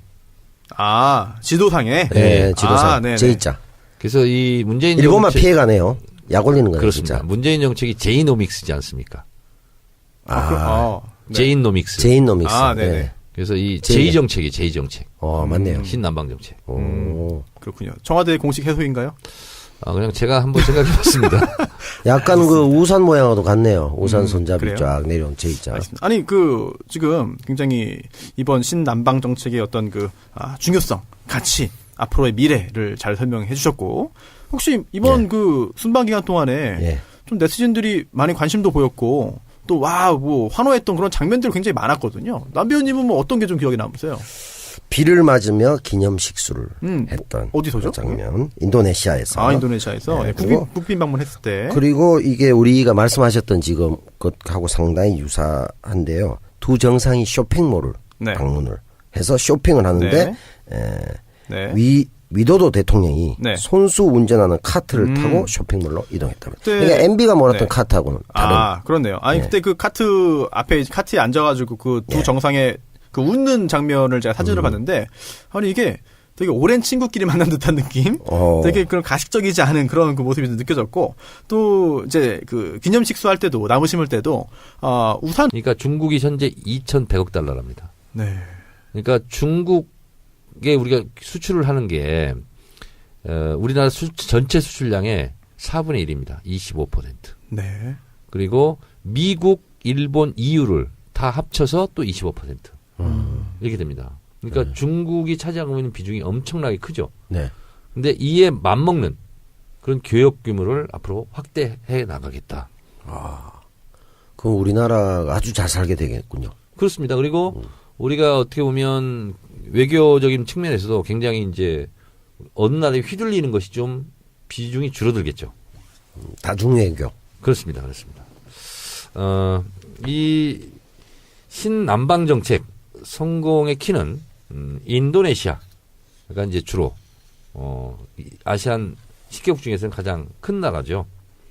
[SPEAKER 1] 아, 지도상에?
[SPEAKER 3] 네, 지도상
[SPEAKER 1] 아, 네네.
[SPEAKER 3] 제의자.
[SPEAKER 2] 그래서 이 문재인
[SPEAKER 3] 일본만
[SPEAKER 2] 정책
[SPEAKER 3] 피해가네요. 약 올리는 거예요,
[SPEAKER 2] 그렇습니다.
[SPEAKER 3] 진짜.
[SPEAKER 2] 문재인 정책이 제이노믹스지 않습니까?
[SPEAKER 1] 네.
[SPEAKER 2] 제이노믹스.
[SPEAKER 3] 제인노믹스.
[SPEAKER 1] 아, 네네.
[SPEAKER 2] 그래서 이
[SPEAKER 3] 제이.
[SPEAKER 2] 제2 정책이 제2 정책.
[SPEAKER 3] 맞네요.
[SPEAKER 2] 신남방 정책.
[SPEAKER 3] 오.
[SPEAKER 1] 그렇군요. 청와대 공식 해소인가요?
[SPEAKER 2] 그냥 제가 한번 생각해 봤습니다.
[SPEAKER 3] 약간 그 우산 모양으로 같네요. 우산 손잡이
[SPEAKER 1] 그래요?
[SPEAKER 3] 쫙 내려온 J자.
[SPEAKER 1] 알겠습니다. 아니 지금 굉장히 이번 신남방 정책의 어떤 중요성, 가치, 앞으로의 미래를 잘 설명해 주셨고 혹시 이번 순방 기간 동안에
[SPEAKER 3] 예.
[SPEAKER 1] 좀 네티즌들이 많이 관심도 보였고 또 환호했던 그런 장면들이 굉장히 많았거든요. 남배우님은 어떤 게 좀 기억에 남으세요?
[SPEAKER 3] 비를 맞으며 기념 식수를 했던
[SPEAKER 1] 어디서죠?
[SPEAKER 3] 그 장면. 인도네시아에서.
[SPEAKER 1] 인도네시아에서
[SPEAKER 3] 네,
[SPEAKER 1] 국빈 방문했을 때.
[SPEAKER 3] 그리고 이게 우리가 말씀하셨던 지금 것하고 상당히 유사한데요. 두 정상이 쇼핑몰을
[SPEAKER 1] 네.
[SPEAKER 3] 방문을 해서 쇼핑을 하는데
[SPEAKER 1] 네.
[SPEAKER 3] 위도도 대통령이
[SPEAKER 1] 네.
[SPEAKER 3] 손수 운전하는 카트를 타고 쇼핑몰로 이동했답니다.
[SPEAKER 1] 그때-
[SPEAKER 3] 그러니까 MB가 몰았던
[SPEAKER 1] 네.
[SPEAKER 3] 카트하고는 다른.
[SPEAKER 1] 그렇네요. 아니
[SPEAKER 3] 네.
[SPEAKER 1] 그때 그 카트에 앉아가지고 그 두 정상의 그 웃는 장면을 제가 사진을 봤는데 아니 이게 되게 오랜 친구끼리 만난 듯한 느낌? 되게 그런 가식적이지 않은 그런 그 모습이 느껴졌고 또 이제 그 기념식수 할 때도 나무 심을 때도 우산.
[SPEAKER 2] 그러니까 중국이 현재 2,100억 달러랍니다.
[SPEAKER 1] 네.
[SPEAKER 2] 그러니까 중국에 우리가 수출을 하는 게 우리나라 전체 수출량의 4분의 1입니다. 25%.
[SPEAKER 1] 네.
[SPEAKER 2] 그리고 미국, 일본, EU를 다 합쳐서 또 25%. 이렇게 됩니다. 그러니까 중국이 차지하고 있는 비중이 엄청나게 크죠.
[SPEAKER 3] 네.
[SPEAKER 2] 근데 이에 맞먹는 그런 교역 규모를 앞으로 확대해 나가겠다.
[SPEAKER 3] 그럼 우리나라가 아주 잘 살게 되겠군요.
[SPEAKER 2] 그렇습니다. 그리고 우리가 어떻게 보면 외교적인 측면에서도 굉장히 이제 어느 나라에 휘둘리는 것이 좀 비중이 줄어들겠죠.
[SPEAKER 3] 다중외교.
[SPEAKER 2] 그렇습니다. 그렇습니다. 이 신남방 정책 성공의 키는 인도네시아가 이제 주로 아시안 10개국 중에서는 가장 큰 나라죠.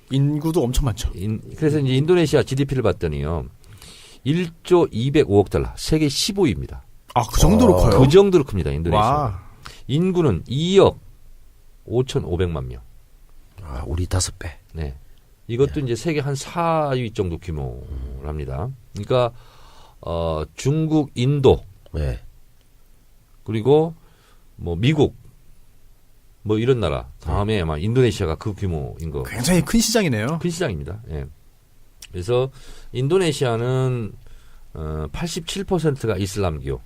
[SPEAKER 1] 인구도 엄청 많죠.
[SPEAKER 2] 그래서 이제 인도네시아 GDP를 봤더니요. 1조 205억 달러, 세계 15위입니다.
[SPEAKER 1] 그 정도로 커요?
[SPEAKER 2] 그 정도로 큽니다. 인도네시아.
[SPEAKER 1] 와.
[SPEAKER 2] 인구는 2억 5,500만 명.
[SPEAKER 3] 우리 5배.
[SPEAKER 2] 네. 이것도 이제 세계 한 4위 정도 규모랍니다. 그러니까 중국, 인도,
[SPEAKER 3] 네.
[SPEAKER 2] 그리고 뭐 미국, 뭐 이런 나라 다음에 아마 인도네시아가 그 규모인 거.
[SPEAKER 1] 굉장히 큰 시장이네요.
[SPEAKER 2] 큰 시장입니다. 예. 그래서 인도네시아는 87%가 이슬람교.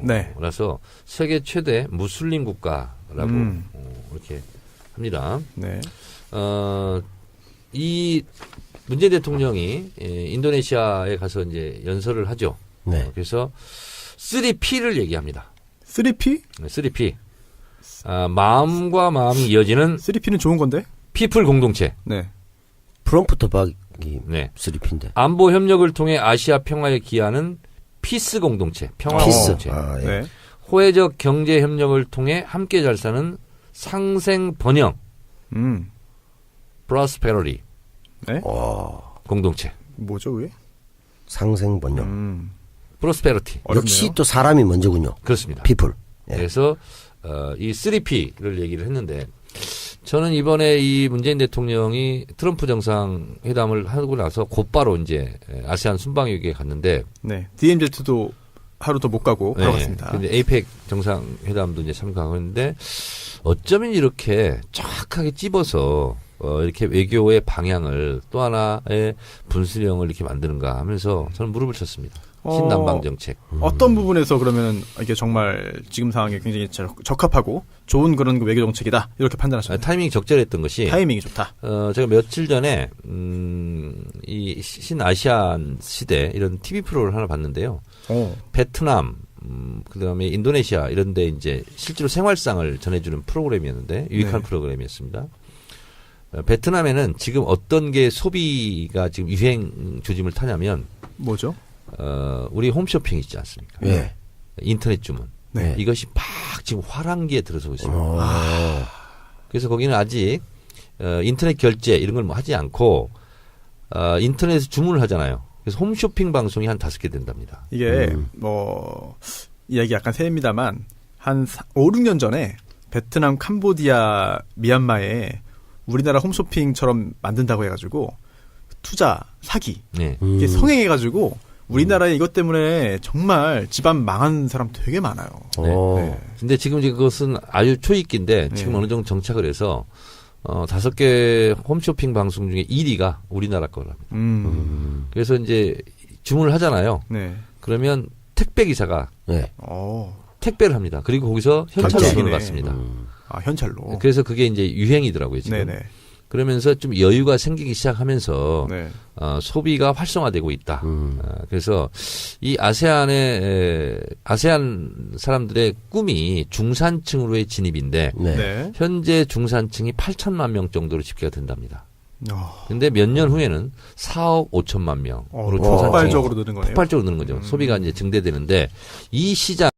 [SPEAKER 1] 네.
[SPEAKER 2] 라서 세계 최대 무슬림 국가라고 이렇게 합니다.
[SPEAKER 1] 네.
[SPEAKER 2] 이 문재인 대통령이 인도네시아에 가서 이제 연설을 하죠.
[SPEAKER 3] 네.
[SPEAKER 2] 그래서 3P를 얘기합니다.
[SPEAKER 1] 3P?
[SPEAKER 2] 네, 3P. 마음과 마음이 이어지는
[SPEAKER 1] 3P는 좋은 건데?
[SPEAKER 2] 피플 공동체.
[SPEAKER 1] 네.
[SPEAKER 3] 프롬프트 박이
[SPEAKER 2] 네.
[SPEAKER 3] 3P인데.
[SPEAKER 2] 안보 협력을 통해 아시아 평화에 기여하는 피스 공동체. 평화
[SPEAKER 3] 피스.
[SPEAKER 2] 공동체.
[SPEAKER 3] 예.
[SPEAKER 1] 네.
[SPEAKER 2] 호혜적 경제 협력을 통해 함께 잘 사는 상생 번영. 프로스페러리
[SPEAKER 1] 네.
[SPEAKER 2] 공동체.
[SPEAKER 1] 뭐죠, 그게?
[SPEAKER 3] 상생번영.
[SPEAKER 2] 프로스페러티.
[SPEAKER 3] 역시 또 사람이 먼저군요.
[SPEAKER 2] 그렇습니다.
[SPEAKER 3] people. 예.
[SPEAKER 2] 그래서 이 3P를 얘기를 했는데 저는 이번에 이 문재인 대통령이 트럼프 정상회담을 하고 나서 곧바로 이제 아세안 순방위기에 갔는데
[SPEAKER 1] 네. DMZ도 하루 더 못 가고 바로 갔습니다.
[SPEAKER 2] 근데 에이펙 정상회담도 이제 참가하고 있는데 어쩌면 이렇게 정확하게 찝어서 이렇게 외교의 방향을 또 하나의 분수령을 이렇게 만드는가 하면서 저는 무릎을 쳤습니다. 신남방 정책.
[SPEAKER 1] 어떤 부분에서 그러면 이게 정말 지금 상황에 굉장히 적합하고 좋은 그런 외교 정책이다 이렇게 판단하셨나요?
[SPEAKER 2] 타이밍이 적절했던 것이
[SPEAKER 1] 타이밍이 좋다.
[SPEAKER 2] 제가 며칠 전에 이 신아시안 시대 이런 TV 프로를 하나 봤는데요. 베트남, 그다음에 인도네시아 이런 데 이제 실제로 생활상을 전해주는 프로그램이었는데 유익한
[SPEAKER 1] 네.
[SPEAKER 2] 프로그램이었습니다. 베트남에는 지금 어떤 게 소비가 지금 유행 조짐을 타냐면
[SPEAKER 1] 뭐죠?
[SPEAKER 2] 우리 홈쇼핑 있지 않습니까?
[SPEAKER 3] 예.
[SPEAKER 2] 인터넷 주문.
[SPEAKER 1] 네.
[SPEAKER 2] 이것이 막 지금 화랑기에 들어서고 있습니다. 그래서 거기는 아직 인터넷 결제 이런 걸 뭐 하지 않고 인터넷에서 주문을 하잖아요. 그래서 홈쇼핑 방송이 한 5개 된답니다.
[SPEAKER 1] 이게 뭐 이야기 약간 새입니다만 한 5, 6년 전에 베트남, 캄보디아, 미얀마에 우리나라 홈쇼핑처럼 만든다고 해가지고 투자, 사기
[SPEAKER 2] 네.
[SPEAKER 1] 이게 성행해가지고 우리나라에 이것 때문에 정말 집안 망한 사람 되게 많아요.
[SPEAKER 2] 네. 근데 지금 이제 그것은 아주 초입기인데 지금
[SPEAKER 1] 네.
[SPEAKER 2] 어느 정도 정착을 해서 5개 홈쇼핑 방송 중에 1위가 우리나라 거랍니다. 그래서 이제 주문을 하잖아요.
[SPEAKER 1] 네.
[SPEAKER 2] 그러면 택배 기사가
[SPEAKER 3] 네.
[SPEAKER 2] 택배를 합니다. 그리고 거기서 현찰로
[SPEAKER 1] 결제기네.
[SPEAKER 2] 돈을 받습니다.
[SPEAKER 1] 아, 현찰로.
[SPEAKER 2] 그래서 그게 이제 유행이더라고요, 지금.
[SPEAKER 1] 네네.
[SPEAKER 2] 그러면서 좀 여유가 생기기 시작하면서
[SPEAKER 1] 네.
[SPEAKER 2] 소비가 활성화되고 있다. 그래서 이 아세안 사람들의 꿈이 중산층으로의 진입인데
[SPEAKER 3] 네.
[SPEAKER 1] 네.
[SPEAKER 2] 현재 중산층이 8천만 명 정도로 집계가 된답니다.
[SPEAKER 1] 어,
[SPEAKER 2] 근데 몇 년 후에는 4억 5천만 명으로 중산층이
[SPEAKER 1] 폭발적으로 느는 거네요.
[SPEAKER 2] 폭발적으로 느는 거죠. 소비가 이제 증대되는데 이 시장